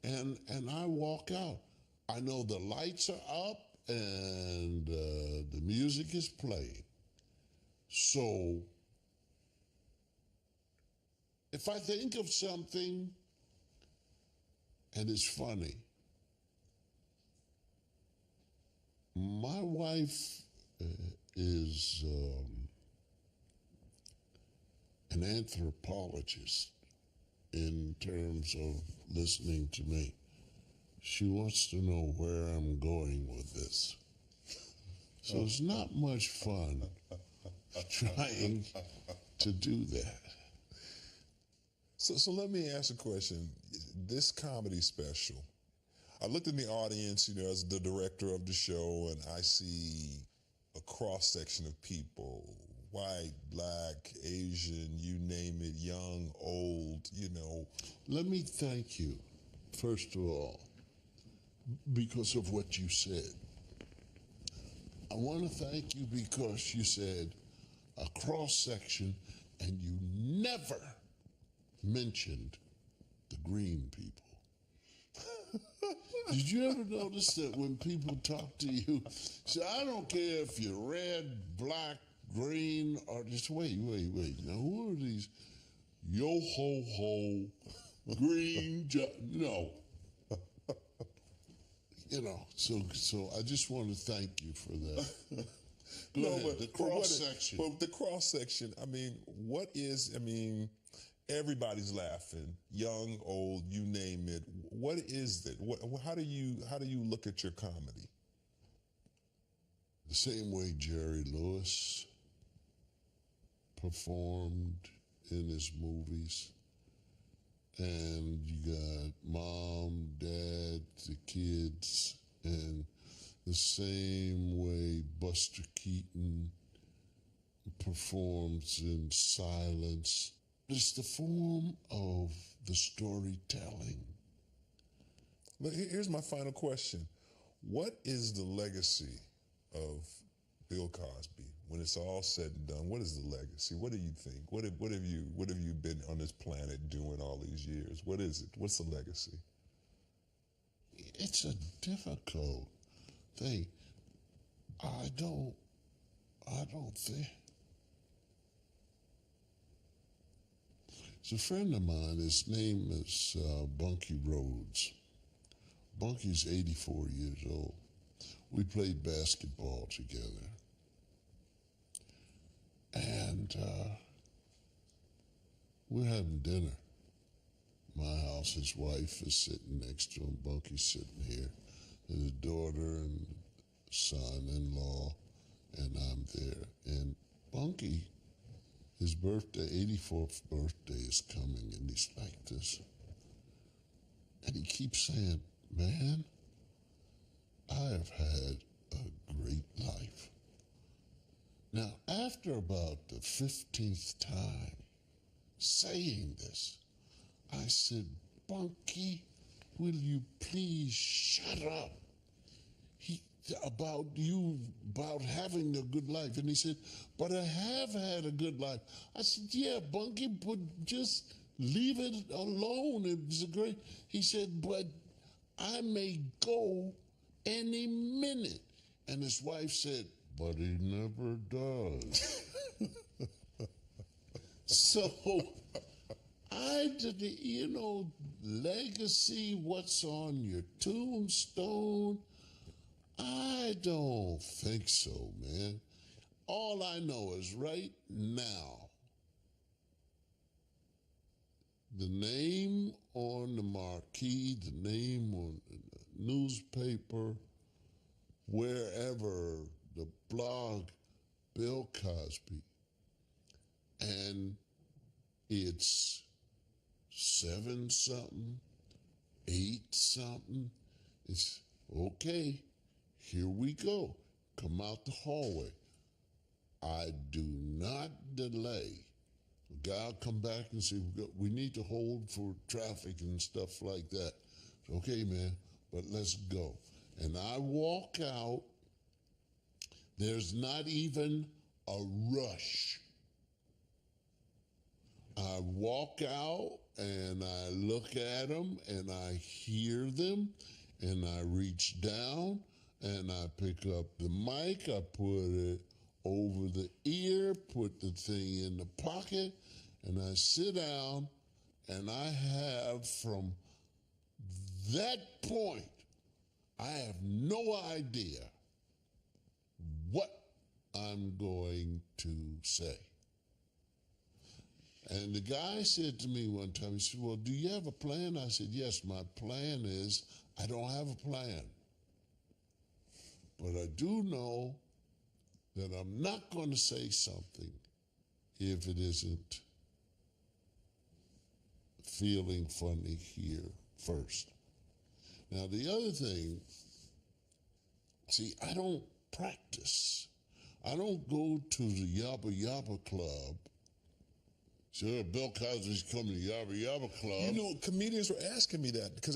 and I walk out. I know the lights are up and the music is playing. So if I think of something and it's funny, my wife is an anthropologist in terms of listening to me. She wants to know where I'm going with this. So it's not much fun trying to do that. So let me ask a question. This comedy special, I looked in the audience, as the director of the show, and I see a cross-section of people, white, black, Asian, you name it, young, old, Let me thank you, first of all, because of what you said. I want to thank you because you said a cross-section, and you never mentioned the green people. Did you ever notice that when people talk to you, say, I don't care if you're red, black, green, or just wait. Now, who are these yo-ho-ho, green, no. So I just want to thank you for that. Go No, ahead, the cross section. But the cross section, I mean, everybody's laughing, young, old, you name it. What is it? How do you look at your comedy? The same way Jerry Lewis performed in his movies. And you got mom, dad, the kids, and the same way Buster Keaton performs in silence. It's the form of the storytelling. But here's my final question. What is the legacy of Bill Cosby? When it's all said and done, what is the legacy? What do you think? What have you been on this planet doing all these years? What is it? What's the legacy? It's a difficult thing. I don't think. It's a friend of mine. His name is Bunky Rhodes. Bunky's 84 years old. We played basketball together. And we're having dinner. My house, his wife is sitting next to him. Bunky's sitting here. And his daughter and son-in-law, and I'm there. And Bunky, his birthday, 84th birthday is coming, and he's like this. And he keeps saying, man, I have had a great life. Now, after about the 15th time saying this, I said, Bunky, will you please shut up? About having a good life. And he said, but I have had a good life. I said, yeah, Bunky, but just leave it alone. It was a great. He said, but I may go any minute. And his wife said, but he never does. So I did, legacy, what's on your tombstone? I don't think so, man. All I know is right now, the name on the marquee, the name on the newspaper, wherever, the blog, Bill Cosby, and it's 7-something, 8-something. It's okay. Here we go. Come out the hallway. I do not delay. The guy will come back and say, we need to hold for traffic and stuff like that. Okay, man, but let's go. And I walk out. There's not even a rush. I walk out and I look at them and I hear them and I reach down and I pick up the mic, I put it over the ear, put the thing in the pocket, and I sit down, and I have, from that point, I have no idea what I'm going to say. And the guy said to me one time, he said, well, do you have a plan? I said, yes, my plan is I don't have a plan. But I do know that I'm not going to say something if it isn't feeling funny here first. Now, the other thing, see, I don't practice. I don't go to the Yabba Yabba Club. Sure, Bill Cosby's coming to Yabba Yabba Club. You know, comedians were asking me that because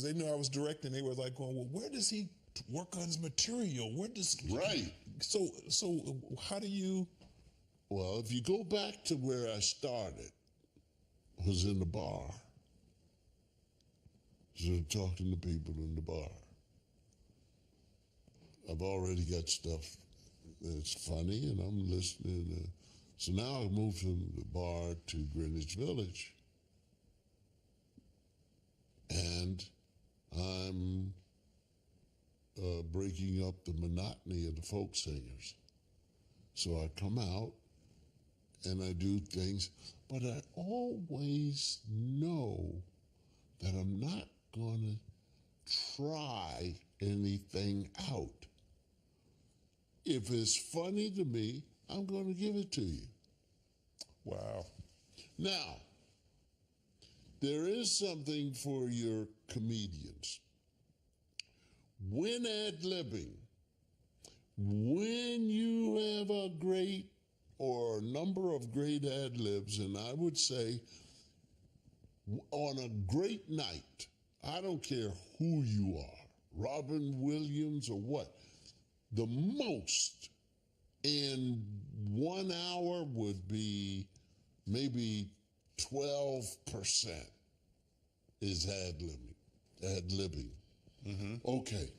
they knew I was directing. They were like, well, where does he work on his material? Where does right? So how do you? Well, if you go back to where I started, was in the bar. So talking to people in the bar. I've already got stuff that's funny, and I'm listening. So now I moved from the bar to Greenwich Village, and I'm breaking up the monotony of the folk singers. So I come out and I do things, but I always know that I'm not going to try anything out. If it's funny to me, I'm going to give it to you. Wow. Now, there is something for your comedians. When ad-libbing, when you have a great or a number of great ad-libs, and I would say on a great night, I don't care who you are, Robin Williams or what, the most in 1 hour would be maybe 12% is ad-libbing. Okay.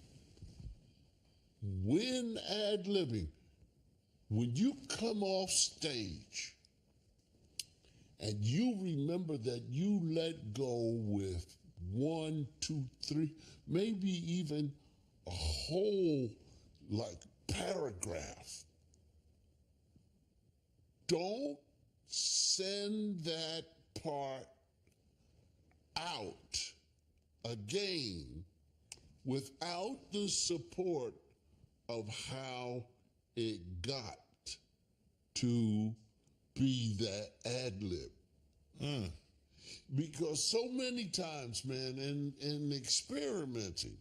When ad-libbing, when you come off stage and you remember that you let go with 1, 2, 3, maybe even a whole like paragraph, don't send that part out again without the support of how it got to be that ad-lib. Because so many times, man, in experimenting,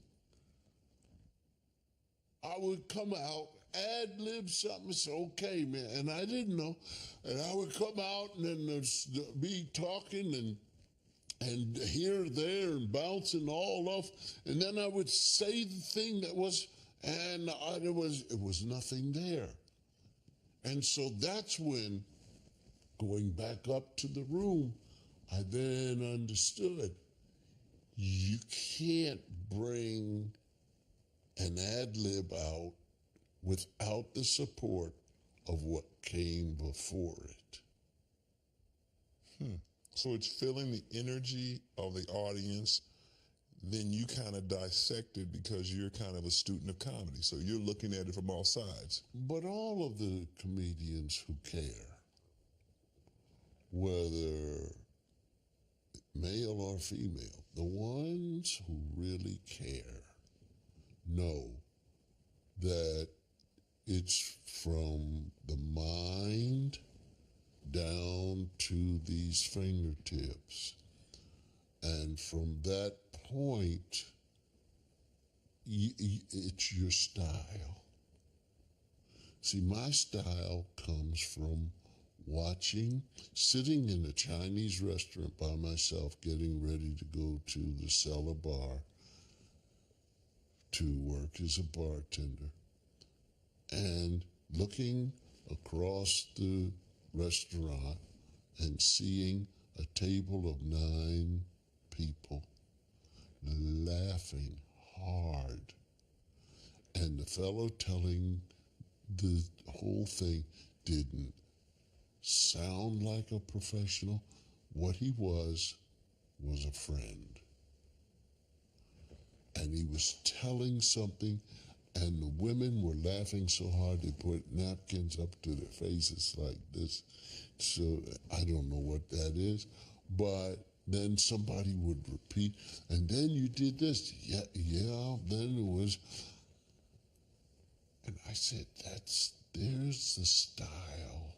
I would come out, ad-lib something, say, okay, man, and I didn't know, and I would come out and then be talking and here, there, and bouncing all off, and then I would say the thing that was, and it was nothing there. And so that's when, going back up to the room, I then understood you can't bring an ad-lib out without the support of what came before it. So it's feeling the energy of the audience, then you kind of dissect it because you're kind of a student of comedy. So you're looking at it from all sides. But all of the comedians who care, whether male or female, the ones who really care know that it's from the mind down to these fingertips. And from that point, it's your style. See, my style comes from watching, sitting in a Chinese restaurant by myself, getting ready to go to the cellar bar to work as a bartender, and looking across the restaurant and seeing a table of 9 people laughing hard, and the fellow telling the whole thing didn't sound like a professional. What he was a friend. And he was telling something, and the women were laughing so hard they put napkins up to their faces like this. So I don't know what that is, but then somebody would repeat, and then you did this. Yeah, then it was. And I said, there's the style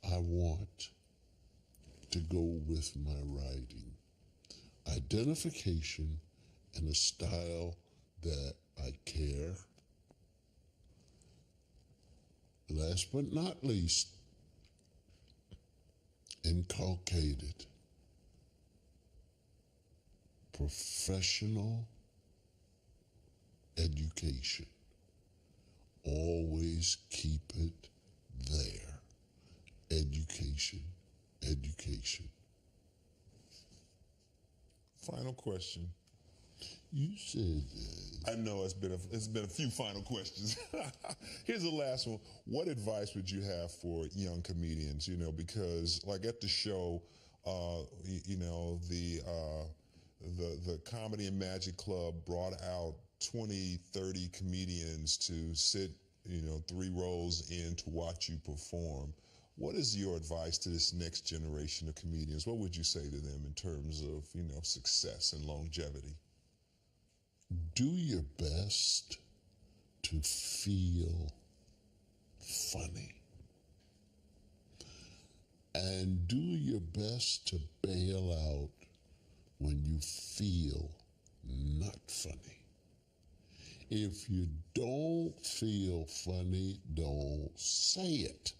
I want to go with my writing. Identification and a style that I care. Last but not least, inculcated professional education. Always keep it there. Education, education. Final question. You said I know it's been a few final questions. Here's the last one. What advice would you have for young comedians? You know, because like at the show, the Comedy and Magic Club brought out 20, 30 comedians to sit 3 rows in to watch you perform. What is your advice to this next generation of comedians? What would you say to them in terms of, success and longevity? Do your best to feel funny. And do your best to bail out when you feel not funny. If you don't feel funny, don't say it.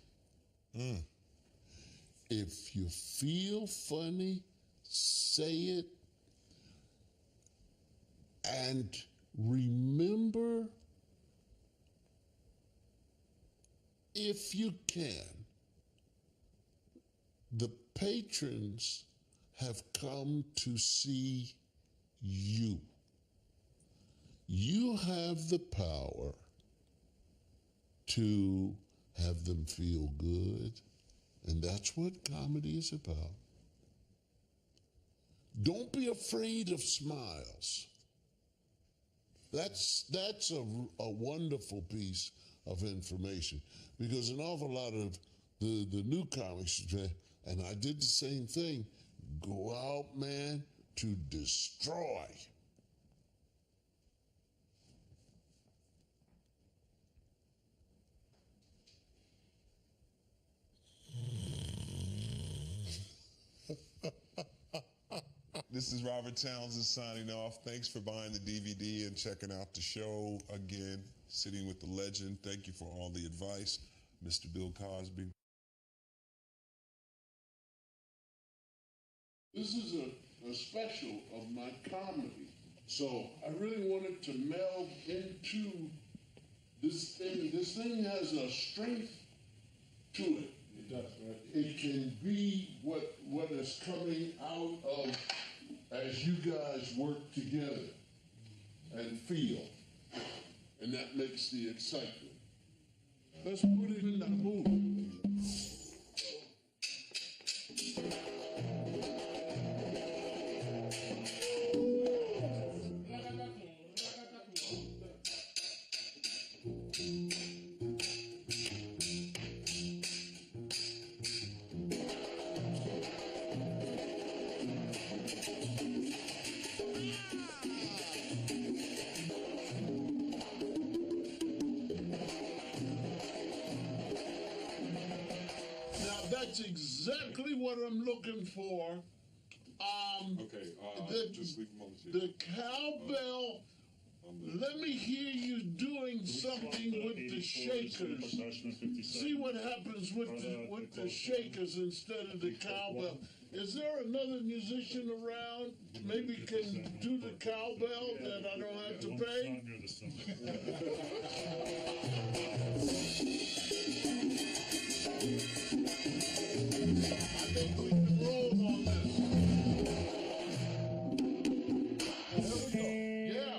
If you feel funny, say it. And remember, if you can, the patrons have come to see you. You have the power to have them feel good, and that's what comedy is about. Don't be afraid of smiles. That's a wonderful piece of information, because an awful lot of the new comics, and I did the same thing, go out, man, to destroy. This is Robert Townsend signing off. Thanks for buying the DVD and checking out the show. Again, Sitting with the Legend. Thank you for all the advice, Mr. Bill Cosby. This is a special of my comedy. So I really wanted to meld into this thing. This thing has a strength to it. It does, right? It can be what is coming out of as you guys work together and feel. And that makes the excitement. Let's put it in the movie. That's exactly what I'm looking for. Just leave them on the cowbell. Let me hear you doing something with the shakers. See what happens with the shakers instead of the cowbell. Is there another musician around? Maybe can do the cowbell that I don't have to pay? I think we can roll on this. There we go. Yeah.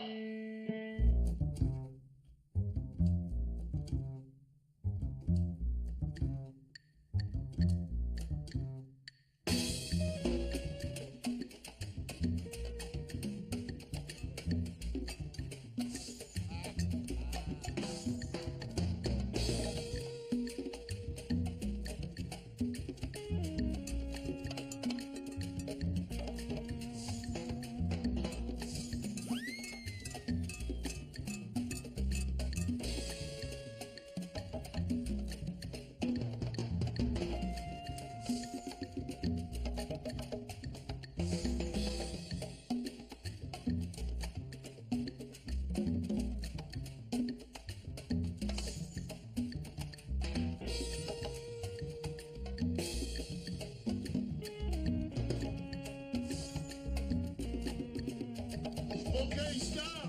Okay, stop.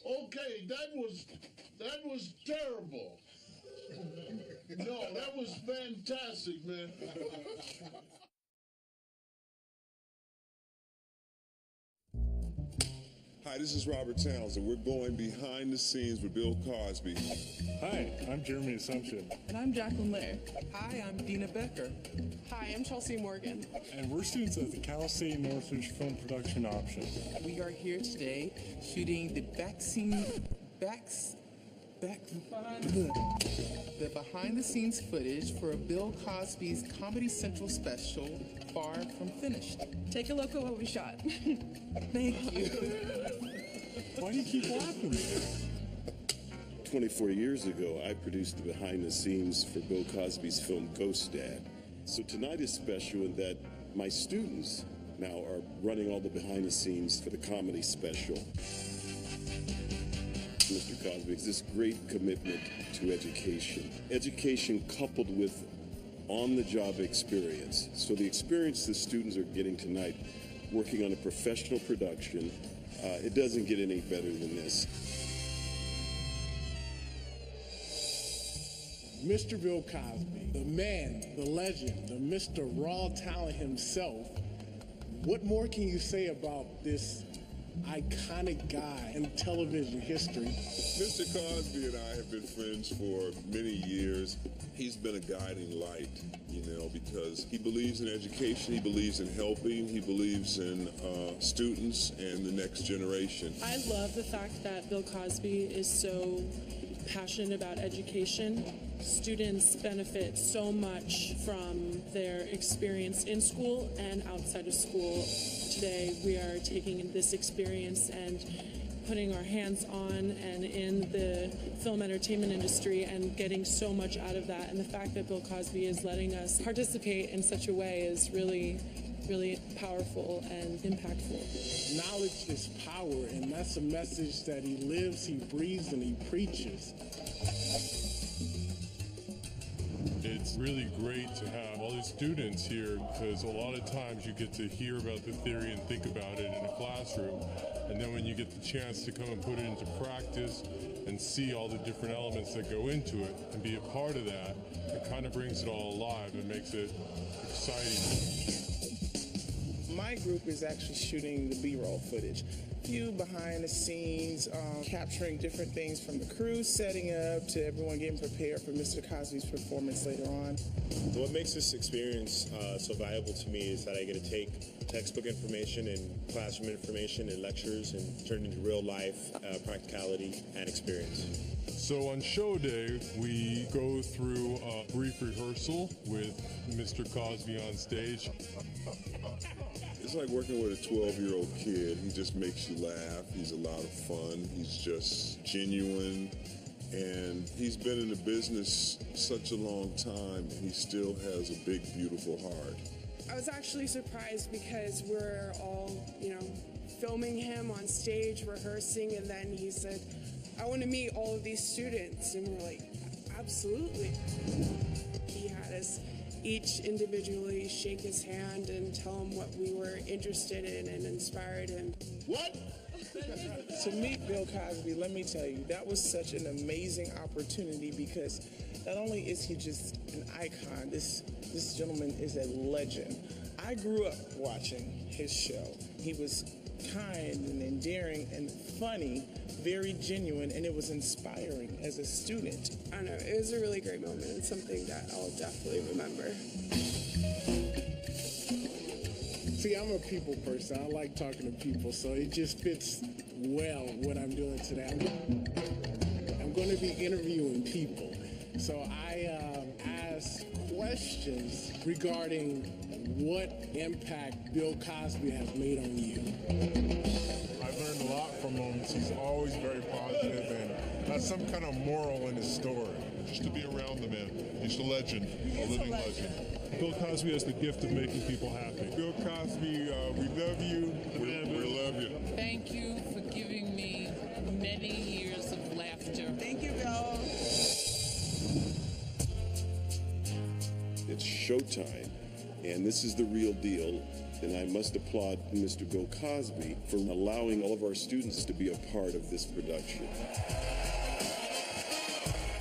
Okay, that was terrible. No, that was fantastic, man. Hi, this is Robert Townsend. We're going behind the scenes with Bill Cosby. Hi, I'm Jeremy Assumption. And I'm Jacqueline Lair. Hi, I'm Dina Becker. Hi, I'm Chelsea Morgan. And we're students at the Cal State Northridge Film Production Option. We are here today shooting the the behind-the-scenes footage for Bill Cosby's Comedy Central special, Far From Finished. Take a look at what we shot. Thank you. Why do you keep laughing? 24 years ago, I produced the behind the scenes for Bill Cosby's film Ghost Dad. So tonight is special in that my students now are running all the behind the scenes for the comedy special. Mr. Cosby, it's this great commitment to education. Education coupled with on-the-job experience. So the experience the students are getting tonight, working on a professional production, it doesn't get any better than this. Mr. Bill Cosby, the man, the legend, the Mr. Raw Talent himself. What more can you say about this iconic guy in television history? Mr. Cosby and I have been friends for many years. He's been a guiding light, because he believes in education, he believes in helping, he believes in students and the next generation. I love the fact that Bill Cosby is so passionate about education. Students benefit so much from their experience in school and outside of school. Today we are taking this experience and putting our hands on and in the film entertainment industry and getting so much out of that. And the fact that Bill Cosby is letting us participate in such a way is really, really powerful and impactful. Knowledge is power, and that's a message that he lives, he breathes, and he preaches. It's really great to have all these students here because a lot of times you get to hear about the theory and think about it in a classroom. And then when you get the chance to come and put it into practice and see all the different elements that go into it and be a part of that, it kind of brings it all alive and makes it exciting. My group is actually shooting the B-roll footage. Few behind the scenes, capturing different things from the crew setting up to everyone getting prepared for Mr. Cosby's performance later on. What makes this experience so valuable to me is that I get to take textbook information and classroom information and lectures and turn it into real life practicality and experience. So on show day, we go through a brief rehearsal with Mr. Cosby on stage. It's like working with a 12-year-old kid. He just makes you laugh. He's a lot of fun. He's just genuine. And he's been in the business such a long time, and he still has a big, beautiful heart. I was actually surprised because we're all, filming him on stage, rehearsing, and then he said, I want to meet all of these students. And we're like, absolutely. He had us each individually shake his hand and tell him what we were interested in and inspired him. What? To meet Bill Cosby, let me tell you, that was such an amazing opportunity because not only is he just an icon, this gentleman is a legend. I grew up watching his show. He was kind and endearing and funny, very genuine, and it was inspiring as a student. I don't know, it was a really great moment and something that I'll definitely remember. See, I'm a people person. I like talking to people, so it just fits well what I'm doing today. I'm going to be interviewing people. So I ask questions regarding what impact Bill Cosby has made on you. I've learned a lot from him. He's always very positive and has some kind of moral in his story. Just to be around the man. He's a legend, a living legend. Bill Cosby has the gift of making people happy. Bill Cosby, we love you. We love you. Thank you for giving me many years of laughter. Thank you, Bill. It's showtime, and this is the real deal. And I must applaud Mr. Bill Cosby for allowing all of our students to be a part of this production.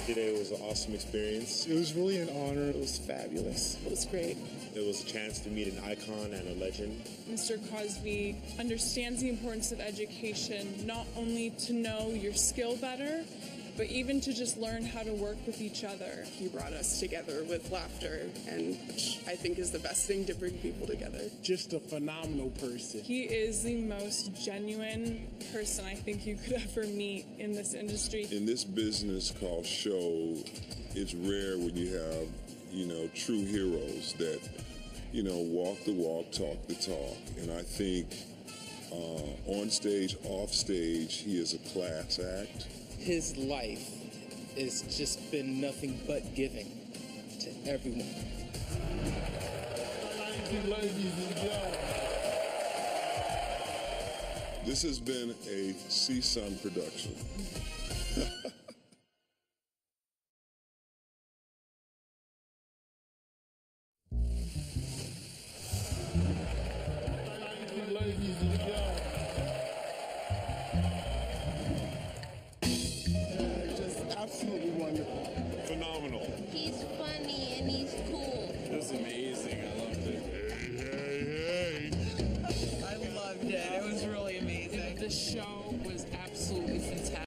Today was an awesome experience. It was really an honor. It was fabulous. It was great. It was a chance to meet an icon and a legend. Mr. Cosby understands the importance of education, not only to know your skill better but even to just learn how to work with each other. He brought us together with laughter, and I think is the best thing to bring people together. Just a phenomenal person. He is the most genuine person I think you could ever meet in this industry. In this business called show, it's rare when you have, true heroes that, walk the walk, talk the talk. And I think on stage, off stage, he is a class act. His life has just been nothing but giving to everyone. Ladies and gentlemen. This has been a CSUN production. Ladies and gentlemen. Just absolutely wonderful. Phenomenal. He's funny and he's cool. It was amazing.